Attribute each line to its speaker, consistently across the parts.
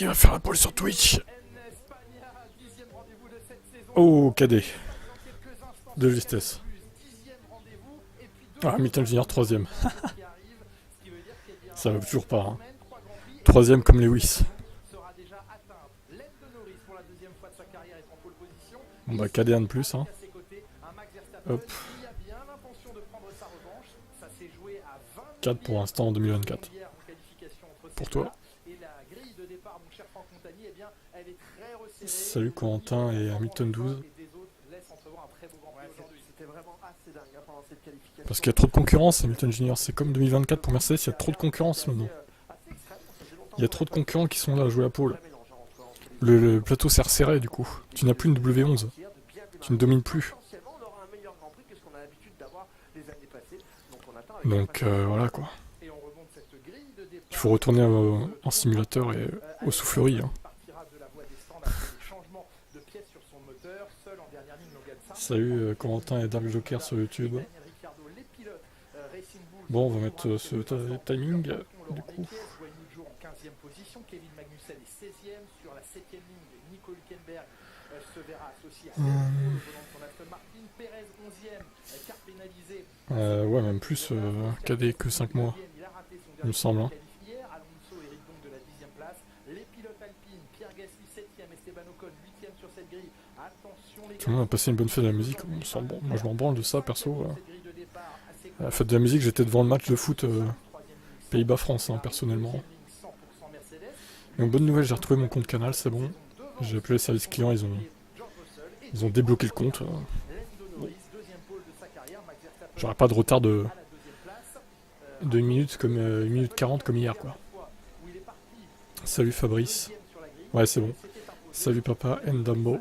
Speaker 1: Qui va faire la pole sur Twitch? Oh, cadet. De justesse. Ah, Hamilton Junior, troisième. Ça va toujours pas, hein. Troisième comme Lewis. Bon bah, cadet un de plus, hein. Hop. 4 pour l'instant en 2024. Pour toi. Salut Corentin et Hamilton 12. Parce qu'il y a trop de concurrence, Hamilton Junior. C'est comme 2024 pour Mercedes, il y a trop de concurrence maintenant. Il y a trop de concurrents qui sont là à jouer à pole. Le plateau s'est resserré du coup. Tu n'as plus une W11. Tu ne domines plus. Donc voilà quoi. Il faut retourner en simulateur et aux souffleries. Hein. Salut Corentin et Dark Joker sur YouTube. Bon, on va mettre ce timing du coup. Ouais, même plus KD que 5 mois, il me semble. Hein. Tout le monde a passé une bonne fête de la musique. Bon, moi je m'en branle de ça perso. La fête de la musique, j'étais devant le match de foot Pays-Bas-France, hein, personnellement. Donc bonne nouvelle, j'ai retrouvé mon compte Canal, c'est bon. J'ai appelé le service client, ils ont débloqué le compte. Bon. J'aurai pas de retard de 1 minute comme 1 minute 40 comme hier quoi. Salut Fabrice. Ouais c'est bon. Salut papa Ndambo.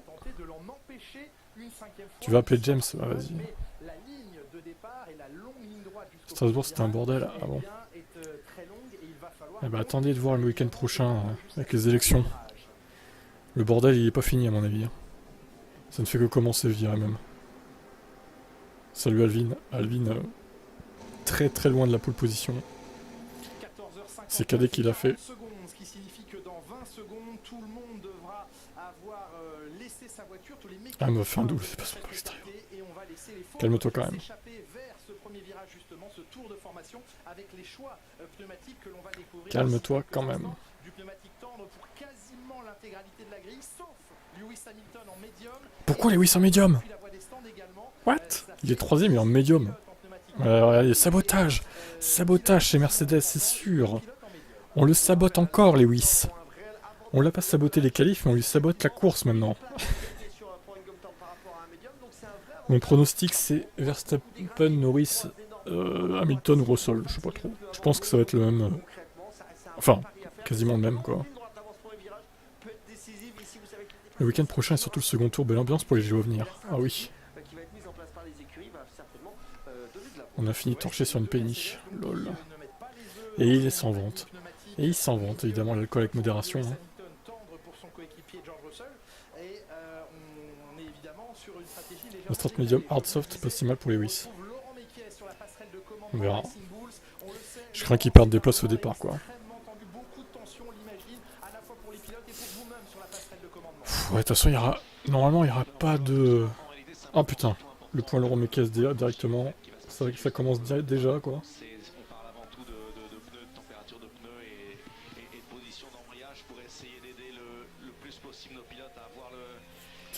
Speaker 1: Tu vas appeler James? Ah, vas-y. Strasbourg c'était un bordel. Ah bon. Eh ben attendez de voir le week-end prochain avec les élections. Le bordel il est pas fini à mon avis. Ça ne fait que commencer je dirais même. Salut Alvin. Alvin très très loin de la pole position. C'est Cadet qui l'a fait. Ah, il m'a fait un double, c'est pas son pas extérieur. Calme-toi quand même. Calme-toi quand même. Pourquoi Lewis en médium? What? Il est troisième, il est en médium. Sabotage. Sabotage chez Mercedes, c'est sûr. On le sabote encore, Lewis. On l'a pas saboté les qualifs, mais on lui sabote la course maintenant. Mon pronostic, c'est Verstappen, Norris, Hamilton ou Russell, je sais pas trop. Je pense que ça va être le même. Enfin, quasiment le même, quoi. Le week-end prochain et surtout le second tour, belle ambiance pour les JO à venir. Ah oui. On a fini torché sur une péniche. Lol. Et il est sans vente. Et il s'en vante, évidemment, l'alcool avec modération. Hein. La strat medium hard soft, pas si mal pour les Lewis. On verra. Je crains qu'ils perdent des places au départ, quoi. Ouais, de toute façon, il y aura. Normalement, il n'y aura pas de. Ah putain, le point Laurent Mekes directement. C'est vrai que ça commence déjà, quoi.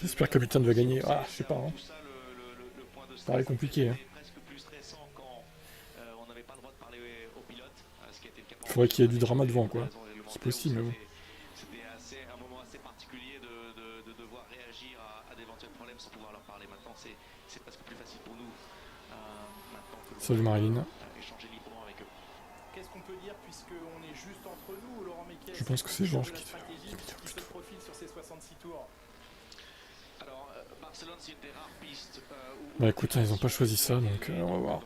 Speaker 1: J'espère que Hamilton va gagner. Ah, je sais pas. Hein. Ça paraît compliqué. Hein. Faudrait qu'il y ait du drama devant, quoi. C'est possible, mais bon. Salut Marilyn. Je pense que c'est Georges qui te fait. Bah écoute, ils ont pas choisi ça, donc on va voir.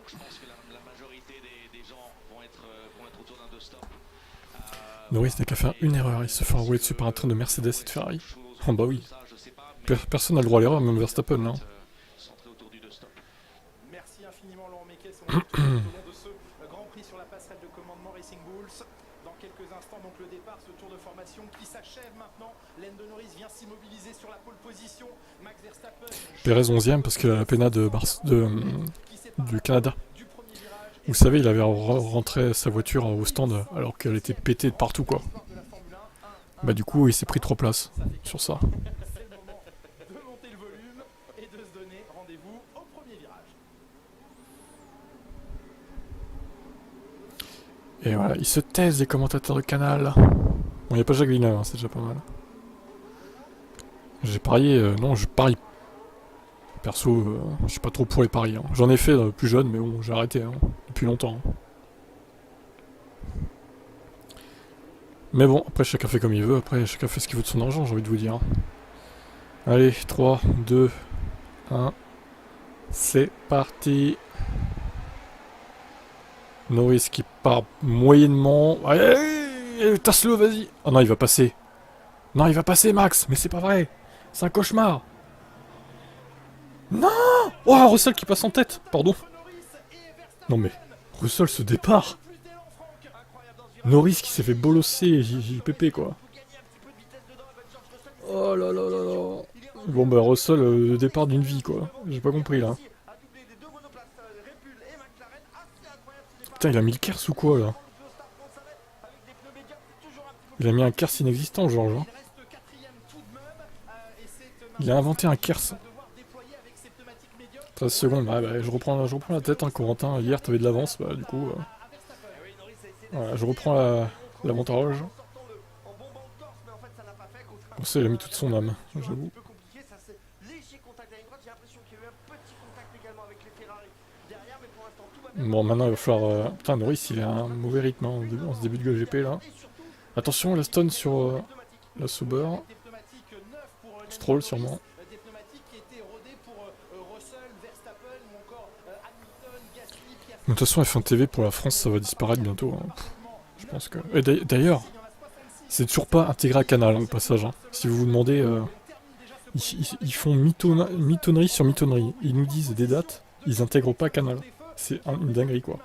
Speaker 1: Norris n'a qu'à faire une erreur, il se fait enrouler dessus par un train de Mercedes et de Ferrari. Oh bah oui. Personne n'a le droit à l'erreur, même Verstappen, là.
Speaker 2: Dans quelques instants, donc le départ, ce tour de formation qui s'achève maintenant. Lando Norris vient s'immobiliser sur la pole position. Max Verstappen.
Speaker 1: Perez 11ème parce qu'il a la pena du Canada.
Speaker 2: Du premier virage.
Speaker 1: Vous savez, il avait rentré sa voiture au stand alors qu'elle était pétée de partout quoi. Bah du coup, il s'est pris 3 places sur ça.
Speaker 2: C'est le moment de monter le volume et de se donner rendez-vous au premier virage.
Speaker 1: Et voilà, ils se taisent les commentateurs de Canal. Bon, il n'y a pas Jacques Villeneuve, hein, c'est déjà pas mal. J'ai parié, non, je parie. Perso, je suis pas trop pour les paris. Hein. J'en ai fait plus jeune, mais bon, j'ai arrêté hein, depuis longtemps. Hein. Mais bon, après chacun fait comme il veut, après chacun fait ce qu'il veut de son argent, j'ai envie de vous dire. Allez, 3, 2, 1, c'est parti. Norris qui part moyennement. Allez, tasse-le, vas-y. Oh non, il va passer. Non, il va passer, Max, mais c'est pas vrai. C'est un cauchemar. Non. Oh, Russell qui passe en tête, pardon. Non mais, Russell ce départ. Norris qui s'est fait bolosser, JPP quoi. Oh là là là là. Bon bah Russell, le départ d'une vie quoi. J'ai pas compris là. Putain, il a mis le Kers ou quoi là? Il a mis un Kers inexistant, Georges. Hein. Il a inventé un Kers. 13 secondes, bah, je reprends la tête, hein, Corentin. Hier t'avais de l'avance, bah du coup. Voilà, je reprends l'avantage. Bon, ça, il a mis toute son âme, j'avoue. Bon, maintenant il va falloir. Putain, Norris il a un mauvais rythme hein, en ce début de GP là. Attention, la stun sur la Sauber. Stroll sûrement. De toute façon, F1 TV pour la France ça va disparaître bientôt. Hein. Je pense que. Et d'ailleurs, c'est toujours pas intégré à Canal hein, au passage. Hein. Si vous vous demandez. Ils font mitonnerie sur mitonnerie. Ils nous disent des dates, ils intègrent pas Canal. C'est une dinguerie quoi.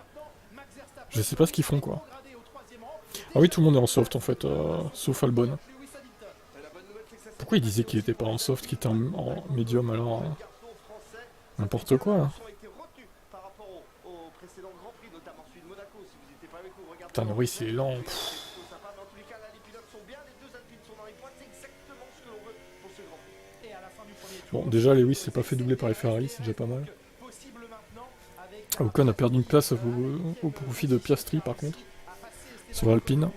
Speaker 1: Je sais pas ce qu'ils font quoi. Ah oui, tout le monde est en soft en fait, sauf Albon. Pourquoi il disait qu'il était pas en soft, qu'il était en médium alors n'importe quoi là. Putain, Norris il est lent. Bon, déjà, Lewis s'est pas fait doubler par les Ferrari, c'est déjà pas mal. Ocon a perdu une place au profit de Piastri, par contre, sur l'Alpine.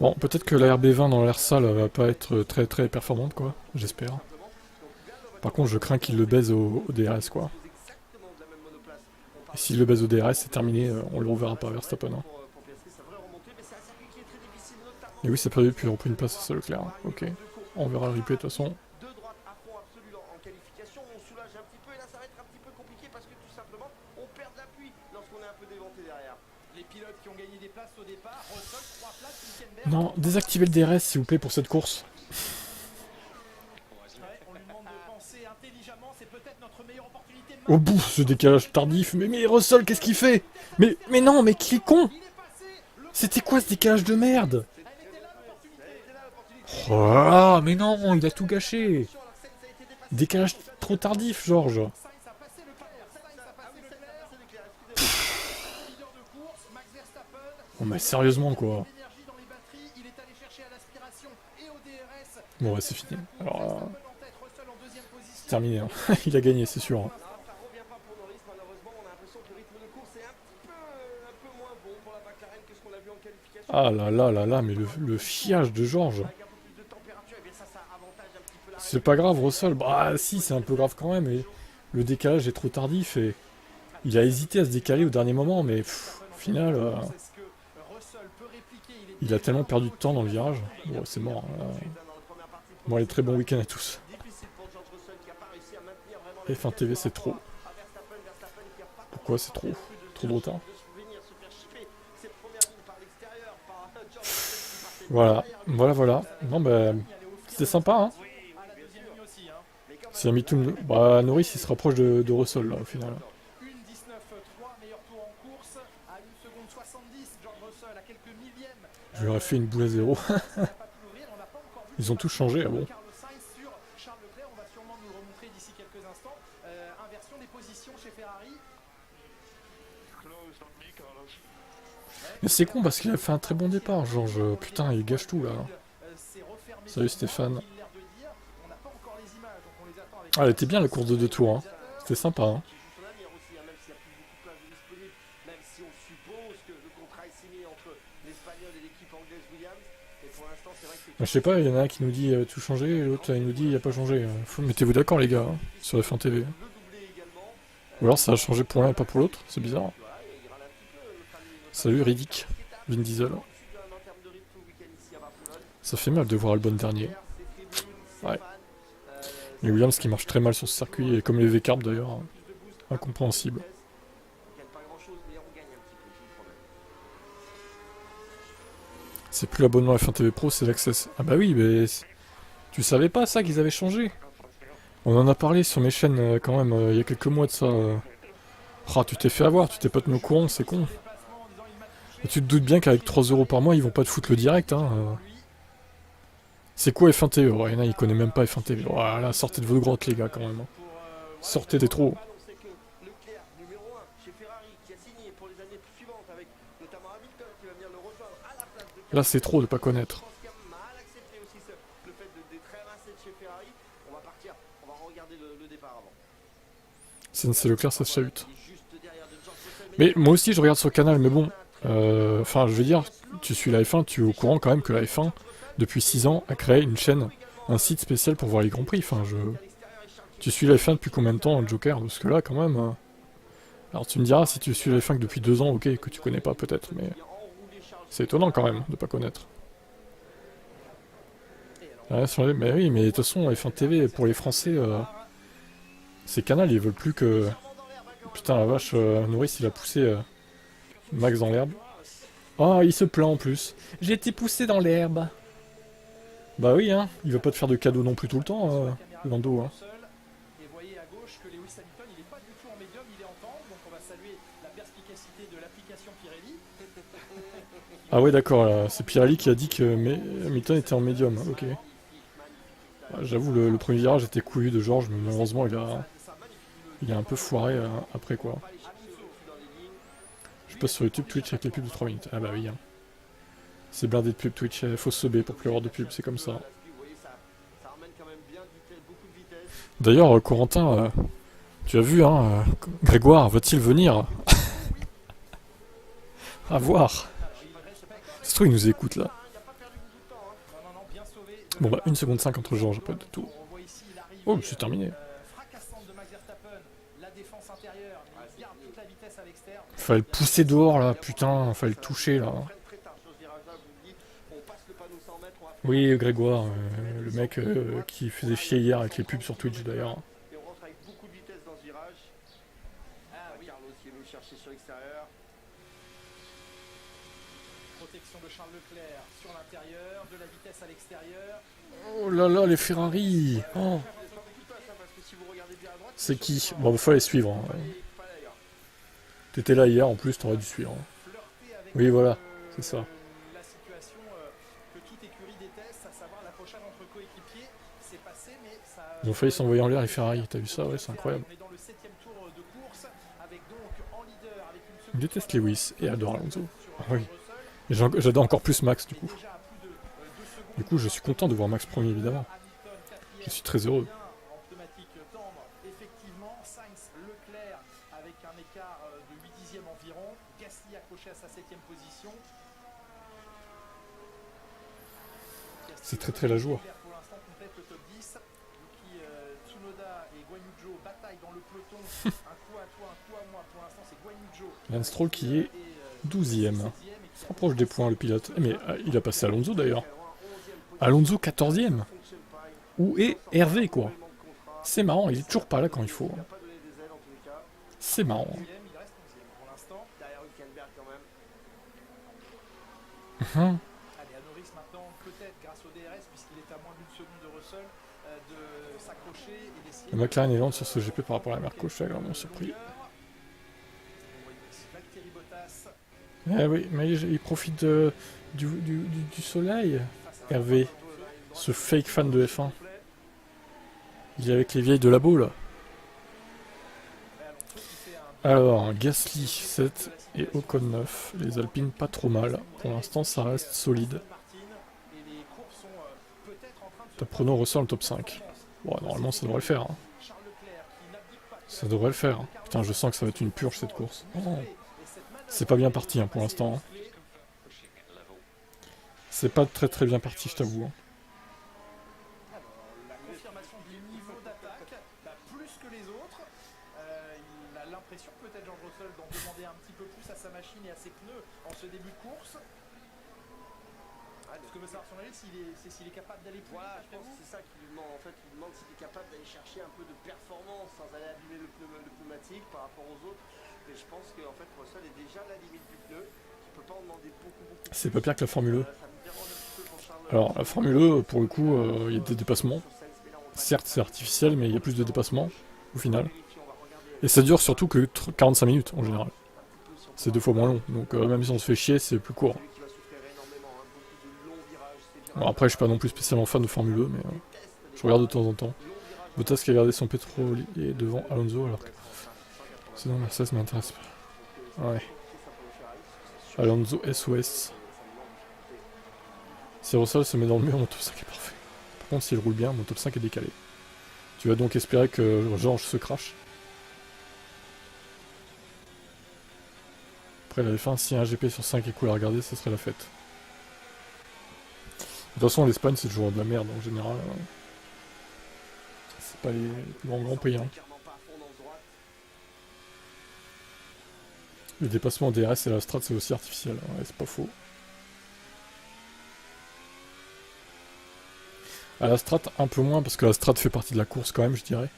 Speaker 1: Bon, peut-être que la RB20 dans l'air sale va pas être très très performante, quoi, j'espère. Par contre, je crains qu'il le baise au DRS, quoi. Et s'il le baise au DRS, c'est terminé, on le reverra pas Verstappen. Hein. Et oui, c'est prévu, puis repris une place à ça, Leclerc. Ok, on verra le replay de toute façon. Non, désactivez le DRS s'il vous plaît pour cette course. Au bout, ce décalage tardif. Mais Russell, qu'est-ce qu'il fait? Mais non, mais qui est con? C'était quoi ce décalage de merde? Oh, mais non, il a tout gâché. Décalage trop tardif, Georges. Oh mais sérieusement quoi. Bon ouais, c'est fini. Alors c'est terminé. Hein. Il a gagné, c'est sûr. Hein. Ah là là là là, mais le fiage de Georges. C'est pas grave, Russell. Bah si, c'est un peu grave quand même. Mais le décalage est trop tardif et il a hésité à se décaler au dernier moment, mais au final, il a tellement perdu de temps dans le virage. Bon, c'est mort. Bon, allez, très bon week-end à tous. F1 TV, c'est trop. Pourquoi c'est trop? Trop de retard. Voilà, voilà. Non, bah, c'était sympa, hein. C'est Hamilton. Bah, Norris il se rapproche de Russell là au final.
Speaker 2: Une 19-3, meilleur tour en course à 1 seconde 70. George Russell à quelques millièmes.
Speaker 1: Je leur ai fait une boule à zéro.
Speaker 2: Ça n'a pas pu l'ouvrir, on n'a pas encore vu
Speaker 1: Ils ont tout changé, ah bon.
Speaker 2: Carlos Sainz sur Charles Leclerc. On va sûrement nous le remontrer d'ici quelques instants. Inversion des positions chez Ferrari.
Speaker 1: Mais c'est con parce qu'il a fait un très bon départ, Georges. Putain, il gâche tout là. Salut Stéphane. Ah, elle était bien la course de 2 tours. Hein. C'était sympa. Hein. Je sais pas, il y en a un qui nous dit tout changé, et l'autre il nous dit il a pas changé. Mettez-vous d'accord les gars, hein, sur F1 TV. Ou alors ça a changé pour l'un et pas pour l'autre, c'est bizarre. Salut Riddick, Vin Diesel. Ça fait mal de voir Albon dernier. Ouais. Les Williams qui marchent très mal sur ce circuit, et comme les V-Carb d'ailleurs, hein. Incompréhensible. C'est plus l'abonnement F1 TV Pro, c'est l'Access. Ah bah oui, mais tu savais pas ça qu'ils avaient changé? On en a parlé sur mes chaînes quand même, il y a quelques mois de ça. Ah, tu t'es fait avoir, tu t'es pas tenu au courant, c'est con. Et tu te doutes bien qu'avec 3 € par mois, ils vont pas te foutre le direct, hein. C'est quoi F1 TV? Ouais, il y en a, ils connaissent même pas F1 TV. Voilà, sortez de vos grottes, les gars, quand même. Hein. Sortez des trous. Là, c'est trop de pas connaître. C'est Leclerc, ça se chahute. Mais moi aussi, je regarde sur le canal, mais bon. Enfin, je veux dire, tu suis la F1, tu es au courant quand même que la F1, depuis 6 ans, a créé une chaîne, un site spécial pour voir les Grands Prix. Enfin, Tu suis la F1 depuis combien de temps, Joker? Parce que là, quand même... Alors tu me diras, si tu suis la F1 que depuis 2 ans, ok, que tu connais pas peut-être, mais... C'est étonnant quand même, de pas connaître. Ouais, mais oui, mais de toute façon, F1 TV, pour les Français, ces canals, ils veulent plus que... Putain, la vache, Norris, il a poussé Max dans l'herbe. Ah, il se plaint en plus. J'ai été poussé dans l'herbe. Bah oui, hein, il va pas te faire de cadeaux non plus tout le temps, Lando, hein.
Speaker 2: Et voyez à gauche que Lewis Hamilton, il n'est pas du tout en médium, il est en tendre, donc on va saluer la perspicacité de l'application Pirelli.
Speaker 1: Ah ouais, d'accord, c'est Pirelli qui a dit que Hamilton était en médium, ok. Ah, j'avoue, le premier virage était couillu de Georges, mais malheureusement, il a un peu foiré après, quoi. Je passe sur YouTube, Twitch avec les pubs de 3 minutes. Ah bah oui, hein. C'est blindé de pubs Twitch, il faut se seber pour plus avoir de pubs, c'est comme ça. D'ailleurs, Corentin, tu as vu, hein, Grégoire, va-t-il venir? À voir. C'est trop, il nous écoute là. Bon bah, 1 seconde 5 entre Georges, pas de tout. Oh, c'est terminé. Fallait le pousser dehors là, putain, fallait le toucher là. Oui, Grégoire, le mec qui faisait chier hier avec les pubs sur Twitch d'ailleurs.
Speaker 2: Protection de Charles Leclerc sur l'intérieur, de la vitesse à l'extérieur.
Speaker 1: Oh là là, les Ferrari. Oh. C'est qui? Bon, il faut les suivre. Hein. T'étais là hier en plus, t'aurais dû suivre. Hein. Oui, voilà, c'est ça.
Speaker 2: La situation que toute écurie déteste, à savoir la pochade entre coéquipiers, c'est passé, mais ça.
Speaker 1: Ils ont failli s'envoyer en l'air les Ferrari, t'as vu ça? Ouais, c'est incroyable. Je déteste Lewis et adore Alonso. Ah oui. Et j'adore encore plus Max du coup. Du coup, je suis content de voir Max premier évidemment. Je suis très heureux.
Speaker 2: Effectivement, Sainz, Leclerc avec un écart de 8 dixièmes environ. Gasly accroché à sa 7ème position.
Speaker 1: C'est très très la joie.
Speaker 2: Pour l'instant complète le top 10. Yuki Tsunoda et Guan Yu Zhou bataillent dans le peloton. Un coup à toi, un coup à moi. Pour l'instant, c'est Guan Yu Zhou.
Speaker 1: Lance Stroll qui est 12ème. Il se rapproche des points le pilote. Mais il a passé Alonso d'ailleurs. Alonso 14ème. Où est Hervé quoi? C'est marrant, il est toujours pas là quand il faut. C'est marrant. Hum.
Speaker 2: Allez, à Norris maintenant, peut-être grâce au DRS, puisqu'il est à moins d'1 seconde de Russell, de s'accrocher et d'essayer
Speaker 1: La McLaren est lente sur ce GP par rapport à la Merco, je suis agréablement surpris. Eh oui, mais il profite du soleil. Hervé, ce fake fan de F1. Il est avec les vieilles de labo là. Alors, Gasly 7 et Ocon 9. Les Alpines pas trop mal. Pour l'instant, ça reste solide. Top chrono ressort le top 5. Bon, normalement, ça devrait le faire. Hein. Ça devrait le faire. Hein. Putain, je sens que ça va être une purge cette course. Oh. C'est pas bien parti hein, pour l'instant. Hein. C'est pas très très bien parti, je t'avoue. Hein.
Speaker 2: La confirmation du niveau d'attaque, plus que les autres. Il a l'impression peut-être George Russell d'en demander un petit peu plus à sa machine et à ses pneus en ce début de course. Ce que veut savoir son avis, c'est s'il est capable d'aller plus
Speaker 3: vite. Je pense que c'est ça qu'il lui demande. En fait, il lui demande s'il est capable d'aller chercher un peu de performance sans aller abîmer le pneumatique par rapport aux autres. Mais je pense qu'en fait, Russell est déjà à la limite du pneu. Il ne peut pas en demander beaucoup.
Speaker 1: C'est pas pire que la Formule E. Alors, la Formule E, pour le coup, il y a des dépassements. Certes, c'est artificiel, mais il y a plus de dépassements, au final. Et ça dure surtout que 45 minutes, en général. C'est 2 fois moins long, donc même si on se fait chier, c'est plus court. Bon, après, je suis pas non plus spécialement fan de Formule E, mais je regarde de temps en temps. Bottas qui a gardé son pétrolier devant Alonso, alors que... Sinon, Mercedes m'intéresse pas. Ouais. Alonso SOS. Si Russell se met dans le mur, mon top 5 est parfait. Par contre, s'il roule bien, mon top 5 est décalé. Tu vas donc espérer que George se crache. Après la F1, si un GP sur 5 est cool à regarder, ce serait la fête. De toute façon, l'Espagne, c'est toujours de la merde en général. C'est pas les plus grands prix. Hein. Le dépassement en DRS et la strat, c'est aussi artificiel. Ouais, c'est pas faux. À la strat, un peu moins, parce que la strat fait partie de la course quand même, je dirais.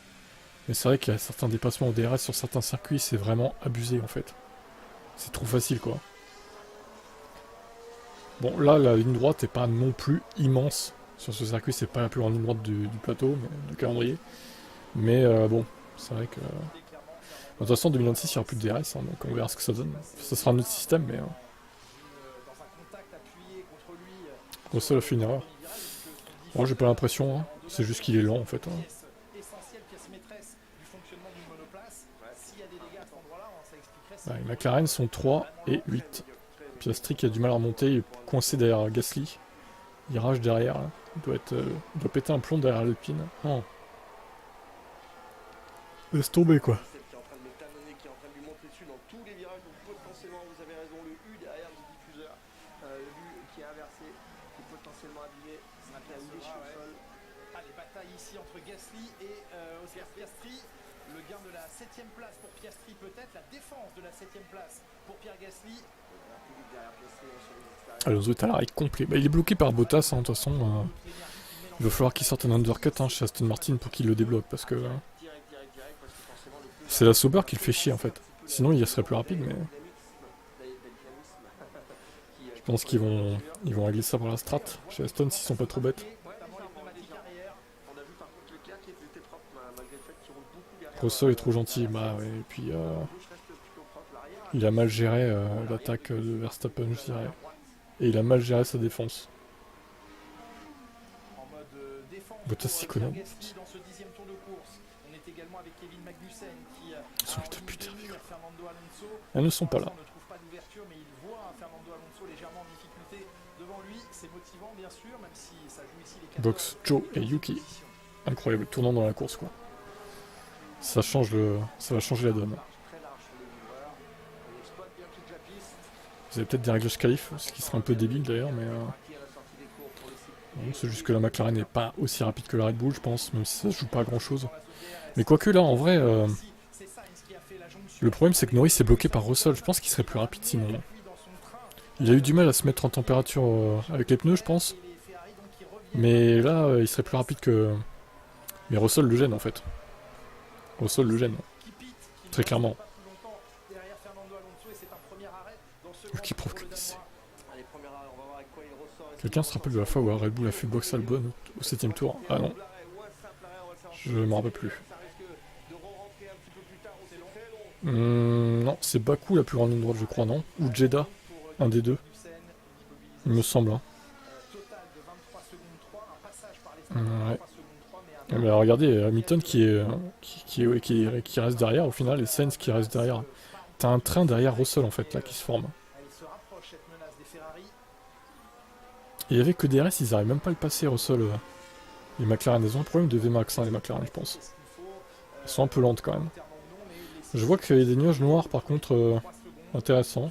Speaker 1: Mais c'est vrai qu'il y a certains dépassements au DRS sur certains circuits, c'est vraiment abusé en fait. C'est trop facile quoi. Bon, là, la ligne droite est pas non plus immense. Sur ce circuit, c'est pas la plus grande ligne droite du plateau, mais du calendrier. Mais bon, c'est vrai que... De toute façon, en 2026, il n'y aura plus de DRS, hein, donc on verra ce que ça donne. Ça sera un autre système, mais... Russell a fait une erreur. Moi, j'ai pas l'impression, hein. C'est juste qu'il est lent, en fait. Hein. Ouais, les McLaren sont 3 et 8. Piastri qui a du mal à remonter, il est coincé derrière Gasly. Il rage derrière, là. Il doit péter un plomb derrière l'Alpine. Oh. Laisse tomber, quoi.
Speaker 2: Ici entre Gasly et Oscar Piastri, le gain de la 7ème place pour Piastri peut-être, la défense de la 7ème place pour Pierre Gasly.
Speaker 1: Alonso est à l'arrêt complet. Bah, il est bloqué par Bottas, hein, de toute façon. Il va falloir qu'il sorte un undercut hein, chez Aston Martin pour qu'il le débloque parce que c'est la Sauber qui le fait chier en fait. Sinon il serait plus rapide, mais je pense qu'ils vont régler ça par la strat chez Aston s'ils sont pas trop bêtes. Russell est trop gentil, bah ouais, et puis il a mal géré l'attaque de Verstappen, je dirais. Et il a mal géré sa défense. Bottas s'y connaît. Ils sont les deux putains, elles ne sont pas là. Box, Joe et Yuki. Incroyable, tournant dans la course quoi. Ça va changer la donne. Vous avez peut-être des réglages qualif, ce qui serait un peu débile d'ailleurs, mais bon, c'est juste que la McLaren n'est pas aussi rapide que la Red Bull, je pense, même si ça se joue pas à grand chose. Mais quoique là, en vrai, le problème c'est que Norris est bloqué par Russell. Je pense qu'il serait plus rapide sinon. Il a eu du mal à se mettre en température avec les pneus, je pense. Mais là, il serait plus rapide que. Mais Russell le gêne en fait. Russell le gêne. Très clairement. Qui prouve que c'est. Quelqu'un se rappelle de la fois où Red Bull a fait box Albon au 7ème tour? Ah non. Je me rappelle plus.
Speaker 3: rentrer un petit peu plus tard, c'est très long.
Speaker 1: Non, c'est Bakou la plus grande ligne droite, je crois, non? Ou Jeddah, un des deux. Il me semble. Hein.
Speaker 2: Total de 23 secondes 3, un passage par les
Speaker 1: Ouais.
Speaker 2: 23 secondes 3, mais
Speaker 1: Ah, mais regardez, Hamilton qui reste derrière au final, et Sainz qui reste derrière. T'as un train derrière Russell en fait, là, qui se forme.
Speaker 2: il se rapproche cette menace des Ferrari.
Speaker 1: Et il y avait que DRS, ils arrivent même pas à le passer, Russell. Les McLaren, ils ont un problème de VMAX, hein, les McLaren, je pense. Elles sont un peu lentes quand même. Je vois qu'il y a des nuages noirs par contre, intéressants.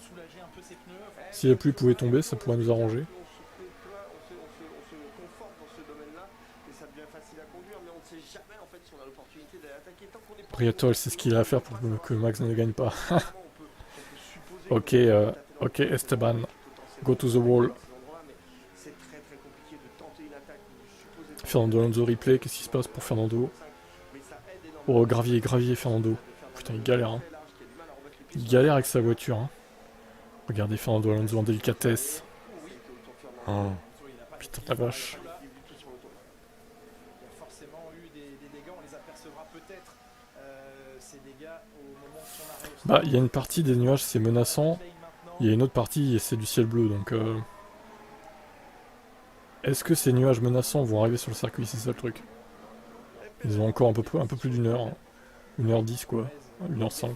Speaker 1: Si la pluie pouvait tomber, ça pourrait nous arranger.
Speaker 3: On se conforte dans ce domaine-là et ça devient facile à conduire, mais on ne sait jamais en fait si on a l'opportunité d'aller attaquer tant qu'on n'est pas.
Speaker 1: Briatol, c'est ce qu'il a à faire pour que Max ne gagne pas. Ok, ok, Esteban, go to the wall. Fernando Alonso replay, qu'est-ce qui se passe pour Fernando? Oh, gravier, gravier, Fernando. Putain, il galère, hein. Il galère avec sa voiture, hein. Regardez Fernando Alonso en délicatesse. Oh. Putain, la vache.
Speaker 2: Il y a forcément eu des dégâts, on les apercevra peut-être ces dégâts au moment de son arrêt.
Speaker 1: Bah, il y a une partie des nuages, c'est menaçant. Il y a une autre partie, c'est du ciel bleu, donc... Est-ce que ces nuages menaçants vont arriver sur le circuit? C'est ça le truc. Ils ont encore un peu plus d'une heure. 1h10 quoi. 1h05.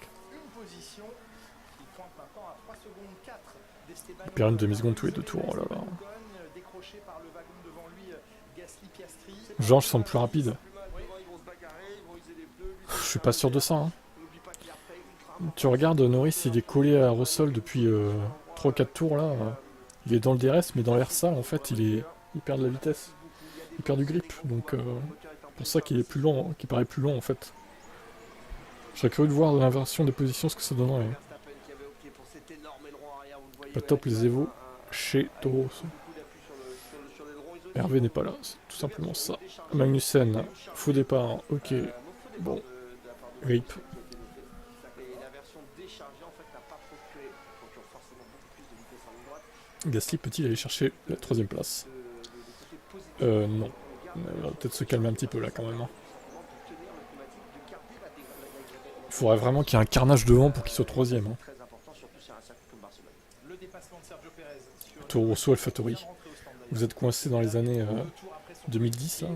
Speaker 1: Ils perdent une demi-seconde tous les deux tours, oh là là. Georges semble plus rapide. Je suis pas sûr de ça. Hein. Tu regardes Norris, il est collé à Russell depuis 3-4 tours là. Il est dans le DRS, mais dans l'air sale en fait, il perd de la vitesse. Il perd du grip, donc c'est pour ça qu'il est plus lent, qu'il paraît plus long en fait. Je serais curieux de voir dans l'inversion des positions ce que ça donnerait. Pas top les Evo chez Toro Rosso. Hervé n'est pas là, c'est tout simplement ça. Magnussen, faux départ, ok. Bon, grip. Gasly peut-il aller chercher la 3ème place? Non. On va peut-être se calmer un petit peu là quand même. Hein. Il faudrait vraiment qu'il y ait un carnage devant pour qu'il soit 3ème. Hein. Toro Rosso, AlphaTauri. Vous êtes coincé dans les années 2010 là.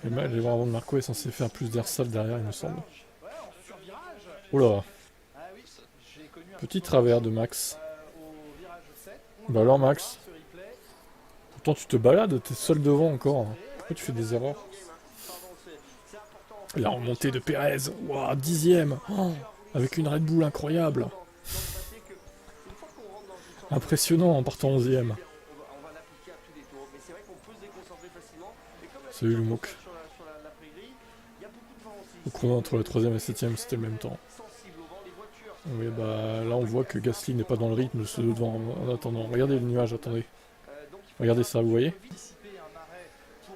Speaker 1: Et là, les avant de Marco est censé faire plus d'air sale derrière, il me semble. Oula. Petit travers de Max. Bah alors Max. Pourtant tu te balades, t'es seul devant encore. Hein. Pourquoi tu fais des erreurs? La remontée de Perez. Waouh, 10ème. Oh, avec une Red Bull incroyable. Impressionnant en partant 11ème. Salut le Mouk. Au chrono entre le 3ème et le 7ème, c'était le même temps. Oui, bah là on voit que Gasly n'est pas dans le rythme de ceux de devant en attendant. Regardez le nuage, attendez. Regardez ça, vous voyez?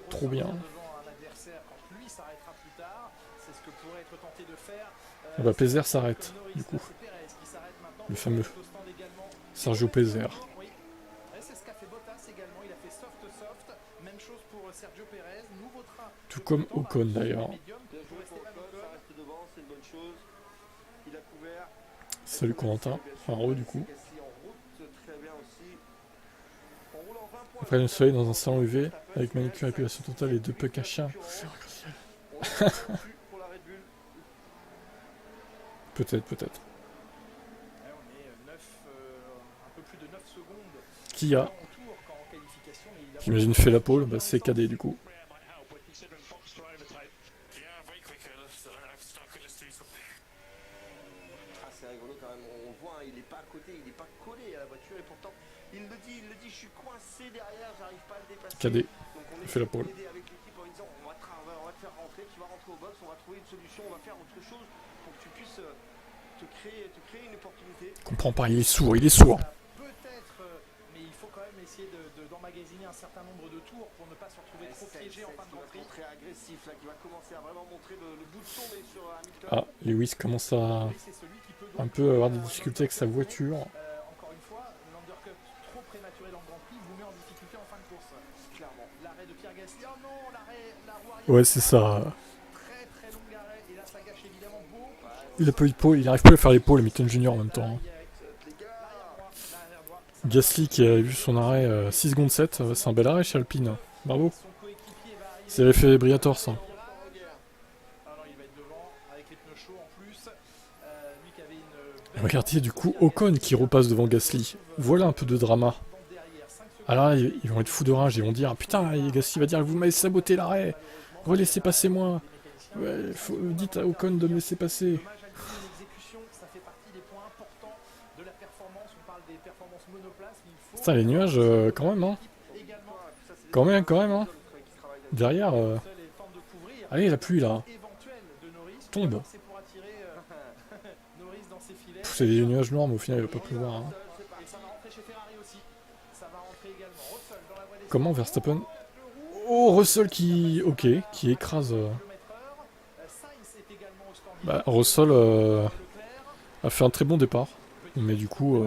Speaker 1: Trop bien. Ah bah Pézère s'arrête, du coup. Le fameux Sergio Pézère. Tout comme Ocon d'ailleurs. Salut Corentin, enfin Ro du coup. Après le soleil dans un salon UV, avec manicure et épilation totale et 2 pucks à chien. Peut-être, peut-être. Qui a J'imagine fait la pole, bah c'est KD du coup.
Speaker 3: C'est rigolo quand même, on voit, hein, il n'est pas à côté, il n'est pas collé à la voiture et pourtant il le dit, je suis coincé derrière, j'arrive pas à le dépasser.
Speaker 1: KD,
Speaker 3: donc on
Speaker 1: fait la pole.
Speaker 3: avec l'équipe en disant on va te faire rentrer, tu vas rentrer au box, on va trouver une solution, on va faire autre chose pour que tu puisses te créer une opportunité.
Speaker 1: Je comprends pas, il est sourd, il est sourd.
Speaker 2: Peut-être, mais il faut quand même essayer d'emmagasiner un certain nombre de tours pour ne pas se retrouver trop piégé en fin de Grand Prix. Très agressif là, qui va commencer à vraiment montrer le bout de son nez sur Hamilton.
Speaker 1: Ah, Lewis commence à un peu avoir des difficultés avec sa voiture.
Speaker 2: prématuré dans le Grand Prix vous met en difficulté en fin de course. Clairement. L'arrêt de Pierre Gasly. Oh non, la roue arrière.
Speaker 1: Ouais, c'est ça.
Speaker 2: Très très long arrêt. Et là, ça gâche évidemment beaucoup.
Speaker 1: Il a pas eu de pole, il arrive plus à faire les poles, Hamilton Junior en même temps. Hein. Gasly qui a vu son arrêt 6 secondes 7, c'est un bel arrêt chez Alpine. Bravo. C'est l'effet Briatore ça. Regardez du coup Ocon qui repasse devant Gasly. Voilà un peu de drama. Alors là, ils vont être fous de rage, ils vont dire putain, Gasly va dire vous m'avez saboté l'arrêt. Relaissez passer moi. Ouais, dites à Ocon de me laisser passer. Putain, les nuages quand même hein. Quand même hein. Derrière allez la pluie là. Tombe. C'est des nuages noirs mais au final il va pas pleuvoir hein. Comment Verstappen? Oh Russell qui... Ok, qui écrase... Bah Russell a fait un très bon départ. Mais du coup...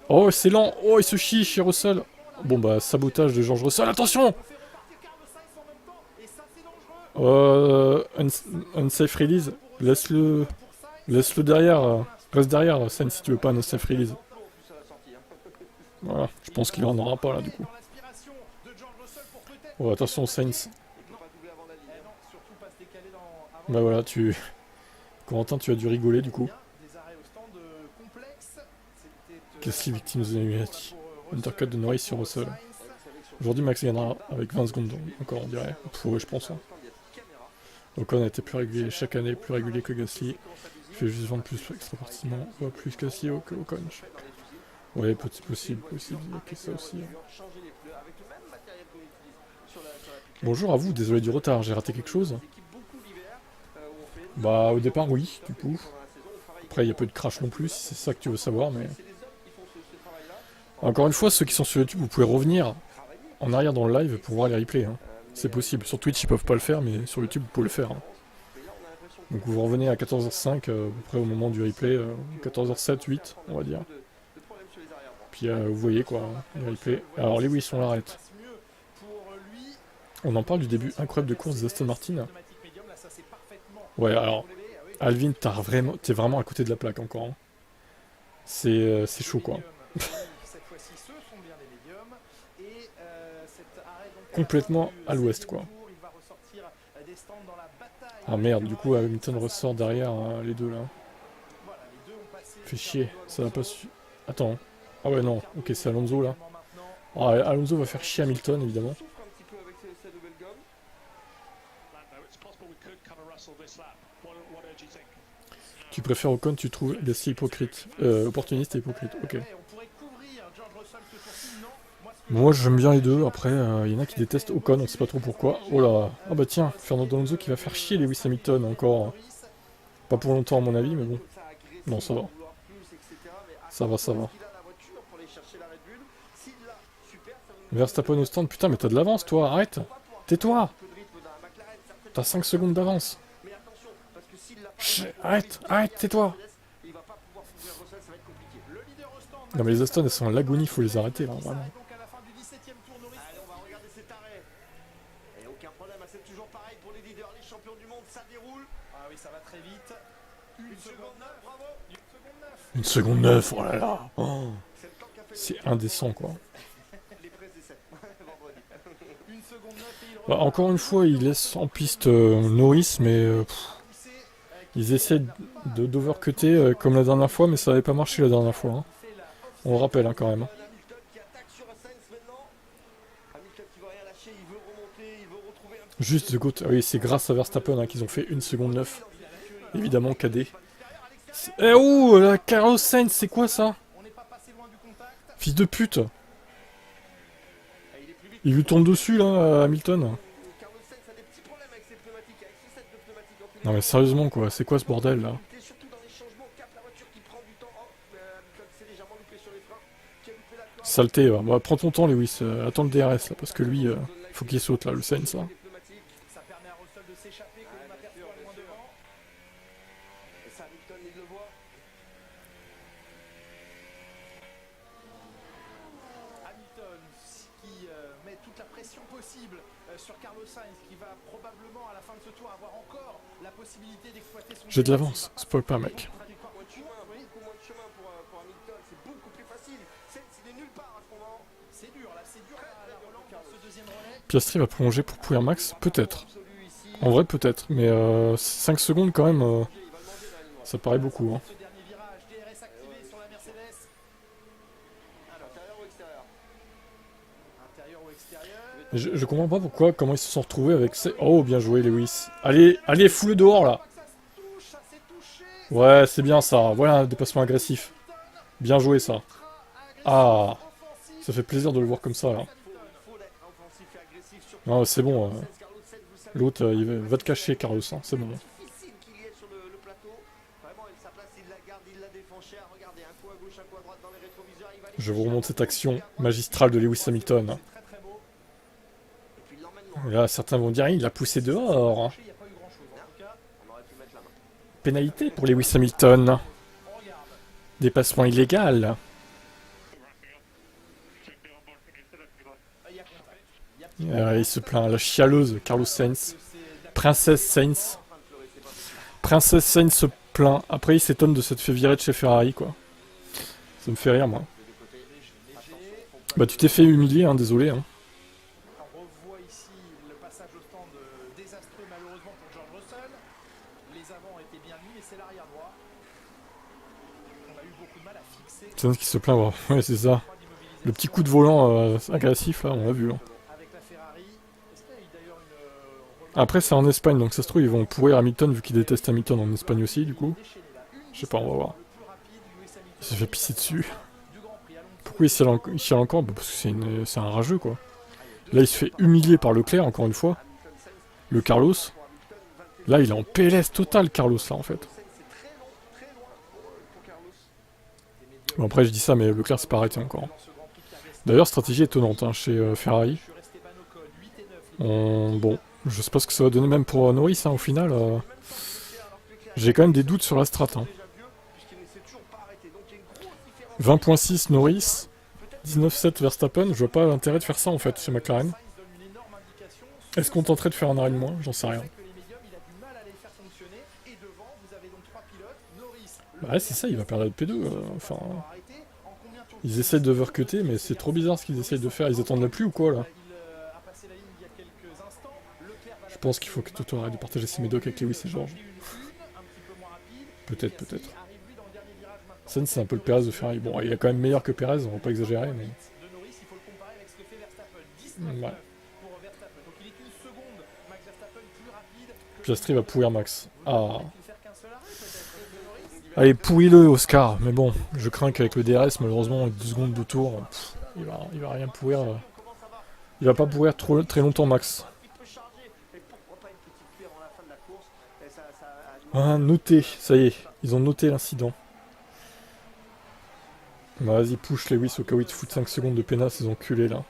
Speaker 1: Oh c'est lent. Oh il se chie chez Russell. Bon bah sabotage de George Russell. Attention. Unsafe release. Laisse-le derrière. Reste derrière Sainz si tu veux pas un unsafe release. Voilà, je pense qu'il en aura pas là du coup. Oh attention Sainz. Bah voilà, Corentin tu as dû rigoler du coup. Gasly victime de Illuminati. Undercut de Norris sur Russell. Aujourd'hui Max gagnera avec 20 secondes encore on dirait. Ouais je pense. Hein. Ocon a été plus régulier chaque année, plus régulier que Gasly. Il fait juste vendre plus extra partiment. Plus Gasly que Ocon. Ouais, possible, ok, ça aussi. Bonjour à vous, désolé du retard, j'ai raté quelque chose. Bah, au départ, oui, du coup. Après, il y a peu de crash non plus, si c'est ça que tu veux savoir, mais... Encore une fois, ceux qui sont sur YouTube, vous pouvez revenir en arrière dans le live pour voir les replays. Hein. C'est possible. Sur Twitch, ils peuvent pas le faire, mais sur YouTube, vous pouvez le faire. Hein. Donc vous revenez à 14h05, à peu près au moment du replay, 14h07, 8, on va dire. Puis vous voyez quoi, les replays. Alors Lewis, on l'arrête. On en parle du début incroyable de course d'Aston Martin. Ouais, alors, Alvin, t'es vraiment à côté de la plaque encore. Hein. C'est chaud quoi. Complètement à l'ouest quoi. Ah merde, du coup Hamilton ressort derrière les deux là. Fait chier, ça va pas su... Attends. Ah ouais non, ok c'est Alonso là. Ah, Alonso va faire chier Hamilton évidemment. Tu préfères Ocon, tu trouves Gasly hypocrite. Opportuniste et hypocrite, ok. Moi j'aime bien les deux, après il y en a qui détestent Ocon, on sait pas trop pourquoi. Oh là, ah bah tiens, Fernando Alonso qui va faire chier Lewis Hamilton encore. Pas pour longtemps à mon avis, mais bon. Non, ça va. Ça va. Verstappen au stand, putain mais t'as de l'avance toi, arrête. Tais-toi. T'as 5 secondes d'avance. Arrête, tais-toi. Non mais les Aston elles sont en l'agonie, faut les arrêter là, vraiment. Une seconde 9, oh là là. Oh. C'est indécent quoi. Bah, encore une fois, ils laissent en piste Norris, mais ils essaient d'overcutter comme la dernière fois, mais ça n'avait pas marché la dernière fois. Hein. On le rappelle hein, quand même. Juste de côté. Oui, c'est grâce à Verstappen hein, qu'ils ont fait 1 seconde 9. Évidemment, KD. Eh oh, la Carlos Sainz, c'est quoi ça? Fils de pute. Il lui tombe dessus là, Hamilton. Non mais sérieusement quoi, c'est quoi ce bordel là? Saleté, bah, prends ton temps Lewis, attends le DRS là, parce que lui, faut qu'il saute là, le Sainz là.
Speaker 2: toute la pression possible sur Carlos Sainz qui va probablement à la fin de ce tour avoir encore la possibilité d'exploiter son...
Speaker 1: J'ai de l'avance, spoil pas mec.
Speaker 3: Beaucoup moins de chemin pour Hamilton, c'est beaucoup plus facile. C'est de nulle part à ce moment.
Speaker 2: C'est dur là, c'est dur la relance dans ce deuxième relais.
Speaker 1: Piastri va prolonger pour pourrir Max, peut-être. En vrai peut-être, mais 5 secondes quand même, ça paraît beaucoup. Hein.
Speaker 2: Ce dernier virage, DRS activé sur la Mercedes. Alors,
Speaker 3: Intérieur ou extérieur?
Speaker 2: intérieur ou extérieur?
Speaker 1: Je comprends pas pourquoi, comment ils se sont retrouvés avec ces... Oh bien joué Lewis. Allez, allez, fous-le dehors là.
Speaker 2: Ça se touche, ça s'est touché.
Speaker 1: Ouais, c'est bien ça, voilà un dépassement agressif. Bien joué ça. Ah, ça fait plaisir de le voir comme ça là.
Speaker 3: Faut être offensif et agressif sur
Speaker 1: Non, c'est bon.
Speaker 3: Carlos Sainz, vous savez,
Speaker 1: L'autre, va te cacher Carlos, hein, c'est bon.
Speaker 3: difficile qu'il y ait sur le plateau. Vraiment, sa place, il la garde, il la défend cher. Regardez, un coup à gauche, un coup à droite dans les rétroviseurs. Il va aller
Speaker 1: Je vous
Speaker 3: chercher
Speaker 1: remonte
Speaker 3: un
Speaker 1: cette
Speaker 3: peu
Speaker 1: action
Speaker 3: à droite.
Speaker 1: magistrale de Lewis Hamilton.
Speaker 2: C'est très très beau.
Speaker 3: Et puis il l'emmène loin.
Speaker 1: Et là, certains vont dire, il l'a poussé dehors. Hein.
Speaker 2: Il n'y a pas eu grand chose en tout cas.
Speaker 3: On aurait pu mettre la main.
Speaker 1: Pénalité pour Lewis Hamilton.
Speaker 2: On regarde.
Speaker 1: Dépassement illégal.
Speaker 2: Il y a contact.
Speaker 1: Il se plaint, la chialeuse Carlos Sainz. Princesse Sainz. Princesse Sainz se plaint. Après, il s'étonne de s'être fait virer de chez Ferrari, quoi. Ça me fait rire, moi. Bah, tu t'es fait humilier, hein, désolé. Hein.
Speaker 2: On revoit ici le passage au stand désastreux malheureusement pour George Russell. Les avants étaient bien mis, mais c'est l'arrière droit. On a eu beaucoup de mal à fixer.
Speaker 1: Sainz qui se plaint, ouais, c'est ça. Le petit coup de volant agressif, là, on l'a vu. Hein.
Speaker 2: Avec la Ferrari. Est-ce qu'il y a eu d'ailleurs une
Speaker 1: Après, c'est en Espagne, donc ça se trouve, ils vont pourrir Hamilton, vu qu'ils détestent Hamilton en Espagne aussi, du coup.
Speaker 2: déchaînée là?
Speaker 1: Je sais pas, on va voir.
Speaker 2: Le plus rapide, Lewis Hamilton
Speaker 1: Il s'est fait pisser dessus.
Speaker 2: du Grand Prix. Alonso
Speaker 1: Pourquoi il chiale encore? Bah, parce que c'est un rageux, quoi. Là, il se fait humilier par Leclerc, encore une fois. Le Carlos. Là, il est en PLS total, Carlos, là, en fait.
Speaker 3: C'est très loin pour Carlos.
Speaker 1: Bon, après, je dis ça, mais Leclerc s'est pas arrêté encore. D'ailleurs, stratégie étonnante hein, chez Ferrari.
Speaker 2: sur Esteban Ocon, 8 et 9.
Speaker 1: Bon, je sais pas ce que ça va donner même pour Norris, hein, au final. J'ai quand même des doutes sur la strat. Hein.
Speaker 3: Déjà vieux, puisqu'il ne s'est toujours pas arrêté. Donc il y a une grosse différence.
Speaker 1: 20.6 Norris, 19.7 Verstappen. Je vois pas l'intérêt de faire ça, en fait, chez McLaren.
Speaker 2: Sainz donne une énorme indication.
Speaker 1: Est-ce qu'on tenterait de faire un arrêt de moins? J'en sais rien.
Speaker 2: Que les médiums, il a du mal à les faire fonctionner. Et devant, vous avez donc 3 pilotes. Norris,
Speaker 1: Bah ouais, c'est ça, il va perdre le P2. Enfin,
Speaker 2: arrêté. En combien de tours
Speaker 1: ils essayent d'overcutter, mais c'est trop bizarre ce qu'ils essayent de faire. Ils attendent la pluie ou quoi, là?
Speaker 2: il a passé la ligne il y a quelques instants. Leclerc va
Speaker 1: Je pense qu'il faut que Toto arrête de partager ses médocs avec Lewis et George.
Speaker 2: un petit peu moins rapide.
Speaker 1: Peut-être, peut-être.
Speaker 2: Arrive lui dans le dernier virage maintenant.
Speaker 1: Sainz, c'est un peu le Perez de Ferrari. Bon, il est quand même meilleur que Perez, on va pas exagérer, mais...
Speaker 2: De Norris, il faut le comparer avec ce que fait Verstappen. 19
Speaker 1: Ouais.
Speaker 2: pour Verstappen. Donc il est une seconde. Max Verstappen plus rapide que
Speaker 1: Piastri va pourrir Max. Ah.
Speaker 2: pu faire qu'un seul arrêt peut-être de Norris.
Speaker 1: Allez, pourris-le, Oscar. Mais bon, je crains qu'avec le DRS, malheureusement, avec 2 secondes de tour, il va rien pourrir. Il va pas pourrir très longtemps, Max.
Speaker 3: Il peut charger. Et pourquoi pas une petite cuillère avant la fin de la course. Et ça
Speaker 1: Ah, noté. Ça y est, ils ont noté l'incident. Bah, vas-y, push Lewis au cas où ils te foutent 5 secondes de pénal, ces enculés, là.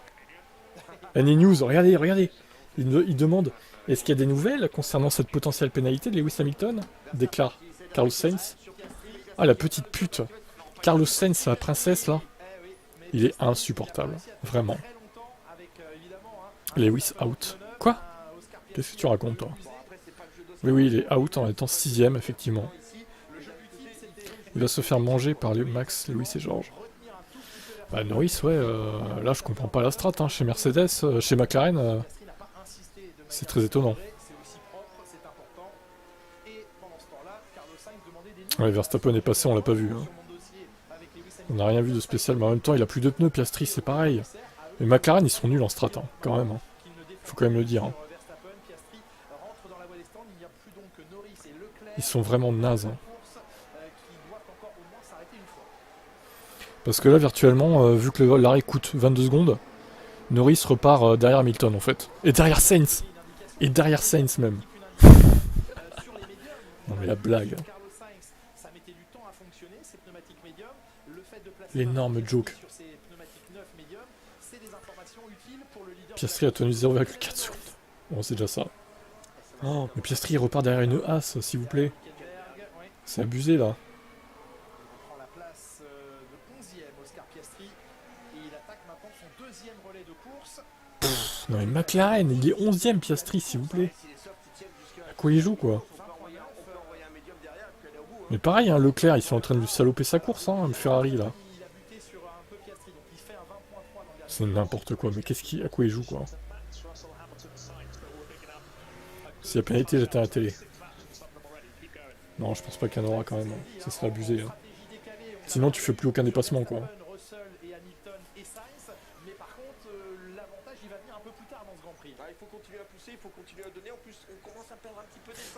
Speaker 1: Any news, regardez, regardez. Il demande, est-ce qu'il y a des nouvelles concernant cette potentielle pénalité de Lewis Hamilton? Déclare Carlos Sainz. Ah, la petite pute. Carlos Sainz, la princesse, là. Il est insupportable. Vraiment.
Speaker 2: Très longtemps avec évidemment
Speaker 1: Lewis out. Quoi? Qu'est-ce que tu racontes, toi? Oui, il est out en étant 6ème, effectivement. Il va se faire manger par les Max, Lewis et George. Bah, Norris, ouais, là, je comprends pas la strat. Hein. Chez Mercedes, chez McLaren, c'est très étonnant.
Speaker 2: c'est aussi propre, c'est important. Et pendant ce temps-là, Carlos Sainz demandait des
Speaker 1: Ouais, Verstappen est passé, on l'a pas vu. Hein.
Speaker 2: sur mon dossier avec Lewis
Speaker 1: On n'a rien vu de spécial, mais en même temps, il a plus de pneus. Piastri, c'est pareil. Mais McLaren, ils sont nuls en strat, hein, quand même. Hein. Faut quand même le dire. Hein.
Speaker 2: Verstappen, Piastri rentre dans la voie des stands, il n'y a plus donc que Norris et Leclerc.
Speaker 1: Ils sont vraiment nazes. Hein.
Speaker 2: Course qui doivent encore au moins s'arrêter une fois.
Speaker 1: Parce que là, virtuellement, vu que l'arrêt coûte 22 secondes, Norris repart derrière Hamilton, en fait. Et derrière Sainz. Et derrière Sainz, même. Non, mais la blague.
Speaker 2: Carlos Sainz, ça mettait du temps à fonctionner ces pneumatiques médiums. Le fait de placer
Speaker 1: L'énorme joke.
Speaker 2: sur ces pneumatiques 9 médiums, c'est des informations utiles pour le leader.
Speaker 1: Piastri a tenu 0,4 secondes. Bon, c'est déjà ça. Oh, mais Piastri, il repart derrière une As, s'il vous plaît.
Speaker 2: Hülkenberg, ouais.
Speaker 1: C'est abusé, là.
Speaker 2: Il prend la place de 11e, Oscar Piastri. Et il attaque maintenant son deuxième relais de course.
Speaker 1: Non mais McLaren, il est 11ème Piastri, s'il vous plaît. À quoi il joue, quoi? Mais pareil, hein, Leclerc, ils sont en train de lui saloper sa course, hein, le Ferrari, là. C'est n'importe quoi, mais à quoi il joue, quoi? S'il y a pénalité, j'éteins la télé. Non, je pense pas qu'il y en aura quand même. Ça serait abusé. Hein. Sinon, tu fais plus aucun dépassement, quoi.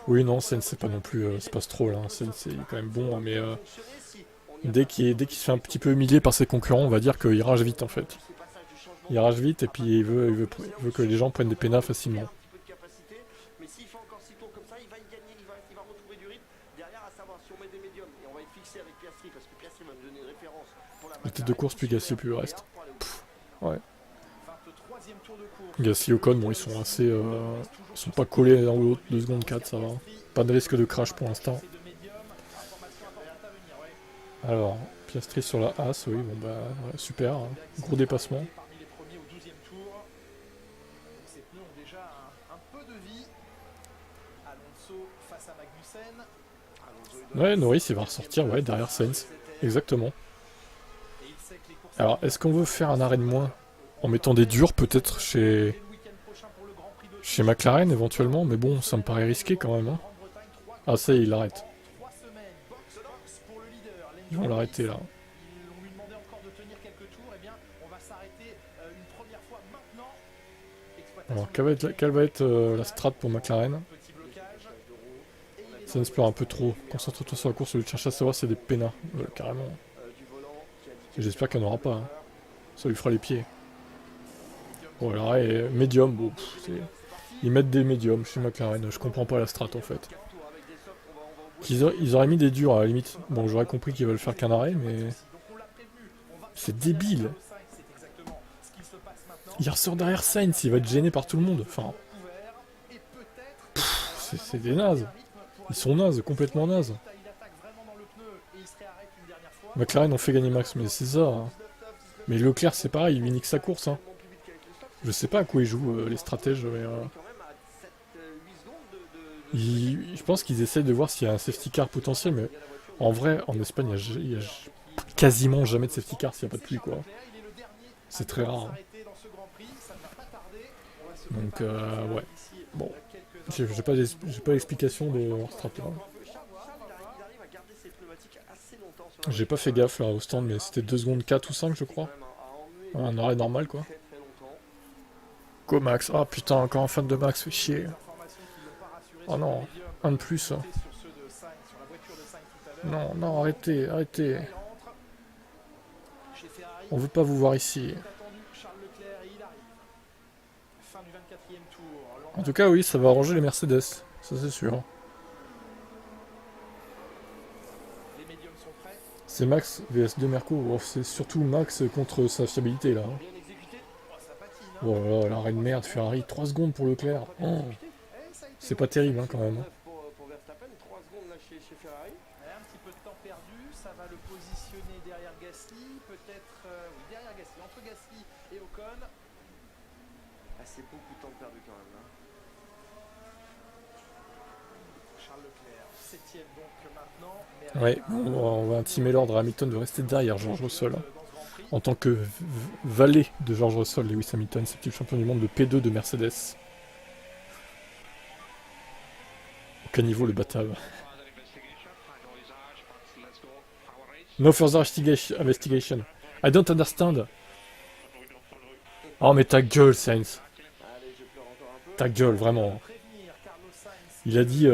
Speaker 1: Oui, non, Sainz, c'est pas non plus. C'est pas Stroll, hein. Sainz, c'est quand même bon, hein, mais dès qu'il se fait un petit peu humilier par ses concurrents, on va dire qu'il rage vite, en fait. Il rage vite et puis il veut que les gens prennent des pénals facilement.
Speaker 3: Mais s'il fait encore 6 tours comme ça, il va y gagner, il va retrouver du rythme. Derrière, à savoir si on met des médiums, et on va être fixé avec Piastri, parce que Piastri va me donner une référence pour la
Speaker 1: Les têtes de course, plus Gasly, plus le reste. Pff, ouais.
Speaker 2: 23e tour de course.
Speaker 1: Gasly et Ocon, bon, ils sont assez. Ils sont pas collés l'un ou l'autre, 2 secondes 4, ça va. Pas de risque de crash pour l'instant. Alors, Piastri sur la As, oui, bon bah, ouais, super. Hein. Gros dépassement. Ouais, Norris il va ressortir, ouais, derrière Sainz. Exactement. Alors, est-ce qu'on veut faire un arrêt de moins en mettant des durs peut-être chez McLaren éventuellement? Mais bon, ça me paraît risqué quand même. Hein. Ah, ça y est, il arrête. Ils vont l'arrêter là. Alors, quelle va être la strat pour McLaren? Ça explore un peu trop. Concentre-toi sur la course au lieu de chercher à savoir si c'est des pénats. Carrément. J'espère qu'il n'y en aura pas. Hein. Ça lui fera les pieds. Bon, alors, médium. Bon, ils mettent des médiums chez McLaren. Je comprends pas la strat en fait. Ils auraient mis des durs à la limite. Bon, j'aurais compris qu'ils veulent faire qu'un arrêt, mais. C'est débile. Il ressort derrière Sainz, il va être gêné par tout le monde. Enfin. C'est des nazes. Ils sont nazes, complètement nazes. McLaren ont fait gagner Max, mais c'est ça. Hein. Mais Leclerc, c'est pareil, il lui nique sa course. Hein. Je sais pas à quoi ils jouent, les stratèges, mais... je pense qu'ils essayent de voir s'il y a un safety car potentiel, mais en vrai, en Espagne, il y a quasiment jamais de safety car s'il n'y a pas de pluie, quoi. C'est très rare. Hein. Donc, ouais. Bon. J'ai pas l'explication de leur strat. J'ai pas fait gaffe là au stand, mais c'était 2 secondes 4 ou 5, je crois. Ouais, un arrêt normal, quoi. Go Max. Ah putain, encore un fan de Max, fait chier. Oh non, un de plus. Non, non, arrêtez, arrêtez. On veut pas vous voir ici. En tout cas, oui, ça va arranger les Mercedes. Ça, c'est sûr. C'est Max vs 2 Merco. Oh, c'est surtout Max contre sa fiabilité, là. Oh là là, l'arrêt de merde, Ferrari. 3 secondes pour Leclerc. Oh. C'est pas terrible, hein, quand même.
Speaker 3: C'est beaucoup de temps perdu quand même. Hein.
Speaker 2: Charles Leclerc, 7ème donc maintenant.
Speaker 1: Ouais, on va intimer l'ordre à Hamilton de rester derrière George Russell. En tant que valet de George Russell, Lewis Hamilton, septième champion du monde de P2 de Mercedes. Aucun niveau le bâtard. No further investigation. I don't understand. Oh mais ta gueule, Sainz. Ta gueule, vraiment. Il a dit,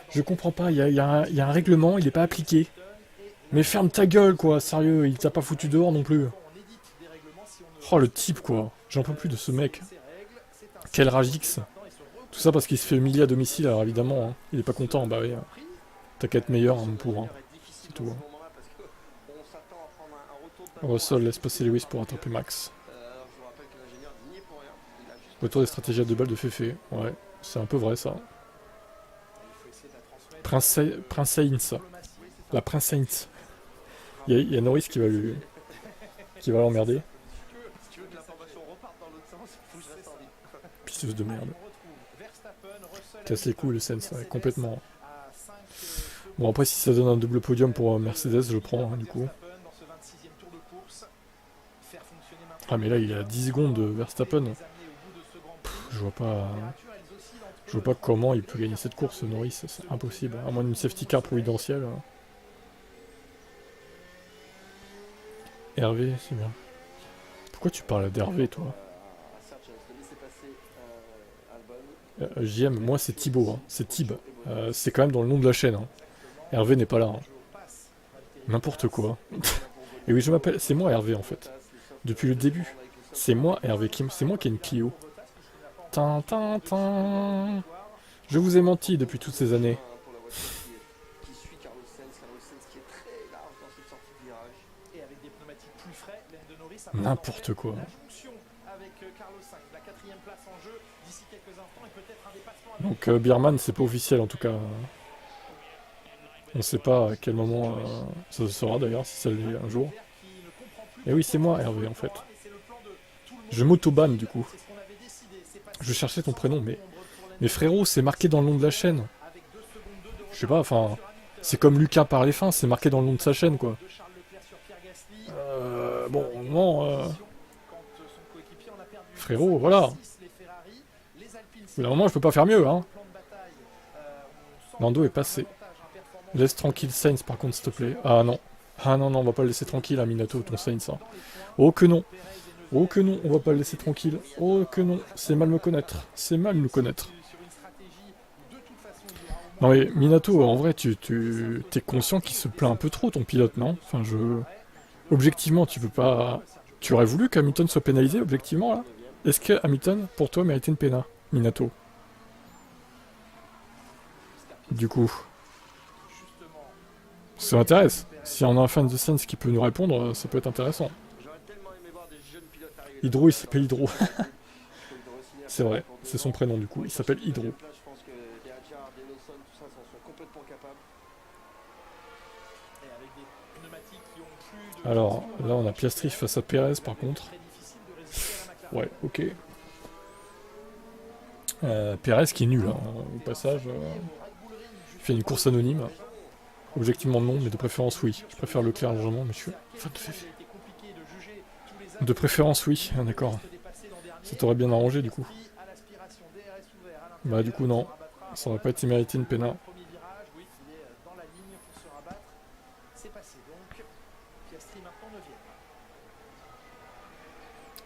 Speaker 1: je comprends pas, il y a un règlement, il est pas appliqué. Mais ferme ta gueule, quoi, sérieux, il t'a pas foutu dehors non plus. Oh, le type, quoi. J'en peux plus de ce mec. Quel ragix. Tout ça parce qu'il se fait humilier à domicile, alors évidemment, hein. Il est pas content, bah oui. T'as qu'à être meilleur, hein, pour. Hein. C'est tout. Hein. Russell laisse passer Lewis pour attraper Max. Retour des stratégies à 2 balles de Féfé. Ouais, c'est un peu vrai, ça. Prince Sainz. La Prince Sainz. Il y a Norris qui va l'emmerder. astuce de merde. Casse les couilles le Sainz, ouais, complètement. Bon après si ça donne un double podium pour Mercedes, je prends du coup. Ah mais là il est à 10 secondes de Verstappen. Je vois pas comment il peut gagner cette course, Norris, c'est impossible. À moins d'une safety car providentielle. Hervé, c'est bien. Pourquoi tu parles d'Hervé toi? JM, moi c'est Thibaut, hein. C'est Thib. C'est quand même dans le nom de la chaîne. Hein. Hervé n'est pas là. Hein. N'importe quoi. Et oui, je m'appelle. C'est moi Hervé en fait. Depuis le début. C'est moi Hervé. C'est moi qui ai une Clio. Tin, tin, tin. Je vous ai menti depuis toutes ces années. N'importe quoi. Donc Bierman, c'est pas officiel en tout cas. On sait pas à quel moment ça se sera d'ailleurs, si ça l'est un jour. Et oui, c'est moi Hervé en fait. Je m'auto-banne du coup. Je cherchais ton prénom, mais frérot, c'est marqué dans le nom de la chaîne. Je sais pas, enfin... C'est comme Lucas par les fins, c'est marqué dans le nom de sa chaîne quoi. Bon, non... Frérot, voilà. Au bout d'un moment, je peux pas faire mieux, hein. Lando est passé. Laisse tranquille Sainz par contre, s'il te plaît. Ah non. Ah non, non, on va pas le laisser tranquille, hein, Minato, ton Sainz. Hein. Oh que non. Oh que non, on va pas le laisser tranquille. Oh que non, c'est mal me connaître. C'est mal me connaître. Non mais Minato, en vrai, t'es conscient qu'il se plaint un peu trop, ton pilote, non? Enfin, Objectivement, tu peux pas... Tu aurais voulu qu'Hamilton soit pénalisé, objectivement, là? Est-ce que Hamilton, pour toi, méritait une péna, Minato? Du coup... Ça m'intéresse. Si on a un fan de Sainz qui peut nous répondre, ça peut être intéressant. Hydro, il s'appelle Hydro. C'est vrai, c'est son prénom du coup, il s'appelle Hydro. Alors, là on a Piastri face à Perez par contre. Ouais, ok. Perez qui est nul, hein, au passage. Il fait une course anonyme. Objectivement non, mais de préférence oui. Je préfère Leclerc largement, mais je suis fan de Féfé. De préférence oui, ah, d'accord. Ça t'aurait bien arrangé du coup. Bah du coup non, ça aurait pas été mérité une pénale.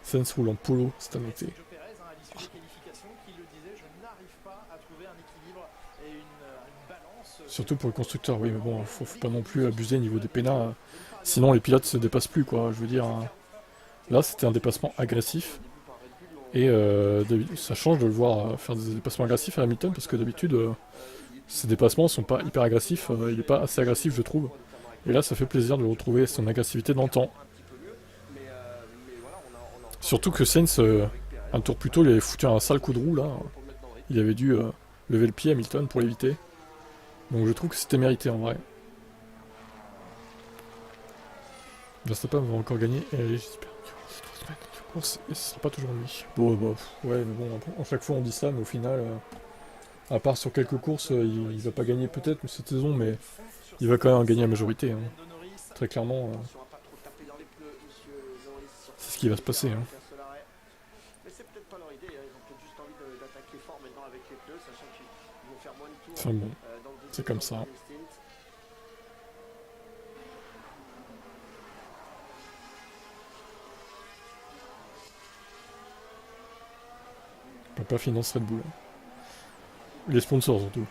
Speaker 1: Sainz roule en polo, c'est à noter. Ah. Surtout pour le constructeur, oui, mais bon, faut pas non plus abuser au niveau des pénals. Sinon les pilotes se dépassent plus, quoi. Je veux dire, là c'était un dépassement agressif. Et ça change de le voir faire des dépassements agressifs à Hamilton, parce que d'habitude, ces dépassements sont pas hyper agressifs. Il est pas assez agressif, je trouve. Et là, ça fait plaisir de retrouver son agressivité dans le temps. Surtout que Sainz, un tour plus tôt, il avait foutu un sale coup de roue, là. Il avait dû lever le pied, Hamilton, pour l'éviter. Donc je trouve que c'était mérité, en vrai. Verstappen va encore gagner, et allez, j'espère que c'est 3 semaines de course, et ce sera pas toujours lui. Bon, bah, ouais, mais bon, à chaque fois on dit ça, mais au final, à part sur quelques courses, il va pas gagner peut-être cette saison, mais il va quand même gagner la majorité. Hein. Très clairement, c'est ce qui va se passer. Hein. Enfin bon, c'est comme ça. Papa finance Red Bull. Les sponsors surtout.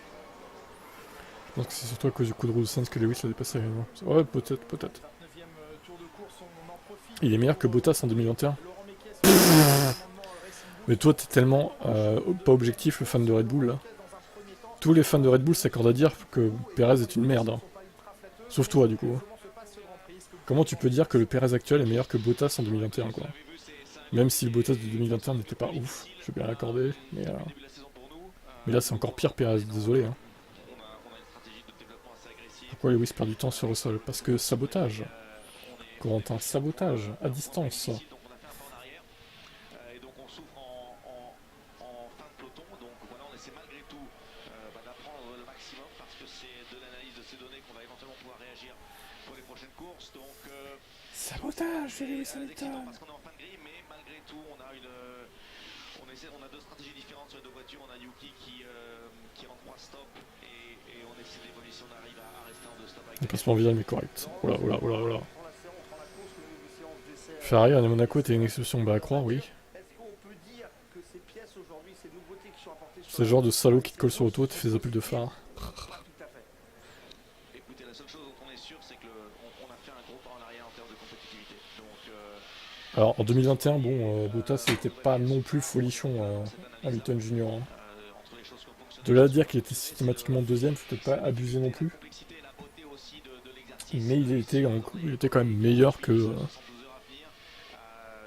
Speaker 1: Je pense que c'est surtout à cause du coup de roue de Sainz que Lewis l'a dépassé. Ouais, peut-être, peut-être. Il est meilleur que Bottas en 2021. Mais toi, t'es tellement pas objectif, le fan de Red Bull, là. Tous les fans de Red Bull s'accordent à dire que Perez est une merde. Hein. Sauf toi, du coup. Comment tu peux dire que le Perez actuel est meilleur que Bottas en 2021, quoi? Même si le Bottas de 2021 n'était pas ouf, je vais bien l'accorder, mais là c'est encore pire Perez, désolé. Hein. Pourquoi Lewis perd du temps sur le sol? Parce que sabotage. Corentin, sabotage, à distance.
Speaker 4: ces données qu'on va éventuellement pouvoir réagir pour les prochaines courses. Donc,
Speaker 1: Sabotage de Lewis Hamilton.
Speaker 4: parce qu'on est en fin de grille, mais malgré tout, on a deux stratégies différentes sur les deux voitures. On a Yuki qui est en 3 stops et on essaie d'évoluer si on arrive à rester en 2 stops.
Speaker 1: Le placement visuel mais correct. Oula, oula, oula, oula. Ferrari à Monaco était une exception, bah à croire, oui.
Speaker 3: Est-ce qu'on peut dire que ces pièces aujourd'hui, ces nouveautés qui sont apportées sur
Speaker 1: C'est le genre de salaud qui te colle sur l'auto et te fait des appels de phare.
Speaker 3: Pas tout à fait.
Speaker 4: Écoutez, la seule chose dont on est sûr, c'est qu'on a fait un gros pas en arrière en termes de compétitivité. Donc,
Speaker 1: Alors en 2021, bon, Bottas n'était pas non plus folichon Hamilton Junior. Hein.
Speaker 4: entre les choses qui ont fonctionné,
Speaker 1: De là à dire qu'il était systématiquement deuxième, faut peut-être pas abuser non plus.
Speaker 4: la complexité et la beauté aussi de l'exercice.
Speaker 1: Mais il était quand même meilleur que
Speaker 4: 72 heures à venir,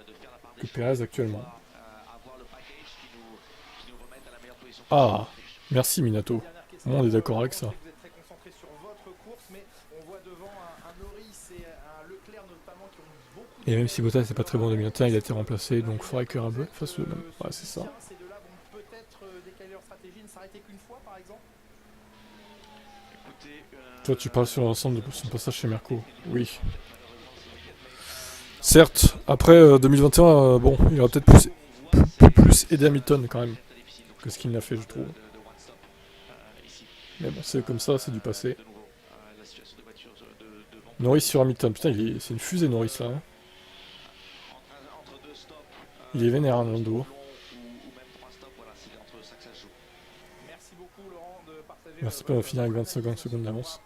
Speaker 4: de faire la part des choses,
Speaker 1: Perez actuellement.
Speaker 4: avoir le package qui nous remette à la meilleure position.
Speaker 1: Ah, merci Minato.
Speaker 2: Dernière question.
Speaker 1: On est d'accord avec ça.
Speaker 2: Vous êtes très concentré sur votre course, mais on voit devant un Norris et un Leclerc notamment qui ont beaucoup de...
Speaker 1: Et même si Bottas n'était pas très bon en 2021, il a été remplacé, donc il faudrait que Red Bull fasse le même. Ouais, c'est ça.
Speaker 2: Ces deux-là vont peut-être décaler leur stratégie, ne s'arrêter qu'une fois par exemple.
Speaker 4: Écoutez,
Speaker 1: Toi, tu parles sur l'ensemble de son passage chez Merco. Oui. Certes, après 2021, bon, il aurait peut-être plus aidé Hamilton quand même que ce qu'il n'a fait, je trouve. Mais bon, c'est comme ça, c'est du passé.
Speaker 4: de nouveau, la situation des voitures devant.
Speaker 1: Norris sur Hamilton, putain, c'est une fusée Norris là. Hein.
Speaker 4: Entre 2 stops,
Speaker 1: Il est vénère, Nando.
Speaker 4: ou même 3 stops, voilà, c'est entre ça que ça se joue.
Speaker 2: Merci beaucoup Laurent de partager.
Speaker 1: Merci pas, on va finir avec 25 secondes d'avance.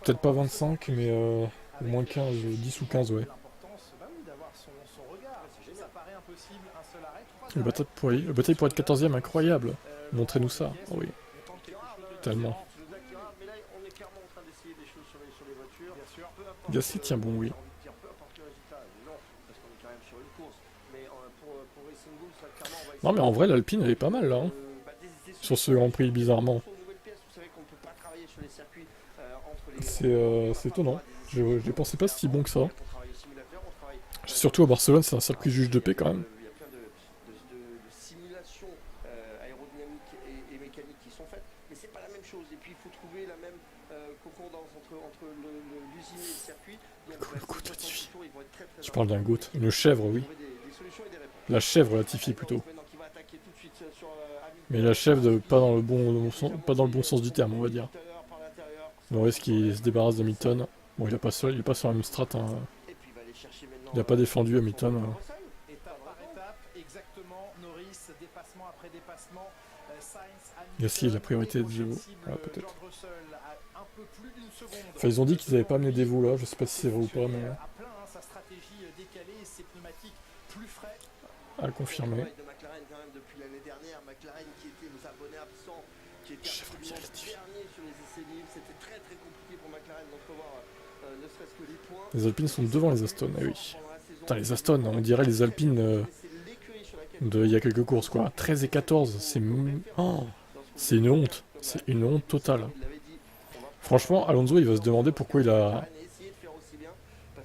Speaker 1: Peut-être pas 25, mais au moins 15, 10 ou 15, ouais.
Speaker 2: L'importance, bah oui, d'avoir son regard. Ça paraît impossible, un seul arrêt.
Speaker 1: Le bataille pour être 14ème, incroyable. Montrez-nous ça. Oh oui, tellement.
Speaker 3: Mais là, on est clairement en train d'essayer des choses sur les voitures.
Speaker 2: Bien sûr.
Speaker 3: Peu importe,
Speaker 1: Gasly tient bon, oui.
Speaker 3: peu importe le résultat. Non, parce qu'on est quand même sur une course. Mais pour Racing Bulls, ça, clairement, on va essayer.
Speaker 1: Non mais en vrai, l'Alpine elle est pas mal là. Hein. Sur ce Grand Prix, bizarrement. C'est étonnant. Je pensais pas si bon que ça. Surtout à Barcelone, c'est un circuit juge de paix quand même.
Speaker 3: Il y a plein de simulations aérodynamiques et mécaniques qui sont faites, mais c'est pas la même chose. Et puis il faut trouver la même concordance entre l'usine et le circuit. Donc
Speaker 1: Le goût de Latifi.
Speaker 3: ils vont être très
Speaker 1: Je parle d'un goût. Une chèvre, oui.
Speaker 3: des solutions et des réponses.
Speaker 1: La chèvre Latifi plutôt.
Speaker 3: Maintenant qui va attaquer tout de suite sur Hamilton.
Speaker 1: Mais la chèvre, pas dans le bon sens du terme, on va dire. Norris qui se débarrasse d'Hamilton. Bon, il est pas sur la même strat. Hein. Il n'a pas défendu Hamilton.
Speaker 2: Étape par étape, exactement. Norris, dépassement après dépassement. Sainz, Hamilton,
Speaker 1: Gasly, la priorité de
Speaker 2: prochaine
Speaker 1: Devo.
Speaker 2: cible,
Speaker 1: Voilà, peut-être.
Speaker 2: George Russell, à un peu plus d'une seconde.
Speaker 1: Enfin, ils ont dit qu'ils avaient pas amené Devo là. Je sais pas si c'est vrai ou pas, mais
Speaker 2: À plein, hein, sa stratégie décalée, ses pneumatiques plus frais.
Speaker 1: à confirmer.
Speaker 3: De McLaren quand même depuis l'année dernière, McLaren qui était aux abonnés absents, qui était absolument dernier sur les essais libres, c'était très très compliqué pour McLaren d'entrevoir ne serait-ce que les points.
Speaker 1: Les Alpines sont devant les Aston, eh oui. Putain, les Aston, on dirait les Alpines de il y a quelques courses quoi. 13 et 14, c'est une honte. C'est une honte totale. Franchement, Alonso, il va se demander pourquoi il a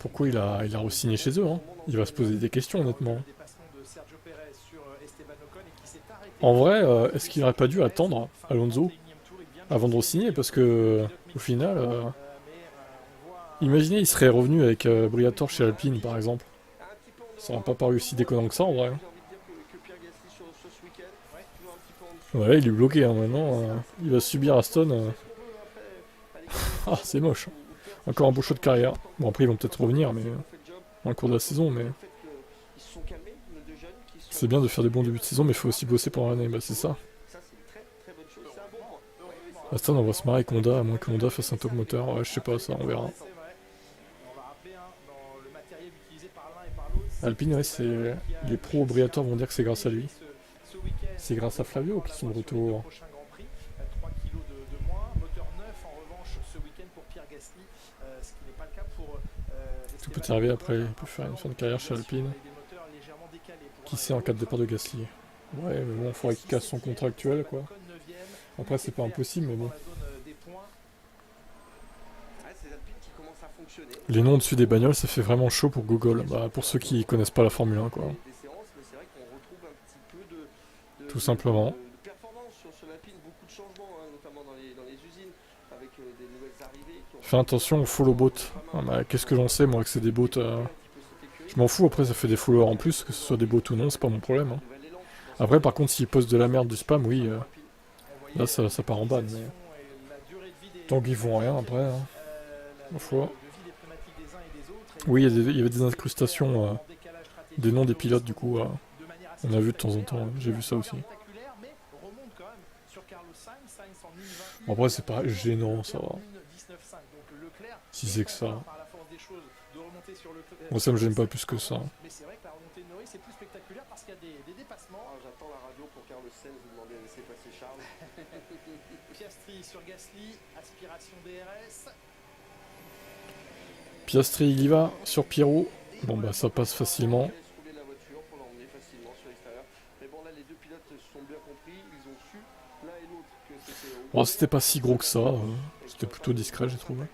Speaker 1: re-signé chez eux. Hein. Il va se poser des questions, honnêtement. En vrai, est-ce qu'il n'aurait pas dû attendre Alonso avant de re-signer? Parce que, au final, imaginez, il serait revenu avec Briatore chez Alpine, par exemple. Ça n'aurait pas paru aussi déconnant que ça, en vrai. Ouais, il est bloqué, hein, maintenant. Il va subir Aston. Ah, c'est moche. Encore un beau show de carrière. Bon, après, ils vont peut-être revenir, mais dans le cours de la saison, mais... C'est bien de faire des bons débuts de saison, mais il faut aussi bosser pendant l'année, bah c'est ça. Aston, on va se marrer avec Honda, à moins que Honda fasse un top moteur. Ouais, je sais pas, ça, on verra. Alpine, ouais, c'est... Les pros au Briatore vont dire que c'est grâce à lui. C'est grâce à Flavio qui sont de retour. Tout peut arriver après, il peut faire une fin de carrière chez Alpine. Qui sait en cas de départ de Gasly. Ouais, mais bon, il faudrait qu'il casse son contrat actuel, quoi. Après, c'est pas impossible, mais bon. Les noms au-dessus des bagnoles, ça fait vraiment chaud pour Google. Bah, pour ceux qui connaissent pas la Formule 1, quoi. Tout simplement.
Speaker 3: avec des nouvelles arrivées qui ont
Speaker 1: Fais attention aux follow bots. Ah, bah, qu'est-ce que j'en sais moi que c'est des bots. Je m'en fous, après ça fait des followers en plus, que ce soit des bots ou non, c'est pas mon problème. Hein. Après par contre s'ils postent de la merde du spam, oui, là ça part en ban. Mais... tant qu'ils font rien après, hein. Ma foi. Oui, il y avait des incrustations, des noms des pilotes du coup. On a vu de temps en temps, j'ai vu ça aussi. Bon, après c'est pas gênant, ça va. Si c'est que ça. Moi ça me gêne pas plus que ça.
Speaker 2: Mais c'est vrai que la remontée de Norris est plus spectaculaire parce qu'il y a des dépassements.
Speaker 3: Ah, j'attends la radio pour Carlos Sainz vous demander de laisser passer Charles.
Speaker 2: Piastri sur Gasly, aspiration DRS.
Speaker 1: Piastri il y va sur Pierrot. Bon bah ça passe facilement.
Speaker 3: La voiture pour l'emmener facilement sur l'extérieur. Mais bon là les deux pilotes se sont bien compris, ils ont su l'un et l'autre que c'était.
Speaker 1: Bon c'était pas si gros que ça, c'était plutôt discret j'ai trouvé.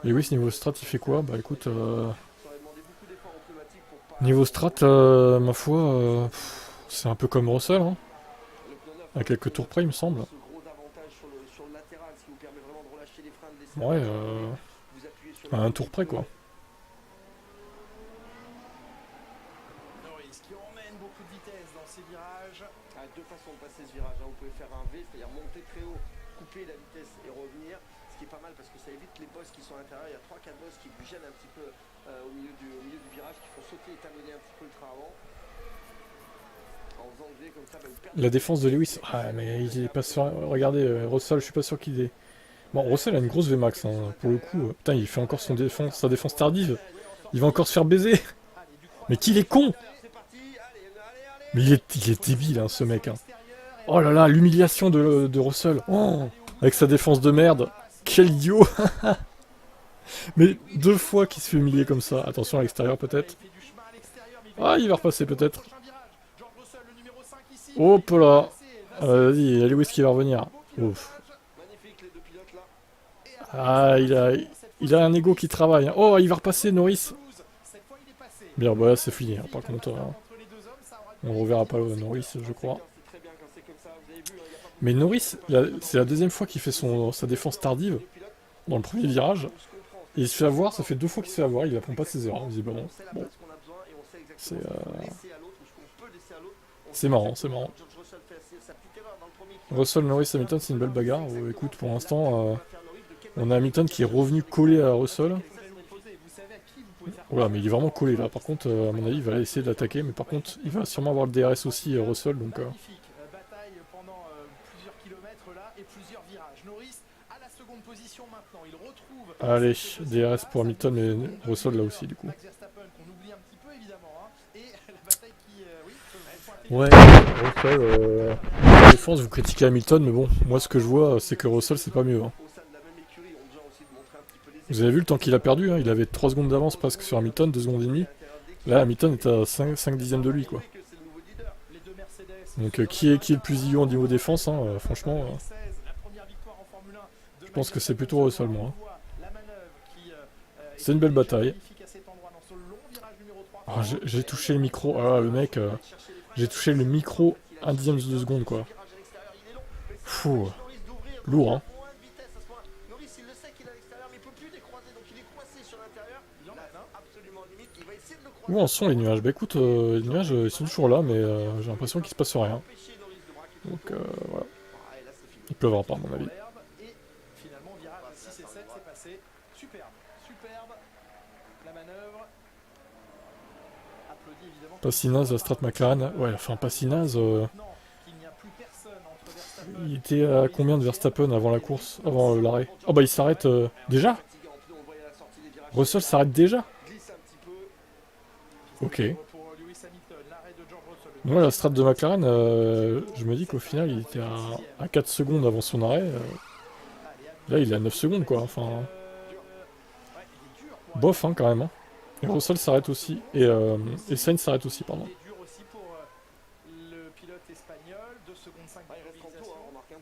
Speaker 1: Et oui ce niveau strat il fait quoi? Bah écoute, niveau strat, ma foi, c'est un peu comme Russell, hein. À quelques tours près il me semble. Ouais, à un tour près quoi.
Speaker 2: Norris qui emmène beaucoup de vitesse dans ses virages.
Speaker 3: Deux façons de passer ce virage, vous pouvez faire un V, c'est-à-dire monter très haut, couper la vitesse et revenir, ce qui est pas mal parce que ça évite les bosses qui sont à l'intérieur. Il y a 3-4 bosses qui vous gênent un petit peu au milieu du virage, qui font sauter et talonner un petit peu le train avant. En faisant le V comme ça, vous perdez.
Speaker 1: La défense de Lewis, ah mais il est pas sûr. Regardez, Russell, je suis pas sûr qu'il est. Bon, Russell a une grosse VMAX, hein, pour le coup. Putain, il fait encore sa défense tardive. Il va encore se faire baiser. Mais qu'il est con! Mais il est débile, hein, ce mec. Hein. Oh là là, l'humiliation de Russell. Oh, avec sa défense de merde. Quel idiot! Mais 2 fois qu'il se fait humilier comme ça. Attention à l'extérieur peut-être. Ah, il va repasser peut-être. Hop là. Vas-y, il y a Lewis qui va revenir. Ouf. Ah, il a un ego qui travaille. Hein. Oh, il va repasser Norris. Bien, bah là c'est fini. Hein. Par contre, on reverra pas Norris, je crois. Mais Norris, c'est la deuxième fois qu'il fait sa défense tardive dans le premier virage. Et il se fait avoir, ça fait 2 fois qu'il se fait avoir, il apprend pas ses erreurs, visiblement. Bon. C'est marrant, c'est marrant. Russell, Norris, Hamilton, c'est une belle bagarre. Écoute, pour l'instant, on a Hamilton qui est revenu coller à Russell. Voilà, mais il est vraiment collé là. Par contre, à mon avis, il va essayer de l'attaquer. Mais par contre, il va sûrement avoir le DRS aussi, Russell. Donc,
Speaker 2: bataille pendant plusieurs kilomètres là et plusieurs virages. Norris à la seconde position maintenant. Il retrouve.
Speaker 1: Allez, DRS pour Hamilton, mais Russell là aussi, du coup.
Speaker 2: Max Verstappen qu'on oublie un petit peu évidemment. Hein, et la bataille qui,
Speaker 1: ouais, Russell. En défense, vous critiquez Hamilton, mais bon, moi ce que je vois, c'est que Russell, c'est pas mieux. Hein. Vous avez vu le temps qu'il a perdu, hein, il avait 3 secondes d'avance presque sur Hamilton, 2 secondes et demie. Là, Hamilton est à 5 dixièmes de lui, quoi. Donc, qui est le plus idiot en niveau défense, hein, franchement, je pense que c'est plutôt Russell, moi. Hein. C'est une belle bataille. Ah, j'ai touché le micro, ah, le mec, j'ai touché le micro 1 dixième de seconde, quoi. Fou, lourd, hein. Où en sont les nuages? Bah écoute, les nuages ils sont toujours là, mais j'ai l'impression qu'il se passe rien. Donc voilà. Il pleuvra pas à mon avis. Pas si naze la strat McLaren. Ouais, enfin pas si naze. Il était à combien de Verstappen avant la course, avant l'arrêt? Oh bah il s'arrête déjà? Russell s'arrête déjà? Ok. Moi, la strat de McLaren, je me dis qu'au final, il était à 4 secondes avant son arrêt. Là, il est à 9 secondes, quoi. Enfin, bof, hein, quand même. Hein. Et Russell s'arrête aussi. Et Sainz s'arrête aussi, pardon.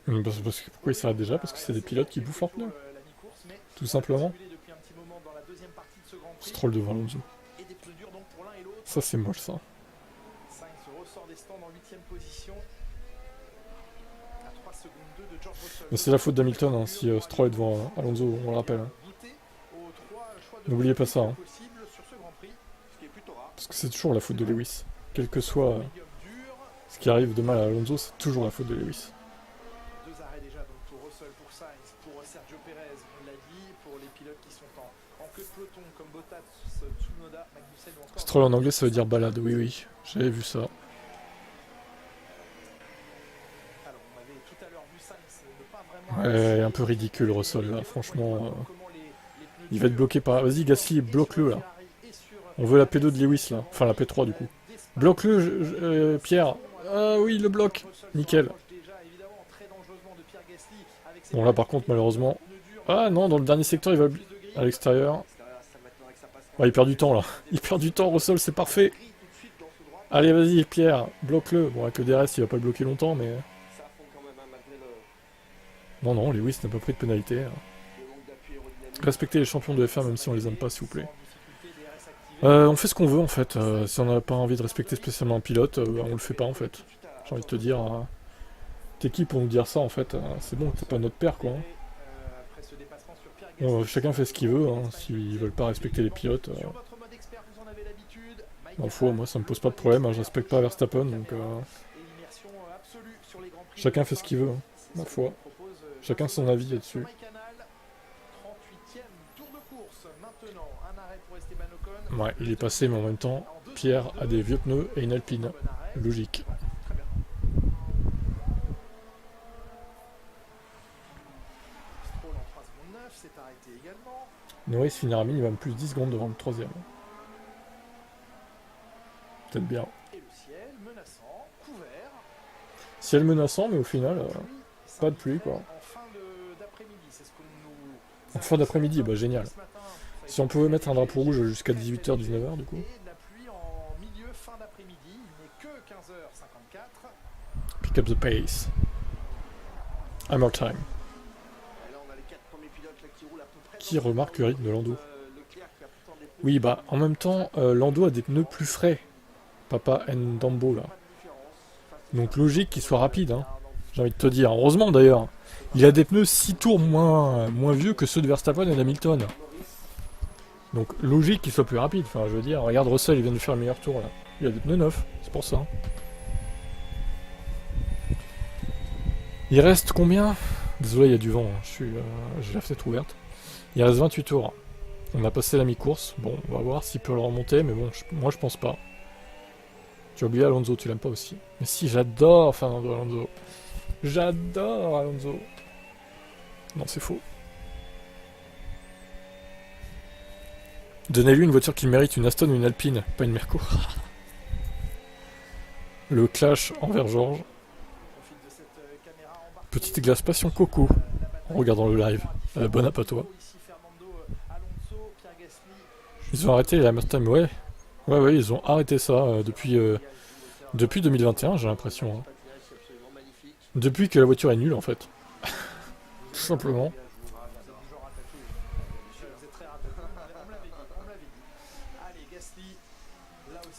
Speaker 1: Pourquoi il s'arrête déjà? Parce que c'est des pilotes qui bouffent leurs pneus. Tout simplement. Stroll devant Alonso. Ça c'est moche ça. Sainz ressort des stands en 8ème position. À 3 Mais c'est la faute d'Hamilton hein, si Stroll est devant Alonso, on le rappelle. Hein. N'oubliez pas ça. Hein. Parce que c'est toujours la faute de Lewis. Quel que soit ce qui arrive de mal à Alonso, c'est toujours la faute de Lewis.
Speaker 2: Deux arrêts déjà donc pour Russell, pour Sainz, pour Sergio Perez, on l'a dit, pour les pilotes qui sont en queue de peloton comme Bottas, Tsunoda, Magnussen ou encore...
Speaker 1: Stroll en anglais ça veut dire balade, oui oui, j'avais vu ça.
Speaker 2: Alors on avait tout à l'heure vu Sainz ne pas vraiment...
Speaker 1: Ouais, un peu ridicule Russell là, franchement. Il va être bloqué par... Vas-y Gasly, bloque-le là. On veut la P2 de Lewis là, enfin la P3 du coup. Bloque-le Pierre. Ah oui, le bloc. Nickel. Bon là par contre malheureusement... Ah non, dans le dernier secteur il va à l'extérieur. Ouais, il perd du temps là. Il perd du temps Russell, c'est parfait. Allez vas-y Pierre, bloque-le. Bon avec le DRS il va pas le bloquer longtemps mais... Non non, Lewis n'a pas pris de pénalité. Respectez les champions de F1 même si on les aime pas s'il vous plaît. On fait ce qu'on veut en fait. Si on n'a pas envie de respecter spécialement un pilote, on le fait pas en fait. J'ai envie de te dire... T'es qui pour nous dire ça en fait? C'est bon, t'es pas notre père quoi. Hein. Bon, chacun fait ce qu'il veut, hein. S'ils veulent pas respecter les pilotes. Moi ça me pose pas de problème, hein. Je respecte pas Verstappen donc... Chacun fait ce qu'il veut, hein. Ma foi. Chacun son avis là-dessus. Ouais, il est passé mais en même temps, Pierre a des vieux pneus et une Alpine. Logique. Norris finira minimum plus 10 secondes devant le troisième. Peut-être bien. Ciel menaçant, mais au final, pas de pluie quoi. En fin d'après-midi, bah génial. Si on pouvait mettre un drapeau rouge jusqu'à 18h, 19h du coup. Pick up the pace. Hammer time. Qui remarque le rythme de Lando? Oui, bah en même temps, Lando a des pneus plus frais. Papa Ndambo là. Donc logique qu'il soit rapide, hein. J'ai envie de te dire. Heureusement d'ailleurs. Il a des pneus 6 tours moins vieux que ceux de Verstappen et d'Hamilton. Donc logique qu'il soit plus rapide. Enfin, je veux dire, regarde Russell, il vient de faire le meilleur tour là. Il a des pneus neufs, c'est pour ça. Il reste combien? Désolé, il y a du vent, hein. J'ai la fenêtre ouverte. Il reste 28 tours. On a passé la mi-course. Bon, on va voir s'il peut le remonter, mais bon, moi je pense pas. Tu as oublié Alonso, tu l'aimes pas aussi. Mais si, j'adore Fernando Alonso. J'adore Alonso. Non, c'est faux. Donnez-lui une voiture qui mérite, une Aston ou une Alpine, pas une Merco. Le clash envers Georges. Petite glace passion coco en regardant le live. Bon app à toi. Ils ont arrêté les Hammer Time, ouais. Ouais, ils ont arrêté ça depuis 2021, j'ai l'impression. Hein. Depuis que la voiture est nulle en fait. Tout simplement.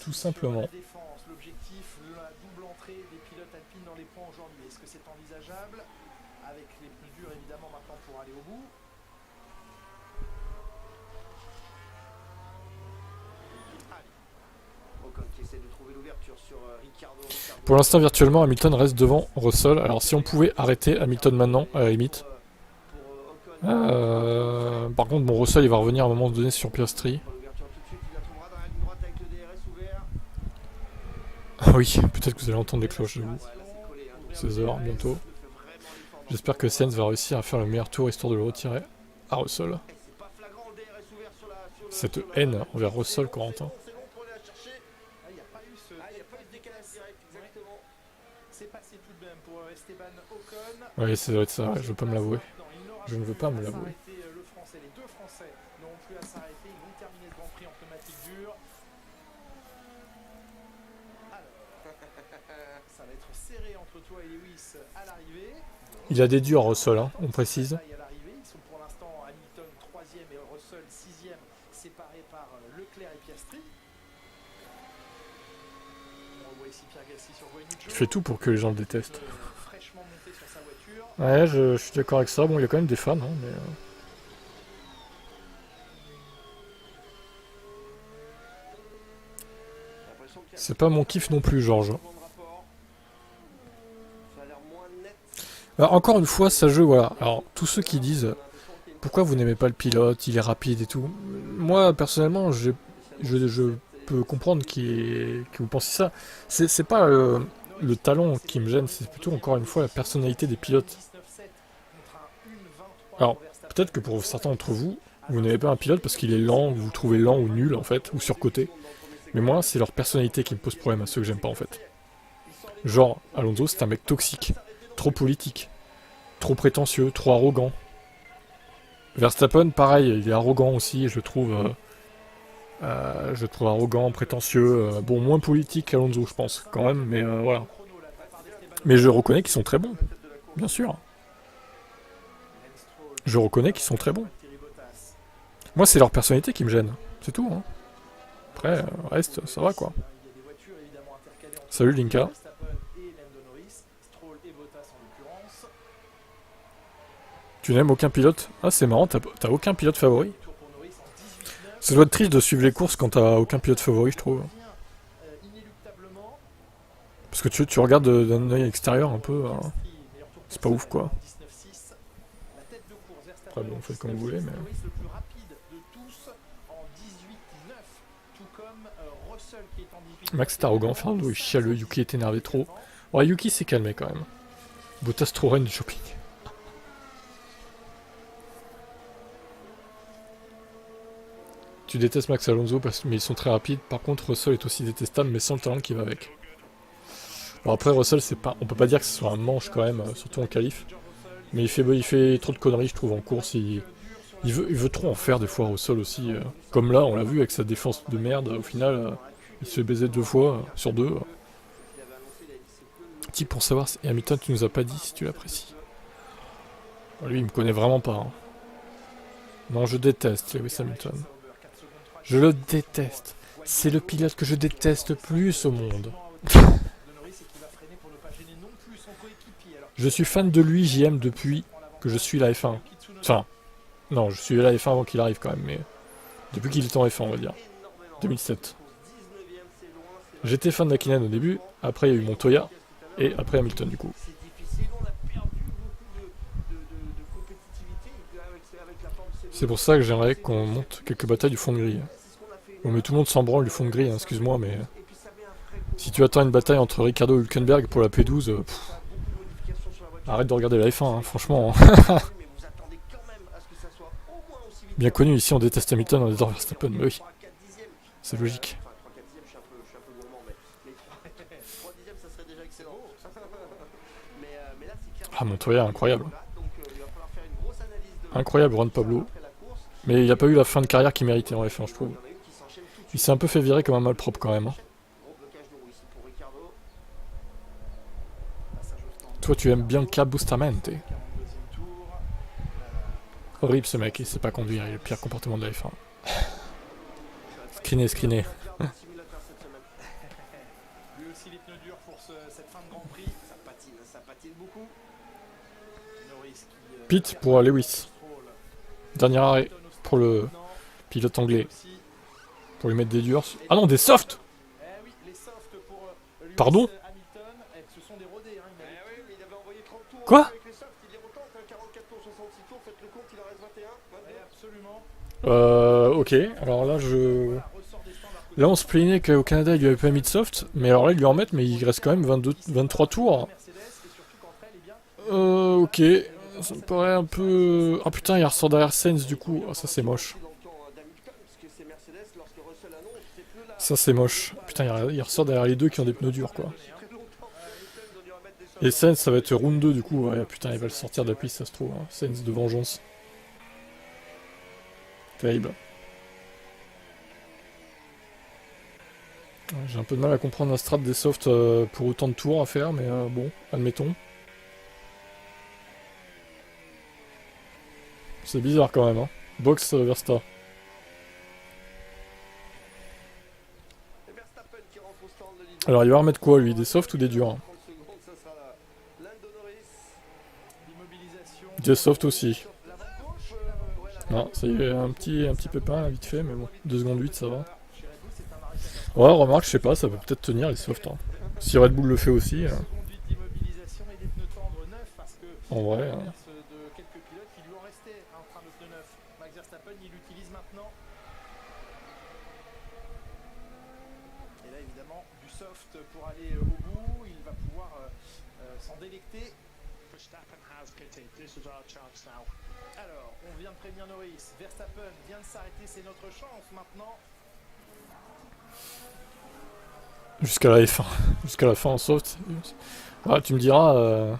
Speaker 1: Tout simplement.
Speaker 2: L'objectif, la double entrée des pilotes alpines dans les points aujourd'hui. Est-ce que c'est envisageable? Avec les pneus durs évidemment maintenant pour aller au bout.
Speaker 1: Pour l'instant, virtuellement, Hamilton reste devant Russell. Alors, si on pouvait arrêter Hamilton maintenant, à la limite. Par contre, bon, Russell, il va revenir à un moment donné sur Piastri. Ah oui, peut-être que vous allez entendre des cloches de vous. 16h, bientôt. J'espère que Sainz va réussir à faire le meilleur tour, histoire de le retirer à Russell. Cette haine envers Russell, Corentin. Oui, ça doit être ça, je veux pas me l'avouer. Je ne veux pas me l'avouer.
Speaker 2: Les deux Français n'auront plus à s'arrêter, ils vont terminer ce Grand Prix en pneumatique dure. Alors, ça va être serré entre toi et Lewis à l'arrivée.
Speaker 1: Il a des durs Russell, hein, on précise.
Speaker 2: Ils sont pour l'instant Hamilton 3e et Russell 6e, séparés par Leclerc et Piastri. On revoit ici Pierre Gasly sur voie inutile.
Speaker 1: Je fais tout pour que les gens le détestent.
Speaker 2: fraîchement monté sur sa voiture.
Speaker 1: Ouais, je suis d'accord avec ça. Bon, il y a quand même des fans, hein, mais...
Speaker 3: J'ai l'impression qu'il y a
Speaker 1: c'est pas mon kiff non plus, Georges.
Speaker 3: un changement de rapport. Ça a l'air moins net.
Speaker 1: Alors, encore une fois, ça joue, voilà. Alors, tous ceux qui disent « Pourquoi vous n'aimez pas le pilote, il est rapide et tout ?» Moi, personnellement, je peux comprendre que vous pensez ça. C'est pas le talent qui me gêne, c'est plutôt, encore une fois, la personnalité des pilotes. Alors, peut-être que pour certains d'entre vous, vous n'aimez pas un pilote parce qu'il est lent, vous le trouvez lent ou nul, en fait, ou surcoté. Mais moi, c'est leur personnalité qui me pose problème, à ceux que j'aime pas, en fait. Genre, Alonso, c'est un mec toxique, trop politique, trop prétentieux, trop arrogant. Verstappen, pareil, il est arrogant aussi, je le trouve arrogant, prétentieux, bon, moins politique qu'Alonso, je pense, quand même, mais voilà. Mais je reconnais qu'ils sont très bons, bien sûr. Je reconnais qu'ils sont très bons. Moi, c'est leur personnalité qui me gêne, c'est tout, hein. Après, reste, ça va, quoi. Salut, Linka. Tu n'aimes aucun pilote? Ah, c'est marrant, t'as aucun pilote favori? Ça doit être triste de suivre les courses quand t'as aucun pilote favori, je trouve. Parce que tu regardes d'un œil extérieur un peu, c'est pas ouf, quoi. Après, bon, faites comme vous voulez, mais... Max est arrogant, Fernando est chialeux, Yuki est énervé trop. Ouais, Yuki s'est calmé quand même. Bottas trop reine du shopping. Tu détestes Max Alonso, mais ils sont très rapides. Par contre, Russell est aussi détestable, mais sans le talent qui va avec. Bon, après, Russell, c'est pas, on peut pas dire que ce soit un manche quand même, surtout en qualif. Mais il fait trop de conneries, je trouve, en course. Il veut trop en faire des fois, Russell aussi. Comme là, on l'a vu avec sa défense de merde. Au final, il se fait baiser 2 fois sur 2. Type pour savoir si Hamilton, tu nous as pas dit si tu l'apprécies. Lui, il me connaît vraiment pas. Hein. Non, je déteste Lewis Hamilton. Je le déteste. C'est le pilote que je déteste le plus au monde. Je suis fan de lui, JM, depuis que je suis la F1. Enfin, non, je suis la F1 avant qu'il arrive quand même, mais depuis qu'il est en F1, on va dire. 2007. J'étais fan d'Hakkinen au début, après il y a eu Montoya, et après Hamilton du coup. C'est pour ça que j'aimerais qu'on monte quelques batailles du fond de grille. Bon, mais tout le monde s'en branle du fond de grille, hein, excuse-moi, mais... Si tu attends une bataille entre Ricardo et Hülkenberg pour la P12, arrête de regarder la F1, hein, franchement. Bien connu, ici on déteste Hamilton, on adore Verstappen, mais oui. C'est logique. Ah, Montoya, incroyable. Incroyable, Juan Pablo. Mais il n'y a pas eu la fin de carrière qu'il méritait en F1, je trouve. Il s'est un peu fait virer comme un malpropre quand même. Hein. Toi, tu aimes bien Bustamante. Horrible ce mec, il sait pas conduire, il a le pire comportement de la F1. Screené, screené. Pit pour Lewis. Dernier arrêt pour le pilote anglais. Pour lui mettre des durs. Ah non, des softs! Pardon? Quoi? Ok, alors là Là on se plaignait qu'au Canada il lui avait pas mis de soft, mais alors là ils lui en mettent, mais il reste quand même 23 tours. Ok, ça me paraît un peu... Ah putain, il ressort derrière Sainz du coup, oh, ça c'est moche. Ça c'est moche. Putain, il ressort derrière les deux qui ont des pneus durs quoi. Et Sainz ça va être round 2 du coup, ouais putain il va le sortir de la piste ça se trouve, hein. Sainz de vengeance. Terrible. J'ai un peu de mal à comprendre la strat des softs pour autant de tours à faire, mais bon, admettons. C'est bizarre quand même, hein. Box Versta. Alors il va remettre quoi lui? Des softs ou des durs? Des soft aussi. Non, ça y est, un petit pépin là, vite fait, mais bon, 2 secondes 8 ça va. Ouais, remarque, je sais pas, ça peut peut-être tenir les softs. Hein. Si Red Bull le fait aussi, en vrai. Hein.
Speaker 2: Et là évidemment du soft pour aller au bout, il va pouvoir s'en délecter. Alors, on vient de prévenir Norris, Verstappen vient de s'arrêter, c'est notre chance maintenant.
Speaker 1: Jusqu'à la F1, jusqu'à la fin en soft. Ah, tu me diras,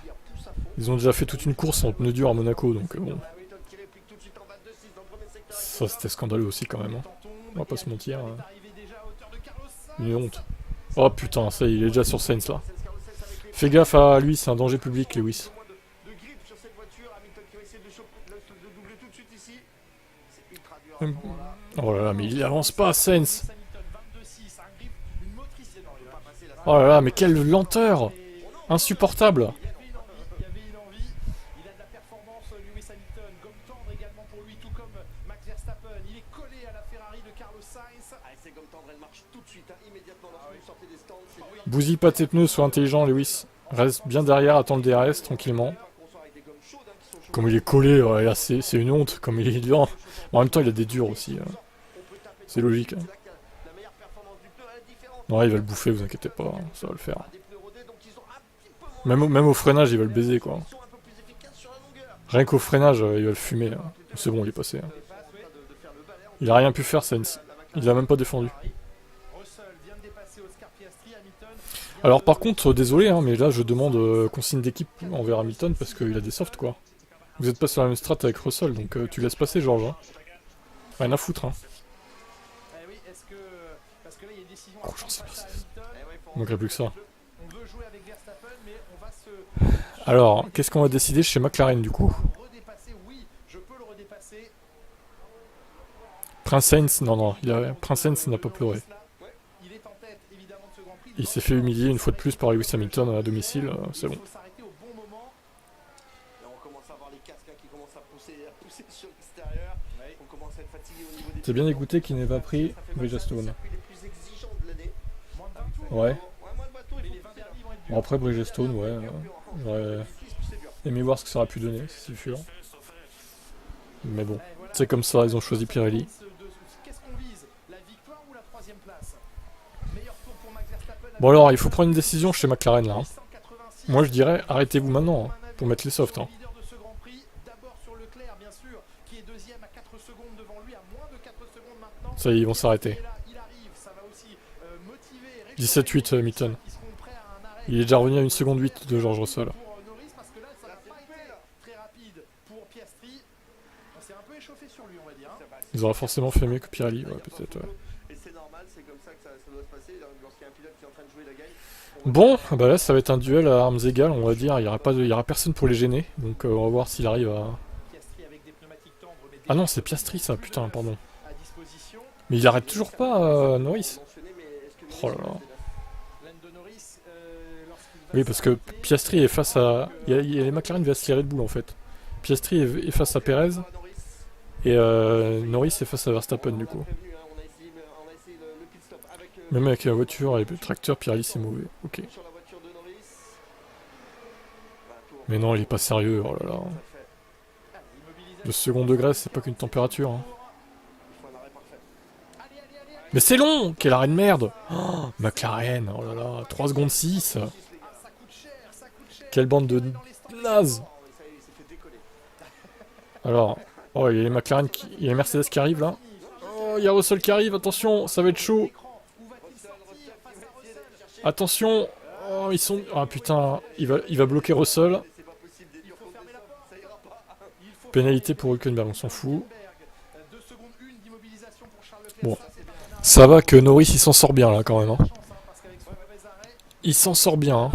Speaker 1: ils ont déjà fait toute une course en pneus durs à Monaco, donc bon. Ça c'était scandaleux aussi quand même. Hein. On va pas se mentir. Une honte. Oh putain, ça y est, il est déjà sur Sainz là. Fais gaffe à lui, c'est un danger public, Lewis. Oh là là, mais il avance pas, Sainz. Oh là là, mais quelle lenteur! Insupportable!
Speaker 2: Il y avait une envie, il a de la performance, Lewis Hamilton, gomme tendre également pour lui, tout comme Max Verstappen. Il est collé à la Ferrari de Carlos Sainz.
Speaker 3: Ah, c'est gomme tendre, elle marche tout de suite, hein, immédiatement lorsque vous sortez des stands.
Speaker 1: Bousille pas tes pneus, sois intelligent, Lewis. Reste bien derrière, attends le DRS tranquillement. Comme il est collé, ouais, là c'est une honte, comme il est dur. En même temps, il a des durs aussi. C'est logique. Hein. Ouais, il va le bouffer, vous inquiétez pas, hein, ça va le faire. Même au freinage, il va le baiser quoi. Rien qu'au freinage, il va le fumer. Hein. C'est bon, il est passé. Hein. Il a rien pu faire, Sainz. Il a même pas défendu. Alors par contre, désolé, hein, mais là je demande consigne d'équipe envers Hamilton parce qu'il a des softs quoi. Vous êtes pas sur la même strat avec Russell, donc tu laisses passer Georges. Hein. Rien à foutre. Hein. Oh, j'en sais pas. Il manquerait plus que ça. Alors, qu'est-ce qu'on va décider chez McLaren du coup? Prince Sainz, non, Prince Sainz n'a pas pleuré. Il s'est fait humilier une fois de plus par Lewis Hamilton à domicile, c'est bon. T'es bien dégoûté qu'il n'ait pas pris Bridgestone. Ouais. Bon après Bridgestone, ouais. J'aurais aimé voir ce que ça aurait pu donner, c'est sûr. Mais bon, c'est comme ça, ils ont choisi Pirelli. Bon alors, il faut prendre une décision chez McLaren là. Hein. Moi je dirais, arrêtez-vous maintenant, hein, pour mettre les softs. Hein. Ça y est, ils vont s'arrêter. 17-8 Hamilton. Il est déjà revenu à 1 seconde 8 de George Russell. Ils auraient forcément fait mieux que Pirelli, ouais, peut-être. Ouais. Bon, bah là ça va être un duel à armes égales, on va dire. Il y aura personne pour les gêner, donc on va voir s'il arrive à. Ah non, c'est Piastri ça, putain, pardon. Mais il arrête toujours pas Norris. Oh là là. Oui, parce que Piastri est face à. Il y a les McLaren vs les Red Bull en fait. Piastri est face à Perez. Et Norris est face à Verstappen du coup. Même avec la voiture et le tracteur, Pirelli c'est mauvais. Ok. Mais non, il est pas sérieux, oh là là. Le second degré, c'est pas qu'une température. Hein. Mais c'est long! Quel arrêt de merde! Oh, McLaren, oh là là, 3 secondes 6. Quelle bande de naze! Alors, oh, il y a les McLaren, il y a les Mercedes qui arrivent là. Oh, il y a Russell qui arrive, attention, ça va être chaud. Attention! Oh, ils sont. Ah putain, il va bloquer Russell. Pénalité pour Hülkenberg, on s'en fout. Bon. Ça va que Norris il s'en sort bien là quand même. Hein. Il s'en sort bien. Hein.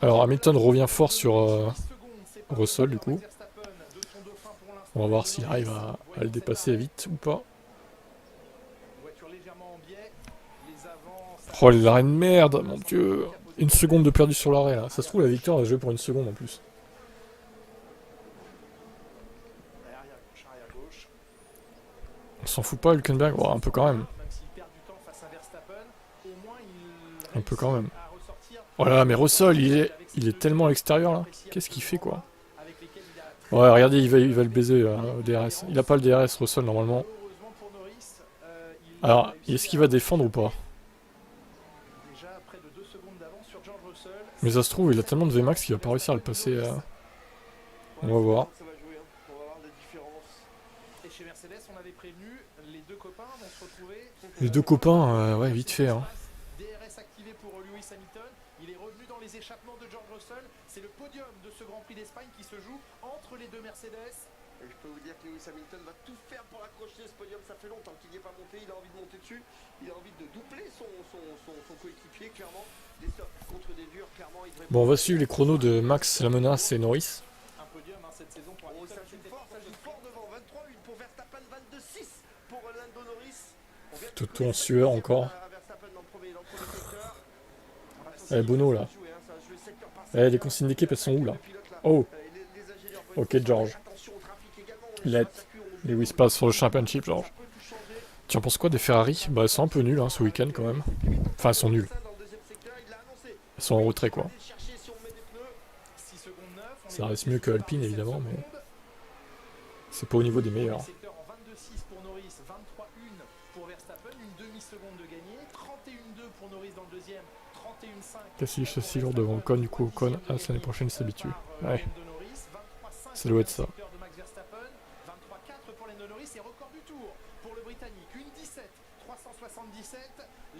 Speaker 1: Alors Hamilton revient fort sur Russell du coup. On va voir s'il arrive à le dépasser vite ou pas. Oh, l'arrêt de merde, mon dieu. Une seconde de perdu sur l'arrêt, là. Ça se trouve, la victoire va jouer pour une seconde en plus.
Speaker 2: Arrière gauche.
Speaker 1: On s'en fout pas, Hülkenberg? Ouais, un peu quand même.
Speaker 2: Même s'il perd du temps face à Verstappen, au moins il
Speaker 1: Un peu quand même.
Speaker 2: à ressortir
Speaker 1: Oh là là, mais Russell, il est tellement à l'extérieur, là. Qu'est-ce qu'il fait, quoi? Ouais, regardez, il va le baiser, au DRS. Il a pas le DRS, Russell, normalement.
Speaker 2: heureusement pour Norris,
Speaker 1: Alors, est-ce qu'il va défendre ou pas?
Speaker 2: déjà près de 2 secondes d'avance sur George Russell.
Speaker 1: Mais ça se trouve, il a tellement de VMAX qu'il va pas réussir à le passer. On va voir.
Speaker 3: Ça va jouer, hein. On va voir la différence.
Speaker 2: Et chez Mercedes, on avait prévenu, les deux copains vont se retrouver.
Speaker 1: Les deux copains, ouais, vite fait, hein.
Speaker 2: DRS activé pour Lewis Hamilton. Il est revenu dans les échappements de George Russell. C'est le podium de ce Grand Prix d'Espagne qui se joue entre les deux Mercedes.
Speaker 3: Et je peux vous dire que Lewis Hamilton va tout faire pour accrocher ce podium. Ça fait longtemps qu'il n'y est pas monté. Il a envie de monter dessus. Il a envie de doubler son coéquipier, clairement. Des softs contre des durs, clairement. Il devrait...
Speaker 1: Bon, on va suivre les chronos de Max, la menace et Norris.
Speaker 2: Un podium cette saison pour Hamilton.
Speaker 3: Ça joue fort devant. 23-8 pour Verstappen, 22-6 pour Lando Norris.
Speaker 1: Toto en sueur encore. Eh, Bono, là. Eh, les consignes d'équipe, elles sont où, là? Oh. Ok, George. Let Lewis passe sur le championship, George. Tu en penses quoi des Ferrari? Bah, elles sont un peu nulles, hein, ce week-end, quand même. Enfin, elles sont nulles. Elles sont en retrait, quoi. Ça reste mieux que Alpine, évidemment, mais... c'est pas au niveau des meilleurs.
Speaker 2: Secteur en 22-6 pour Norris, 23-1 pour Verstappen, une demi-seconde de gagné, 31-2 pour Norris dans le deuxième, 31-5.
Speaker 1: Cassie, châssis lourd devant Ocon, du coup Ocon, l'année prochaine s'habitue. Ouais. Ça doit être ça.
Speaker 2: De Max Verstappen, 23-4 pour Lando Norris et record du tour pour le Britannique, une 17-377.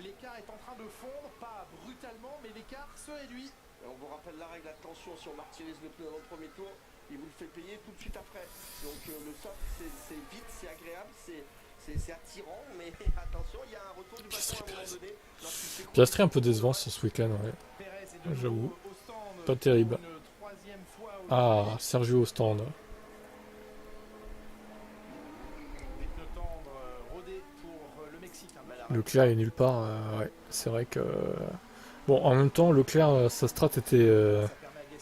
Speaker 2: L'écart est en train de fondre, pas brutalement, mais l'écart se réduit.
Speaker 3: On vous rappelle la règle, attention, si on martyrise le pneu dans le premier tour, il vous le fait payer tout de suite après. Donc le soft, c'est vite, c'est agréable, c'est attirant, mais attention, il y a un retour du bâton à un moment donné.
Speaker 1: Piastri un peu décevant sur ce week-end, ouais. J'avoue. Pas terrible. Ah, Sergio au stand. Leclerc est nulle part, ouais. C'est vrai que... Bon, en même temps, Leclerc, sa strat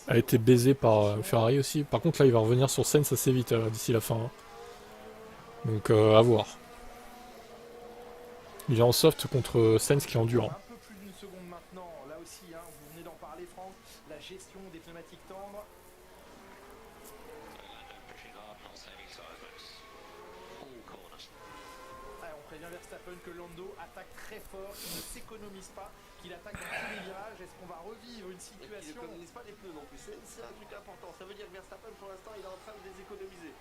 Speaker 1: a été baisée par Ferrari aussi. Par contre, là, il va revenir sur Sainz assez vite d'ici la fin. Hein. Donc, à voir. Il est en soft contre Sainz qui est en dur. Hein.
Speaker 2: Un peu plus d'une seconde maintenant, là aussi, hein, vous venez d'en parler, Franck, la gestion des pneumatiques tendres. On prévient Verstappen que Lando attaque très fort, qu'il ne s'économise pas, qu'il attaque dans tous les virages. Est-ce qu'on va revivre une situation?
Speaker 3: Il n'économise pas les pneus non plus, c'est un truc important. Ça veut dire que Verstappen, pour l'instant, il est en train de les économiser.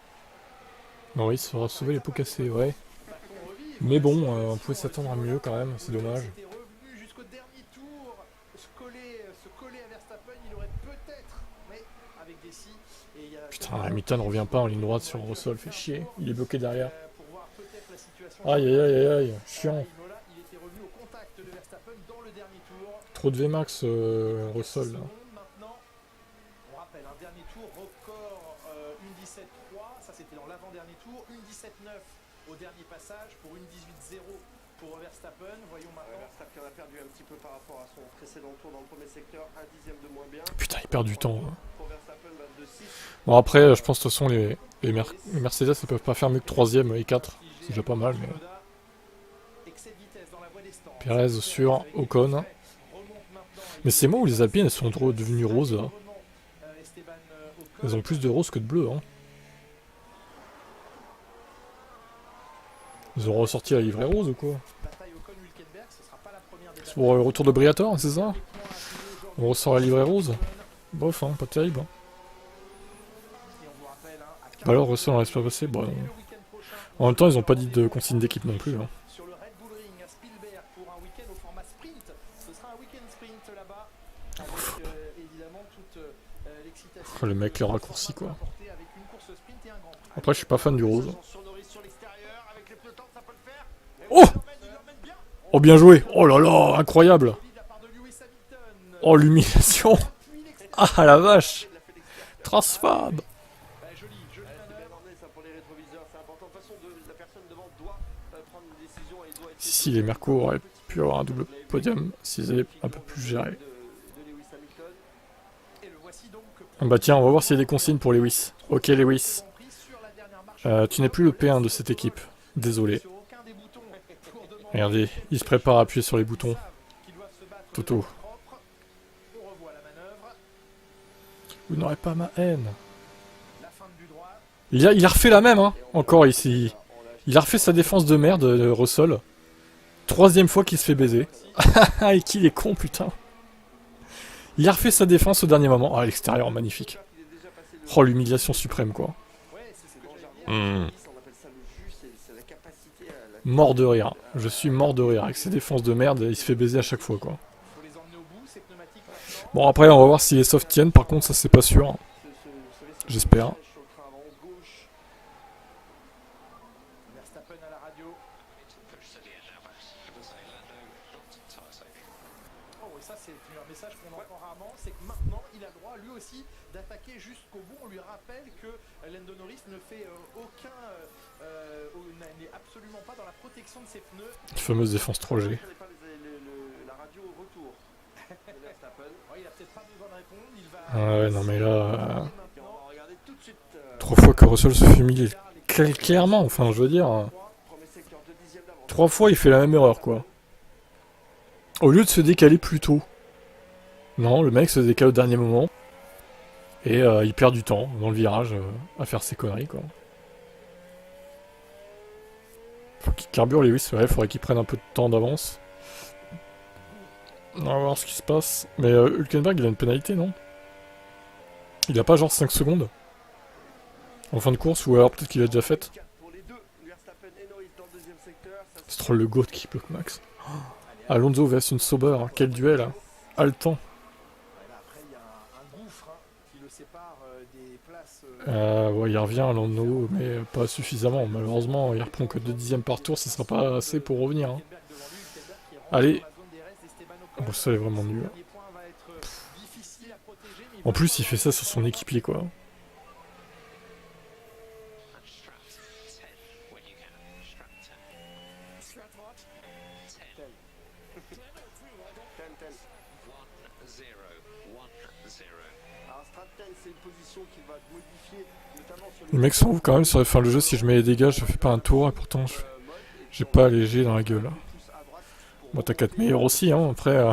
Speaker 1: Non, il se fera sauver les pots cassés, ouais. Mais bon, on pouvait s'attendre à mieux quand même, c'est dommage.
Speaker 2: C'était revenu jusqu'au dernier tour, se coller à Verstappen, il aurait peut-être, mais avec des si.
Speaker 1: Putain, Hamilton revient pas en ligne droite sur Russell, fait chier, il est bloqué derrière. Aïe aïe aïe aïe, chiant.
Speaker 2: Il était revenu au contact de Verstappen dans le dernier tour.
Speaker 1: Trop de VMAX, Russell là.
Speaker 2: Maintenant, on rappelle un dernier tour, record une 17-3, ça c'était dans l'avant-dernier tour, une 17-9 au dernier passage pour une 18-0 pour Verstappen. Voyons maintenant.
Speaker 3: Verstappen a perdu un petit peu par rapport à son précédent tour dans le premier secteur, un dixième de moins bien.
Speaker 1: Putain, il perd du temps. Hein.
Speaker 3: Pour Verstappen, 22-6.
Speaker 1: Bon après, je pense de toute façon les Mercedes ne peuvent pas faire mieux que 3ème et 4. C'est déjà pas mal, mais... Perez sur Ocon. Mais c'est moi où les Alpines elles sont devenues roses là. Elles ont plus de rose que de bleu. Hein. Ils ont ressorti la livrée rose ou quoi? C'est pour le retour de Briatore, c'est ça? On ressort la livrée rose? Bof, hein, pas terrible. Hein. Bah alors, Russell on laisse pas passer? Bah non. En même temps, ils ont pas dit de consigne d'équipe non plus. Hein.
Speaker 2: Sur le Red Bull Ring à Spielberg pour un week-end au format sprint. Ce sera un week-end sprint là-bas. Avec évidemment toute l'excitation.
Speaker 1: Oh, le mec le raccourci quoi. Après, je suis pas fan du rose. Oh! Oh, bien joué! Oh là là, incroyable! Oh, l'humiliation! Ah la vache! Transfab! Si, les Merco auraient pu avoir un double podium s'ils avaient un peu plus géré.
Speaker 3: de Lewis Hamilton.
Speaker 2: Et le voici donc
Speaker 1: Ah bah tiens, on va voir s'il y a des consignes pour Lewis. Ok Lewis,
Speaker 2: sur la dernière marche.
Speaker 1: tu n'es plus le P1 de cette équipe. Désolé.
Speaker 2: Sur aucun des boutons pour demander
Speaker 1: Regardez, il se prépare à appuyer sur les boutons.
Speaker 2: qu'ils doivent se battre
Speaker 1: Toto.
Speaker 2: propre. On revoit la manœuvre.
Speaker 1: Vous n'aurez pas ma haine.
Speaker 2: La feinte du droit.
Speaker 1: Il a refait la même, hein. Encore ici. Il a refait sa défense de merde, Russell. Troisième fois qu'il se fait baiser. Et qu'il est con, putain. Il a refait sa défense au dernier moment. Ah, à l'extérieur, magnifique. Oh, l'humiliation suprême, quoi.
Speaker 2: Ouais, c'est ce que
Speaker 3: Dans le
Speaker 2: j'allais
Speaker 3: jargon,
Speaker 1: Hmm.
Speaker 3: on appelle ça le jus, c'est la capacité à la...
Speaker 1: Mort de rire. Je suis mort de rire. Avec ses défenses de merde, il se fait baiser à chaque fois, quoi.
Speaker 2: faut les emmener au bout, ces pneumatiques maintenant.
Speaker 1: Bon, après, on va voir si les softs tiennent. Par contre, ça, c'est pas sûr. J'espère.
Speaker 3: Sur le train avant gauche.
Speaker 2: Verstappen à la radio. Oh, et ça, c'est un message qu'on entend rarement, c'est que maintenant, il a le droit, lui aussi, d'attaquer jusqu'au bout. On lui rappelle que Lando Norris ne fait n'est absolument pas dans la protection de ses pneus.
Speaker 1: La fameuse défense 3G.
Speaker 3: Je connais pas la radio au retour de Verstappen.
Speaker 2: Ouais, il a peut-être pas besoin de répondre, il va...
Speaker 1: Ah ouais, non, mais là...
Speaker 3: Et on va regarder tout de suite.
Speaker 1: 3 fois que Russell se fait humilier. Clairement, enfin, je veux dire...
Speaker 3: Premier secteur, 2 dixièmes d'avance.
Speaker 1: 3 fois, il fait la même erreur, quoi. Au lieu de se décaler plus tôt. Non, le mec se décale au dernier moment. Et il perd du temps dans le virage à faire ses conneries, quoi. Faut qu'il carbure, Lewis. Ouais, faudrait qu'il prenne un peu de temps d'avance. On va voir ce qui se passe. Mais Hülkenberg, il a une pénalité, non? Il a pas genre 5 secondes en fin de course, ou alors peut-être qu'il a déjà fait.
Speaker 3: Pour les deux, Verstappen et Norris dans le deuxième secteur. Ça,
Speaker 1: C'est trop le GOAT qui bloque Max. Oh, Alonso vs une Sauber, hein. Quel duel, hein. Haletant.
Speaker 2: Ouais, là, après, il y a un gouffre qui le sépare des places...
Speaker 1: Ouais, il revient à Lando, mais pas suffisamment. Malheureusement, il reprend que 2 dixièmes par tour, ce sera pas assez pour revenir. Hein.
Speaker 2: Hülkenberg devant lui, Hülkenberg qui rentre
Speaker 1: Allez.
Speaker 2: dans la zone des restes d'Esteban Ocon.
Speaker 1: Bon, ça est vraiment
Speaker 2: Ce
Speaker 1: nul.
Speaker 2: dernier point va être difficile à protéger, mais
Speaker 1: En plus, il fait ça sur son équipier, quoi.
Speaker 3: Alors Stratton, c'est une position qu'il va modifier, notamment sur
Speaker 1: Le mec s'en fout quand même sur la fin du jeu. Si je mets les dégâts, je fais pas un tour, et pourtant, j'ai pas allégé dans la gueule. Bon, t'as 4 meilleurs aussi, hein. Après,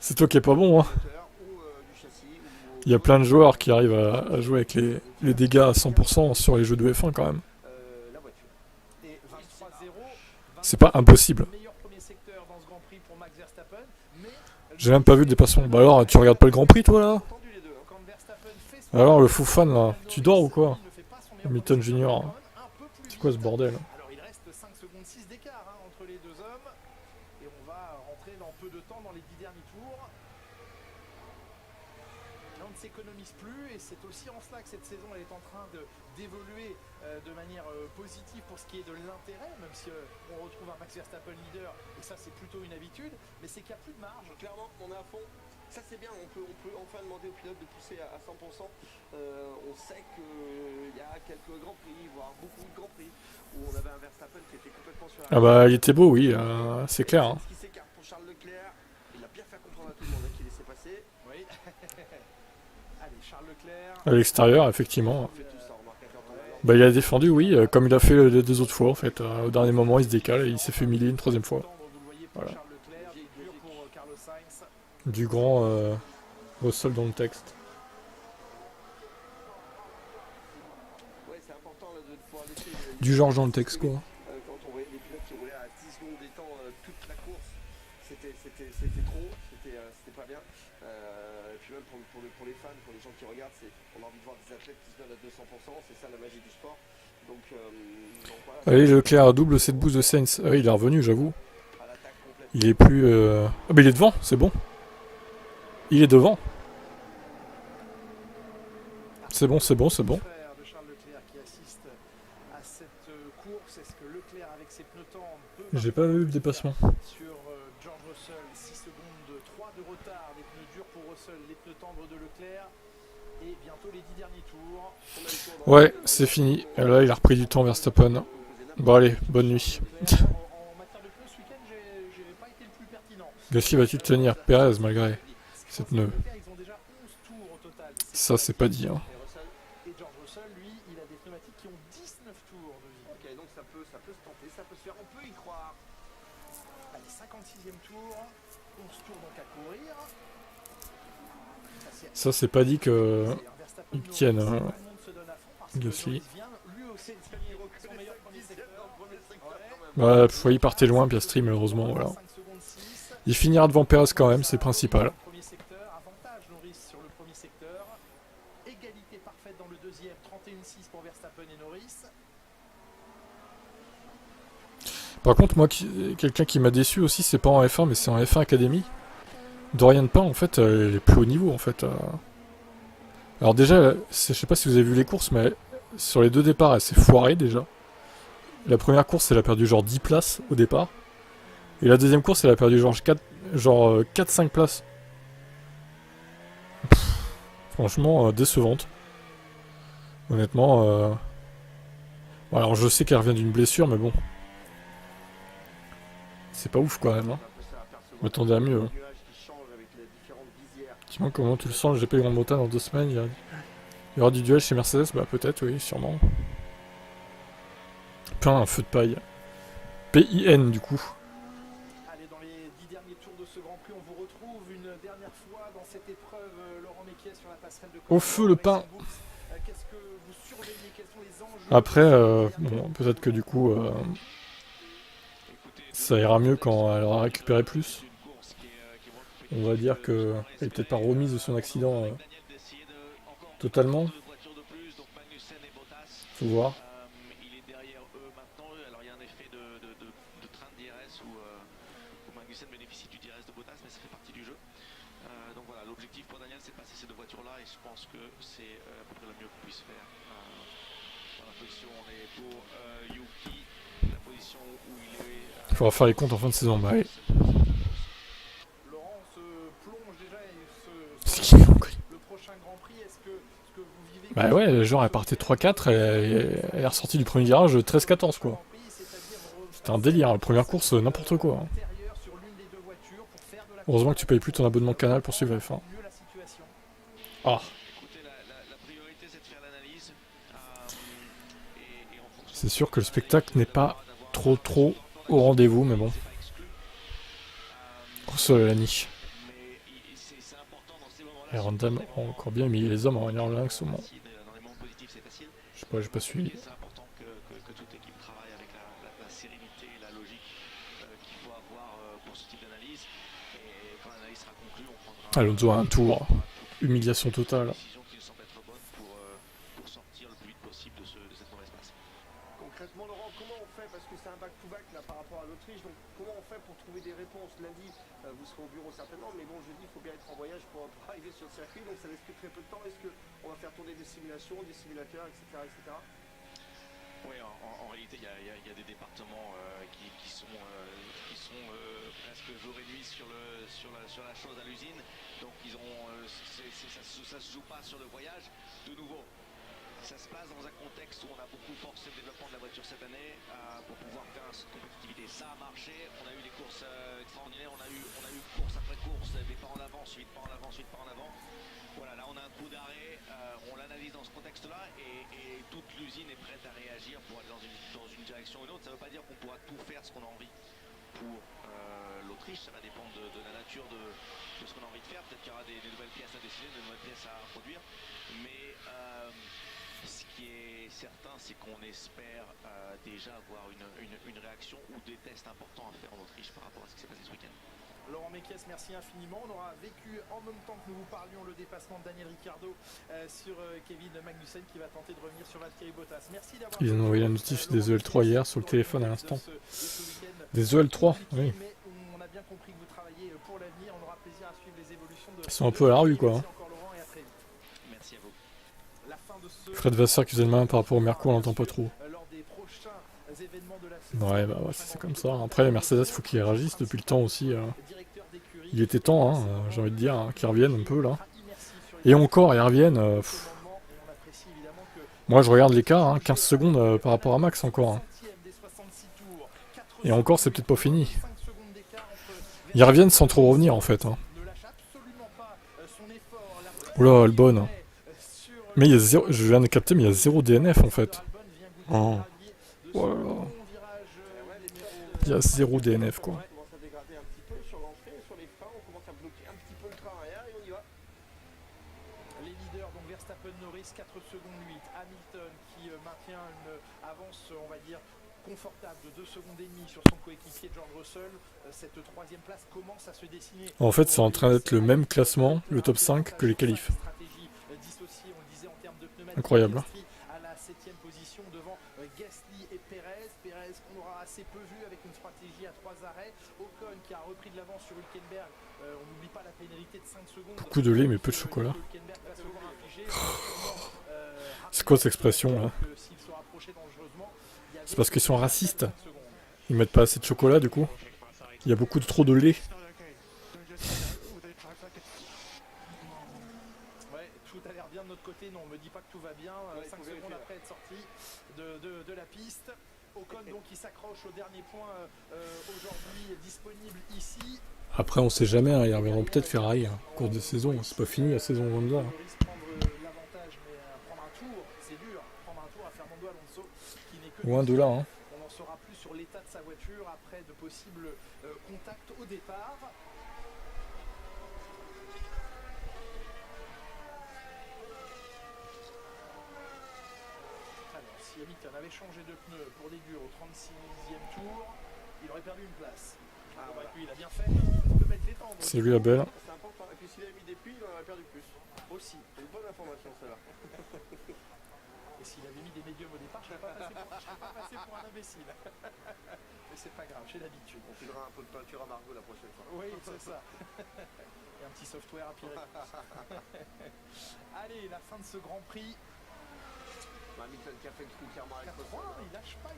Speaker 1: c'est toi qui est pas bon, hein. Il y a plein de joueurs qui arrivent à jouer avec les dégâts à 100% sur les jeux de F1 quand même.
Speaker 2: la voiture. Et 23-0.
Speaker 1: C'est pas impossible.
Speaker 2: Meilleur premier secteur dans ce Grand Prix pour Max Verstappen, mais
Speaker 1: J'ai même pas vu le dépassement. Bah alors, tu regardes pas le Grand Prix, toi, là?
Speaker 3: tendu les deux.
Speaker 2: quand Verstappen fait son
Speaker 1: Alors, le fou fan, là, tu dors ou quoi?
Speaker 2: il ne fait pas son meilleur
Speaker 1: Hamilton
Speaker 2: premier
Speaker 1: Junior.
Speaker 2: secteur, quand même un peu plus
Speaker 1: C'est quoi ce
Speaker 2: vite.
Speaker 1: bordel?
Speaker 2: Alors il reste 5 secondes 6 d'écart entre les deux hommes et on va rentrer dans peu de temps dans les 10 derniers tours. Là, on ne s'économise plus et c'est aussi en cela que cette saison elle est en train d'évoluer de manière positive pour ce qui est de l'intérêt, même si on retrouve un Max Verstappen leader et ça c'est plutôt une habitude, mais c'est qu'il n'y a plus de marge.
Speaker 3: Clairement, on est à fond. Ça c'est bien, on peut enfin demander aux pilotes de pousser à 100%. On sait qu'il y a quelques grands prix, voire beaucoup de grands prix, où on avait un Verstappen qui était complètement sur la...
Speaker 1: Ah bah, il était beau, oui, c'est clair. Hein.
Speaker 3: Ce qui s'écarte pour Charles Leclerc, il a bien fait comprendre à tout le monde qu'il laissait passer.
Speaker 2: Oui. Allez, Charles Leclerc.
Speaker 1: À l'extérieur, effectivement.
Speaker 3: On fait tout ça, remarque à temps.
Speaker 1: Bah, il a défendu, oui, comme il a fait les 2 autres fois, en fait. Au dernier moment, il se décale et il s'est fait humilier une 3e fois.
Speaker 2: Vous le voyez pour
Speaker 1: Voilà.
Speaker 2: Charles Leclerc, dur pour Carlos Sainz.
Speaker 1: Du grand Russell dans le texte.
Speaker 3: Ouais, c'est important là, de pouvoir laisser...
Speaker 1: Du Georges dans le texte, quoi.
Speaker 3: Quand on voyait des pilotes qui roulaient à 10 secondes des temps toute la course, c'était trop, c'était pas bien. Et puis même pour les fans, pour les gens qui regardent, on a envie de voir des athlètes qui se donnent à 200%, c'est ça la magie du sport. Donc voilà,
Speaker 1: Allez, Leclerc double cette boost de Sainz. Ah oui, il est revenu, j'avoue.
Speaker 3: à l'attaque complète.
Speaker 1: Il est plus... Ah bah il est devant, c'est bon. Il est devant. C'est bon, c'est bon, c'est bon.
Speaker 2: Frère de Charles Leclerc qui assiste à cette course. Est-ce que Leclerc avec ses pneus tendres peut
Speaker 1: J'ai pas vu le dépassement.
Speaker 2: sur George Russell, 6 secondes 3 de retard, les pneus durs pour Russell, les pneus tendres de Leclerc et bientôt les 10 derniers tours.
Speaker 1: Ouais, c'est fini. Et là, il a repris du temps Verstappen. Bon allez, bonne nuit.
Speaker 2: En matière de pneus ce week-end, j'ai pas été hallucinant.
Speaker 1: Gasly va-t-il tenir Perez malgré cette pneu?
Speaker 2: Ils ont déjà 11 tours au total.
Speaker 1: Ça, c'est pas dit. Hein.
Speaker 3: Et Russell.
Speaker 2: Et George Russell, lui, il a des pneumatiques qui ont 19 tours de vie.
Speaker 3: Ok, donc ça peut se tenter, ça peut se faire, on peut y croire.
Speaker 2: Allez, 56e tour, 11 tours donc à courir.
Speaker 1: Ça, c'est pas dit que
Speaker 2: Verstappen,
Speaker 1: ils tiennent,
Speaker 2: tout le monde se donne à fond parce que
Speaker 1: Gasly.
Speaker 2: Norris vient, lui aussi, son meilleur premier secteur.
Speaker 3: Dans le premier secteur quand même.
Speaker 1: Ouais, il partait loin, Piastri, malheureusement, voilà.
Speaker 2: 5 secondes 6.
Speaker 1: Il finira devant Perez quand même, c'est principal.
Speaker 2: Premier secteur, avantage Norris sur le premier secteur. Égalité parfaite dans le deuxième, 31-6 pour Verstappen et Norris.
Speaker 1: Par contre, moi, quelqu'un qui m'a déçu aussi, c'est pas en F1, mais c'est en F1 Academy. Dorian Pain, en fait, elle est plus haut niveau, en fait. Alors déjà, je sais pas si vous avez vu les courses, mais sur les deux départs, elle s'est foirée, déjà. La première course, elle a perdu genre 10 places au départ. Et la deuxième course, elle a perdu genre 4-5 places. Franchement, décevante. Honnêtement, bon, alors je sais qu'elle revient d'une blessure, mais bon. C'est pas ouf quand même. Hein. Je m'attendais à mieux. Hein. Dis-moi comment tu le sens, le GP Grand Bretagne dans 2 semaines. Il y aura du duel chez Mercedes? Bah peut-être, oui, sûrement. Plein, un feu de paille. PIN du coup.
Speaker 2: Allez, dans les 10 derniers tours de ce Grand Prix, on vous retrouve une dernière fois dans cette épreuve. Laurent Mekies sur la passerelle de
Speaker 1: Au feu le pain.
Speaker 2: Qu'est-ce que vous surveillez? Quels sont les enjeux?
Speaker 1: Après, bon, peut-être que du coup, ça ira mieux quand elle aura récupéré plus. On va dire qu'elle est peut-être pas remise de son accident totalement. Faut voir.
Speaker 4: Il est derrière eux maintenant. Alors il y a un effet de train de DRS où Magnussen bénéficie du DRS de Bottas, mais ça fait partie du jeu. Donc voilà, l'objectif pour Daniel, c'est de passer ces deux voitures-là, et je pense que c'est à peu près le mieux qu'on puisse faire. Dans la position, on est pour Yuki, la position où il est.
Speaker 1: Il faudra faire les comptes en fin de saison. Bah oui.
Speaker 2: Laurent se plonge déjà et
Speaker 1: C'est qui
Speaker 2: le prochain Grand Prix, est-ce que vous vivez...
Speaker 1: Bah ouais, genre elle partait 3-4 et elle est ressortie du premier virage 13-14 quoi. C'était un délire, la première course, n'importe quoi. Hein. Heureusement que tu payes plus ton abonnement Canal pour suivre la F1. Ah. C'est sûr que le spectacle n'est pas trop au rendez-vous, mais bon. Au sol la niche. Et Random a encore bien mis les hommes en manière lynx au moment. Je sais pas, j'ai pas suivi.
Speaker 4: C'est important que toute l'équipe travaille avec la sérénité et la logique qu'il faut avoir pour ce type d'analyse. Et quand l'analyse sera conclue, on prendra
Speaker 1: Alonso a un tour. Humiliation totale.
Speaker 4: une décision qui nous semble être bonne pour sortir le plus vite possible de cette mauvaise passe.
Speaker 3: Concrètement, Laurent, comment on fait? Parce que c'est un back-to-back là par rapport à l'Autriche. Donc, comment on fait pour trouver des réponses? Lundi, vous serez au bureau certainement, mais bon, jeudi, il faut bien être en voyage pour arriver sur le circuit. Donc, ça laisse plus très peu de temps. Est-ce qu'on va faire tourner des simulations, des simulateurs, etc. etc.
Speaker 4: Oui, en réalité, il y a des départements qui sont presque jour et nuit sur la chose à l'usine. Donc, ça se joue pas sur le voyage. De nouveau, ça se passe dans un contexte où on a beaucoup forcé le développement de la voiture cette année pour pouvoir faire cette compétitivité. Ça a marché, on a eu des courses extraordinaires, on a eu course après course, des pas en avant, suite pas en avant, suite pas en avant. Voilà, là on a un coup d'arrêt, on l'analyse dans ce contexte-là et toute l'usine est prête à réagir pour aller dans une direction ou une autre. Ça ne veut pas dire qu'on pourra tout faire ce qu'on a envie pour l'Autriche, ça va dépendre de la nature de ce qu'on a envie de faire. Peut-être qu'il y aura des nouvelles pièces à dessiner, des nouvelles pièces à produire, mais ce qui est certain, c'est qu'on espère déjà avoir une réaction ou des tests importants à faire en Autriche par rapport à ce qui s'est passé ce week-end.
Speaker 2: Laurent Mekies, merci infiniment. On aura vécu en même temps que nous vous parlions le dépassement de Daniel Ricciardo sur Kevin Magnussen qui va tenter de revenir sur Valtteri Bottas. Merci d'avoir...
Speaker 1: Ils ont envoyé la notif des EL3 hier sur le téléphone à l'instant. Des EL3, oui.
Speaker 2: Mais on a bien compris que vous travaillez pour l'avenir. On aura plaisir à suivre les évolutions de...
Speaker 1: Ils sont un peu à la rue, quoi. Hein.
Speaker 4: Merci à vous.
Speaker 1: Fred Vasseur qui faisait le main par rapport au Merco, on l'entend pas trop. Ouais, bah ouais, c'est comme ça. Après, les Mercedes, il faut qu'ils réagissent depuis le temps aussi. Il était temps, hein, j'ai envie de dire, hein, qu'ils reviennent un peu là. Et encore, ils reviennent. Moi, je regarde l'écart, hein, 15 secondes par rapport à Max encore. Hein. Et encore, c'est peut-être pas fini. Ils reviennent sans trop revenir en fait. Hein. Oula, Albon. Mais il y a zéro, je viens de capter, mais il y a 0 DNF en fait. Oh. Oh là là. Il y a 0 DNF quoi.
Speaker 3: On commence à dégrader un petit peu sur l'entrée, sur les freins, on commence à bloquer un petit peu le train arrière et on y va.
Speaker 2: Les leaders, donc Verstappen, Norris, 4 secondes 8. Hamilton qui maintient une avance, on va dire, confortable de 2 secondes et demie sur son coéquipier George Russell. Cette troisième place commence à se dessiner.
Speaker 1: En fait, c'est en train d'être le même classement, le top 5, que les qualifs. Incroyable.
Speaker 2: À la 7ème position devant Gasly et Perez. Perez qu'on aura assez peu vu avec une stratégie à 3 arrêts. Ocon qui a repris de l'avance sur Hülkenberg. On n'oublie pas la pénalité de 5 secondes.
Speaker 1: Beaucoup de lait mais peu de chocolat. C'est quoi cette expression là? C'est parce qu'ils sont racistes. Ils mettent pas assez de chocolat du coup. Il y a beaucoup de trop de lait.
Speaker 2: Ouais, tout a l'air bien de notre côté. Non, on me dit pas que tout va bien. 5 secondes après être sorti de la piste. Ocon donc qui s'accroche au dernier point aujourd'hui disponible ici.
Speaker 1: Après on sait jamais, hein, ils reviendront peut-être Ferrari hein, au cours de saison. C'est pas fini la saison loin de là. Loin de là. Hein.
Speaker 2: On n'en saura plus sur l'état de sa voiture après de possibles contacts au départ. Alors, si Hamilton avait changé de pneu pour des durs au 36e tour, il aurait perdu une place. Ah, voilà. Lui, il a bien fait de mettre les temps.
Speaker 1: C'est lui la belle.
Speaker 3: C'est important. Et puis s'il avait mis des puits, il en aurait perdu plus. Aussi. C'est une bonne information celle-là.
Speaker 2: Et s'il avait mis des médiums au départ, je ne serais pas passé pour un imbécile. Mais c'est pas grave, j'ai l'habitude.
Speaker 3: On filera un peu de peinture à Margot la prochaine fois.
Speaker 2: Oui, c'est ça. Et un petit software à Pyrénées. Allez, la fin de ce Grand Prix.
Speaker 3: Hamilton qui a fait le trou clairement avec
Speaker 2: Russell. Il lâche pas,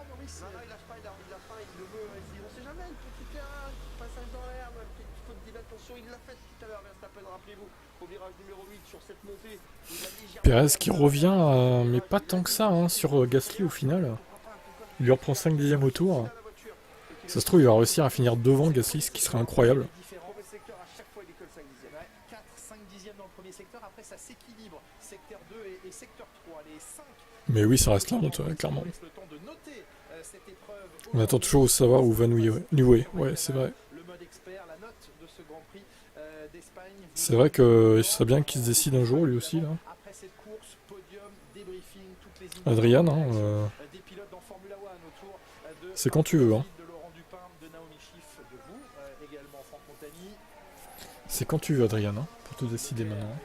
Speaker 2: Norris.
Speaker 3: Non, il lâche pas, il a envie de la fin, il le veut. On sait jamais, le petit terrain, passage dans l'herbe, un petit faute d'inattention, il l'a fait tout à l'heure, Verstappen, rappelez-vous, au virage numéro 8 sur cette montée.
Speaker 1: Perez qui revient, mais pas tant que ça, hein, sur Gasly au final. Il lui reprend 5 dixièmes au tour. Ça se trouve, il va réussir à finir devant Gasly, ce qui serait incroyable.
Speaker 2: 4-5 dixièmes dans le premier secteur, après ça s'équilibre. Secteur 2 et secteur 3, les 5.
Speaker 1: Mais oui, ça reste la honte, clairement. On attend toujours de savoir où va Newey. Ouais, c'est vrai. C'est vrai que ce serait bien qu'il se décide un jour, lui aussi. Là. Adrian, hein, c'est quand tu veux. Hein. C'est quand tu veux, Adrian, hein, pour te décider maintenant.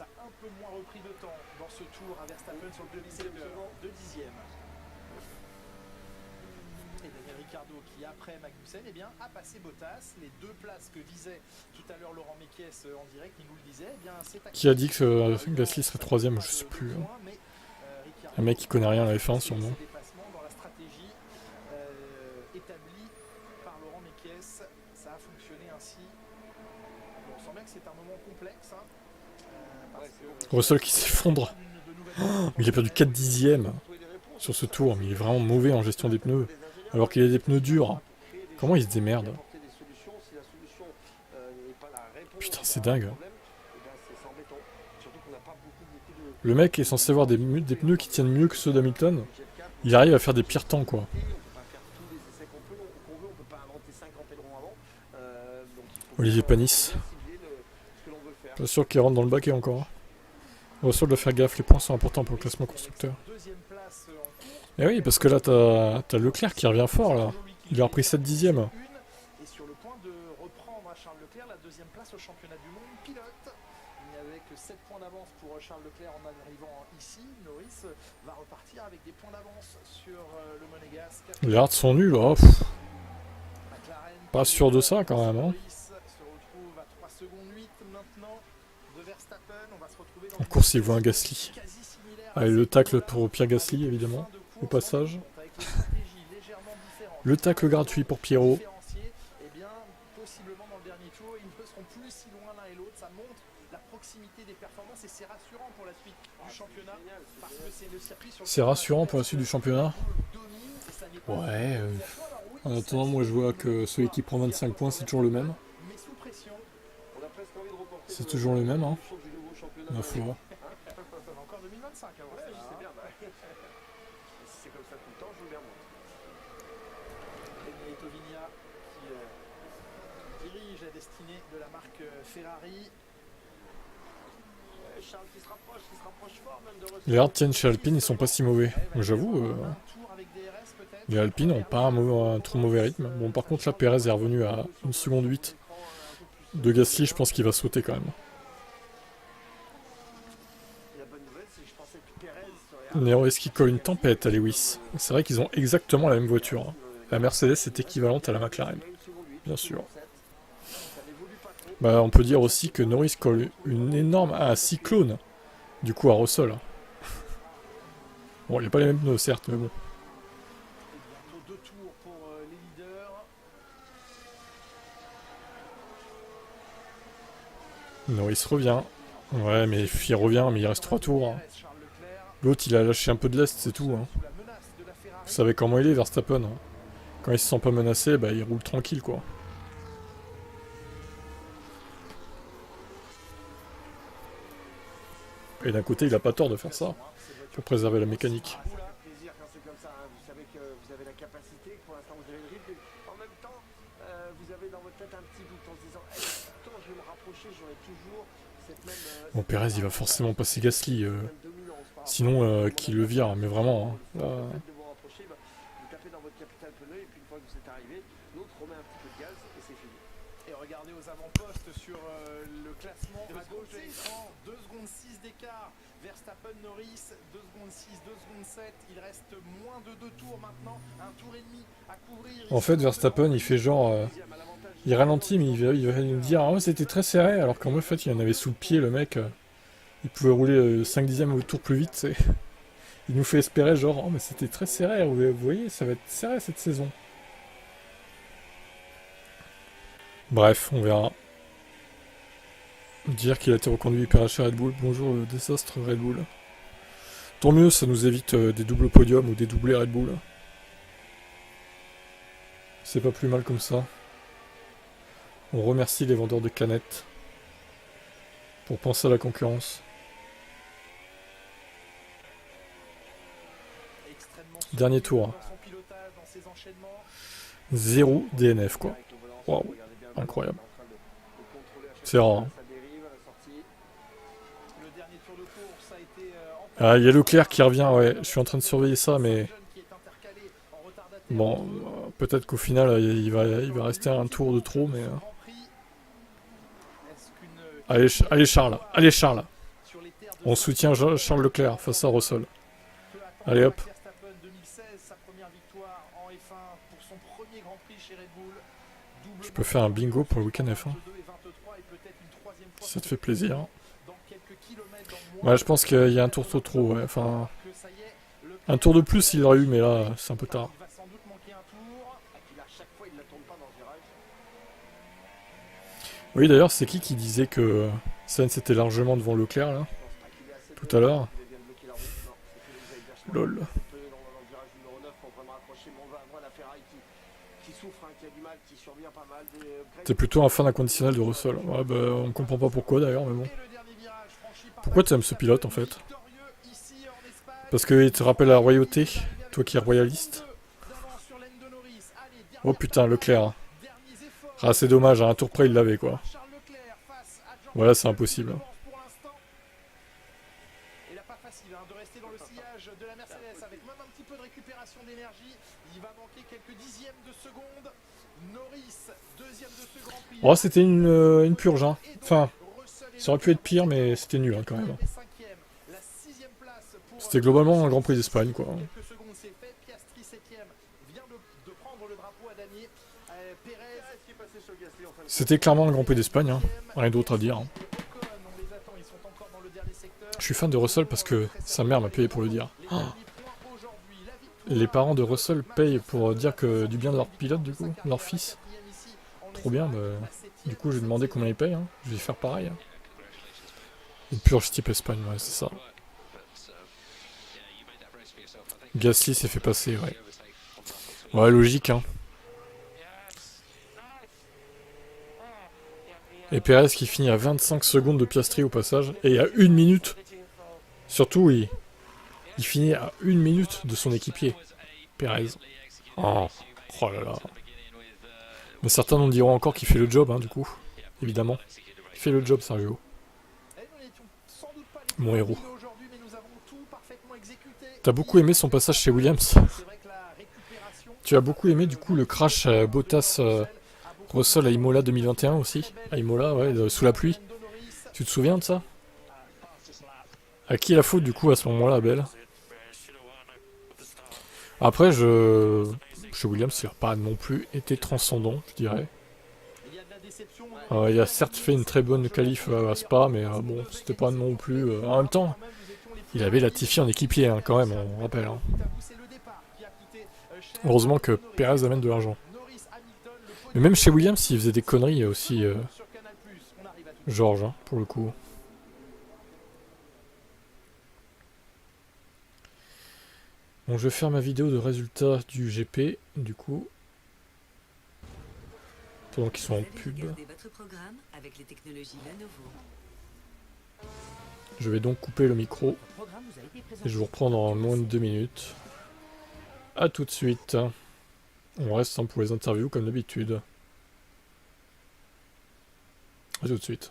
Speaker 2: A un peu moins repris de temps dans ce tour à Verstappen sur le demi-secteur, 2 dixièmes. Et Daniel Ricciardo qui après Magnussen a passé Bottas. Les 2 places que disait tout à l'heure Laurent Mekies en direct, il nous le disait.
Speaker 1: Qui a dit que Gasly serait 3ème, je sais plus. Hein. Un mec qui connaît rien à la F1 sûrement.
Speaker 2: Dans la stratégie établie par Laurent Mekies, ça a fonctionné ainsi. On sent bien que c'est un moment complexe. Hein.
Speaker 1: Russell qui s'effondre. Oh, il a perdu 4 dixièmes sur ce tour, mais il est vraiment mauvais en gestion des pneus. Alors qu'il a des pneus durs. Comment il se démerde? Putain, c'est dingue. Le mec est censé avoir des pneus qui tiennent mieux que ceux d'Hamilton. Il arrive à faire des pires temps, quoi. Olivier Panis. Pas sûr qu'il rentre dans le baquet encore. Russell doit faire gaffe, les points sont importants pour le classement constructeur. Et oui, parce que là, t'as Leclerc qui revient fort, là. Il a repris 7 dixièmes.
Speaker 2: Et sur le point de reprendre à Charles Leclerc la 2e place au championnat du monde pilote. Il n'y avait que 7 points d'avance pour Charles Leclerc en arrivant ici. Norris va repartir avec des points d'avance sur le Monégasque.
Speaker 1: Les hards sont nuls, oh, pas sûr de ça, quand même. Hein. En course, il voit un Gasly. Allez, le tacle pour Pierre Gasly, évidemment, au passage. Le tacle gratuit pour Pierrot.
Speaker 2: Possiblement dans le dernier tour, ils ne seront plus si loin l'un et l'autre. Ça montre la proximité des performances et c'est rassurant pour la suite du championnat parce que c'est le circuit sur
Speaker 1: C'est rassurant pour la suite du championnat. Ouais. En attendant, moi je vois que celui qui prend 25 points, c'est toujours le même.
Speaker 2: mais sous pression.
Speaker 3: On a presque envie de reporter
Speaker 1: C'est toujours le même, hein.
Speaker 3: du nouveau championnat.
Speaker 1: Ma foi.
Speaker 2: Encore 2025 avant
Speaker 3: Ouais,
Speaker 2: ça.
Speaker 3: je sais bien. Si c'est comme ça tout le temps, je veux bien moi.
Speaker 2: Benedetto Vigna qui dirige la destinée de la marque Ferrari.
Speaker 3: Charles qui se rapproche fort même de Russell.
Speaker 1: Les hards tiennent chez Alpine, ils sont pas si mauvais. Moi, j'avoue,
Speaker 2: Un tour avec DRS peut-être.
Speaker 1: les Alpines ont pas un trop mauvais rythme. Bon, par contre, là, Perez est revenu à 1 seconde 8 de Gasly, je pense qu'il va sauter quand même.
Speaker 3: Et la bonne nouvelle, c'est que je pensais que Perez serait
Speaker 1: Nero, est-ce qu'il colle une tempête à Lewis? C'est vrai qu'ils ont exactement la même voiture, hein. La Mercedes est équivalente à la McLaren, bien sûr. Bah, on peut dire aussi que Norris colle une énorme à un cyclone, du coup à Russell. Bon, il n'y a pas les mêmes pneus, certes, mais bon.
Speaker 2: Bientôt 2 tours pour les leaders.
Speaker 1: Norris revient. Ouais, mais il revient, mais il reste 3 tours, hein.
Speaker 2: Charles Leclerc
Speaker 1: L'autre, il a lâché un peu de l'est, c'est tout, hein.
Speaker 2: sous la menace de la Ferrari.
Speaker 1: Vous savez comment il est, Verstappen, hein. Quand il se sent pas menacé, bah, il roule tranquille, quoi. Et d'un côté, il a pas tort de faire ça, pour préserver la mécanique.
Speaker 3: plaisir quand c'est comme ça. Hein. Vous savez que vous avez la capacité, que pour l'instant vous avez le rythme. En même temps, vous avez dans votre tête un petit doute en se disant quand je vais me rapprocher, j'aurai toujours cette même.
Speaker 1: Bon, Perez, il va forcément passer Gasly,
Speaker 3: dominance.
Speaker 1: sinon qu'il le vire, mais vraiment, hein. Là,
Speaker 3: Le fait de vous rapprocher, vous tapez dans votre capital pneu et puis une fois que vous êtes arrivé, l'autre remet un petit peu de gaz et c'est fini.
Speaker 2: Et regardez aux avant-postes sur le classement à gauche de l'écran, 2 secondes 6 d'écart. Verstappen, Norris, 2 secondes 6, 2 secondes 7. Il reste moins de 2 tours maintenant, un tour et demi à couvrir.
Speaker 1: en fait, Verstappen, il fait genre... il ralentit, mais il va nous dire « Ah ouais, c'était très serré », alors qu'en fait, il en avait sous le pied, le mec. Il pouvait rouler 5 dixièmes au tour plus vite, c'est... Il nous fait espérer genre « Oh, mais c'était très serré, vous voyez, ça va être serré cette saison ». Bref, on verra. Dire qu'il a été reconduit par chez Red Bull. Bonjour, le désastre Red Bull. Tant mieux, ça nous évite des doubles podiums ou des doublés Red Bull. C'est pas plus mal comme ça. On remercie les vendeurs de canettes pour penser à la concurrence. Dernier tour. 0 DNF, quoi. Waouh, incroyable. C'est rare, hein. Ah, il y a Leclerc qui revient, ouais. Je suis en train de surveiller ça, mais... Bon, peut-être qu'au final, il va rester un tour de trop, mais... Allez, Charles. Allez, Charles. On soutient Charles Leclerc face à Russell. Allez, hop. Je peux faire un bingo pour le week-end F1. Si ça te fait plaisir. Ouais, je pense qu'il y a un tour trop, ouais. Enfin... Un tour de plus, il l'aurait eu, mais là, c'est un peu tard. Oui, d'ailleurs, c'est qui disait que Sainz était largement devant Leclerc, là, tout à l'heure? Lol. T'es plutôt un fan inconditionnel de Russell. Ouais, bah, on comprend pas pourquoi, d'ailleurs, mais bon. Pourquoi tu aimes ce pilote, en fait? Parce qu'il te rappelle la royauté, toi qui es royaliste. Oh putain, Leclerc. Ah, c'est dommage, à un tour près, il l'avait, quoi. Voilà, c'est impossible. Oh, c'était une purge, hein. Enfin, ça aurait pu être pire, mais c'était nul, hein, quand même. C'était globalement un Grand Prix d'Espagne, quoi. C'était clairement un Grand Prix d'Espagne, hein. Rien d'autre à dire. Hein. Je suis fan de Russell parce que sa mère m'a payé pour le dire. Oh. Les parents de Russell payent pour dire que du bien de leur pilote, du coup, leur fils. Trop bien, bah, du coup j'ai demandé combien ils payent, hein. Je vais faire pareil. Hein. Une purge type Espagne, ouais, c'est ça. Gasly s'est fait passer, ouais. Ouais, logique, hein. Et Perez qui finit à 25 secondes de Piastri au passage, et à 1 minute. Surtout, il finit à 1 minute de son équipier, Perez. Oh, oh là là. Mais certains nous diront encore qu'il fait le job, hein, du coup. Évidemment. Il fait le job, Sergio. Mon héros. T'as beaucoup aimé son passage chez Williams? Tu as beaucoup aimé, du coup, le crash Bottas Russell à Imola 2021 aussi? À Imola, ouais, sous la pluie. Tu te souviens de ça? À qui est la faute, du coup, à ce moment-là, Abel? Après, chez Williams, il n'a pas non plus été transcendant, je dirais. Il a certes fait une très bonne qualif à Spa, mais bon, c'était pas non plus... en même temps, il avait Latifi en équipier, hein, quand même, on rappelle. Hein. Heureusement que Perez amène de l'argent. Mais même chez Williams, il faisait des conneries aussi, Georges, hein, pour le coup. Bon, je vais faire ma vidéo de résultats du GP, du coup. Pendant qu'ils sont en pub. Je vais donc couper le micro. Et je vous reprends dans moins de 2 minutes. A tout de suite. On reste pour les interviews comme d'habitude. A tout de suite.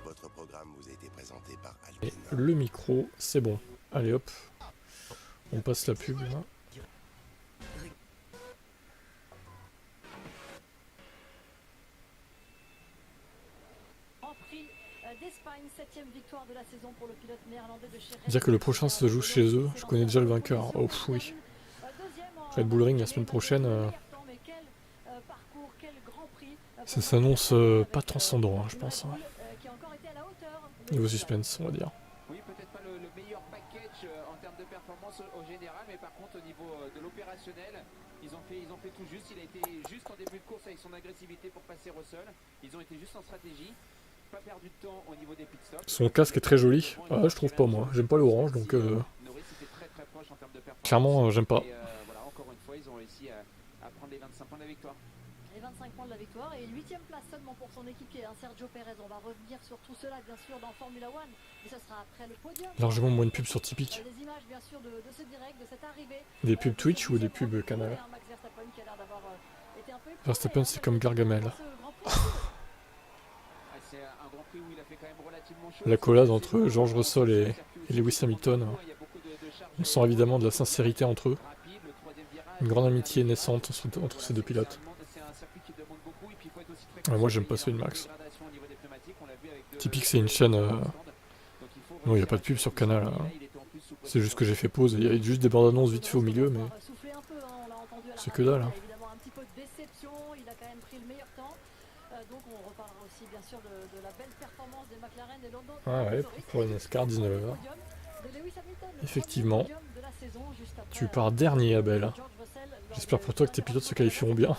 Speaker 5: Votre programme vous a été présenté par
Speaker 1: Et
Speaker 5: Alpine.
Speaker 1: le micro, c'est bon. Allez hop. On passe la pub là. Dire que le prochain se joue chez eux, je connais déjà le vainqueur. Oh oui. Red Bull Ring la semaine prochaine. Ça s'annonce pas transcendant, hein, je pense. Hein. Niveau suspense, on va dire.
Speaker 6: Oui, peut-être pas le meilleur package en termes de performance au général, mais par contre au niveau de l'opérationnel, ils ont fait tout juste. Il a été juste en début de course avec son agressivité pour passer Russell. Ils ont été juste en stratégie, pas perdu de temps au niveau des pit stops.
Speaker 1: Son casque est très joli. Ah, je trouve pas moi. J'aime pas l'orange, donc clairement j'aime pas.
Speaker 6: Voilà, encore une fois, ils ont réussi à prendre les 25 points de la victoire.
Speaker 7: Les 25 points de la victoire et 8ème place seulement pour son équipier, hein, Sergio Perez. On va revenir sur tout cela bien sûr dans Formula One et ce sera après le podium.
Speaker 1: Largement moins de pubs sur Typique.
Speaker 7: Les images bien sûr de ce direct, de cette arrivée.
Speaker 1: Des pubs Twitch ou des pubs Canal? Verstappen c'est comme Gargamel. La collade entre George Russell et Lewis Hamilton. On sent évidemment de la sincérité entre eux. Une grande amitié naissante entre ces deux pilotes. Ouais, moi j'aime pas celui de Max. Typique c'est une chaîne... Non, il n'y a pas de pub sur Canal. Hein. C'est juste que j'ai fait pause. Il y a juste des bandes annonces vite fait au milieu, mais... C'est que dalle. Hein. Ah ouais, pour une NASCAR 19h. Effectivement.
Speaker 7: après,
Speaker 1: Tu pars dernier, Abel.
Speaker 7: George Russell, lors
Speaker 1: J'espère
Speaker 7: de
Speaker 1: pour toi que tes
Speaker 7: son
Speaker 1: pilotes se qualifieront bien.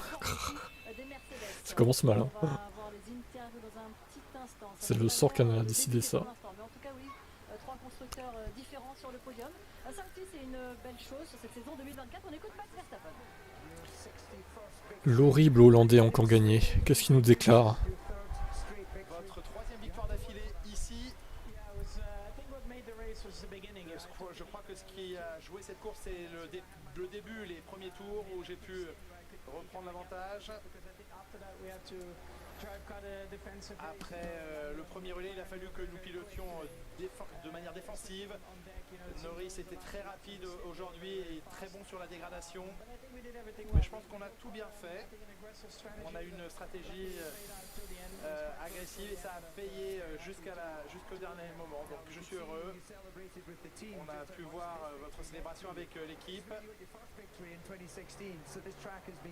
Speaker 7: des Mercedes.
Speaker 1: Ça commence mal, hein.
Speaker 7: On va avoir les interviews dans un petit instant. Ça
Speaker 1: C'est
Speaker 7: va
Speaker 1: le sort
Speaker 7: vraiment,
Speaker 1: qui en a décidé
Speaker 7: débuter
Speaker 1: ça.
Speaker 7: pour l'instant. Mais en tout cas, oui, trois constructeurs différents sur le podium. Ça aussi, c'est une belle chose sur cette saison 2024. On écoute Max Verstappen.
Speaker 1: L'horrible Hollandais a encore gagné. Qu'est-ce qu'il nous déclare?
Speaker 2: Votre troisième victoire d'affilée ici. Je crois que ce qui a joué cette course, c'est le début, les premiers tours où j'ai pu reprendre l'avantage. Après le premier relais, il a fallu que nous pilotions de manière défensive. Norris était très rapide aujourd'hui et très bon sur la dégradation. Mais je pense qu'on a tout bien fait. On a une stratégie agressive et ça a payé jusqu'au dernier moment. Donc je suis heureux. On a pu voir votre célébration avec l'équipe.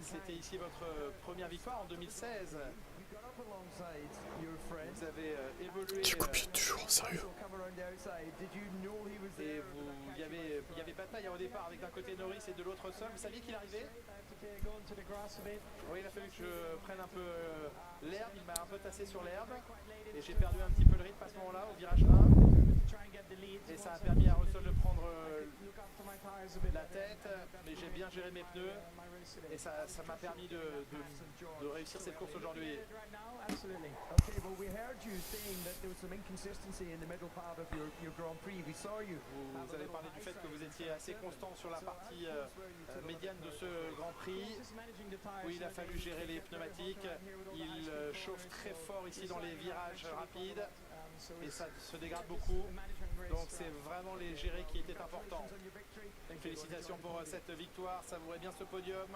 Speaker 2: C'était ici votre première victoire en 2016. Vous avez évolué.
Speaker 1: Tu copies toujours, sérieux.
Speaker 2: Et il y avait bataille au départ avec d'un côté Norris et de l'autre Russell. Vous saviez qu'il arrivait? Oui, il a fallu que je prenne un peu l'herbe. Il m'a un peu tassé sur l'herbe. Et j'ai perdu un petit peu le rythme à ce moment-là, au virage 1. Et ça a permis à Russell de prendre la tête. Mais j'ai bien géré mes pneus. Et ça m'a permis de réussir cette course aujourd'hui. Vous avez parlé du fait que vous étiez assez constant sur la partie médiane de ce Grand Prix, où il a fallu gérer les pneumatiques. Il chauffe très fort ici dans les virages rapides et ça se dégrade beaucoup. Donc c'est vraiment les gérer qui était important. Félicitations pour cette victoire, savourez bien ce podium.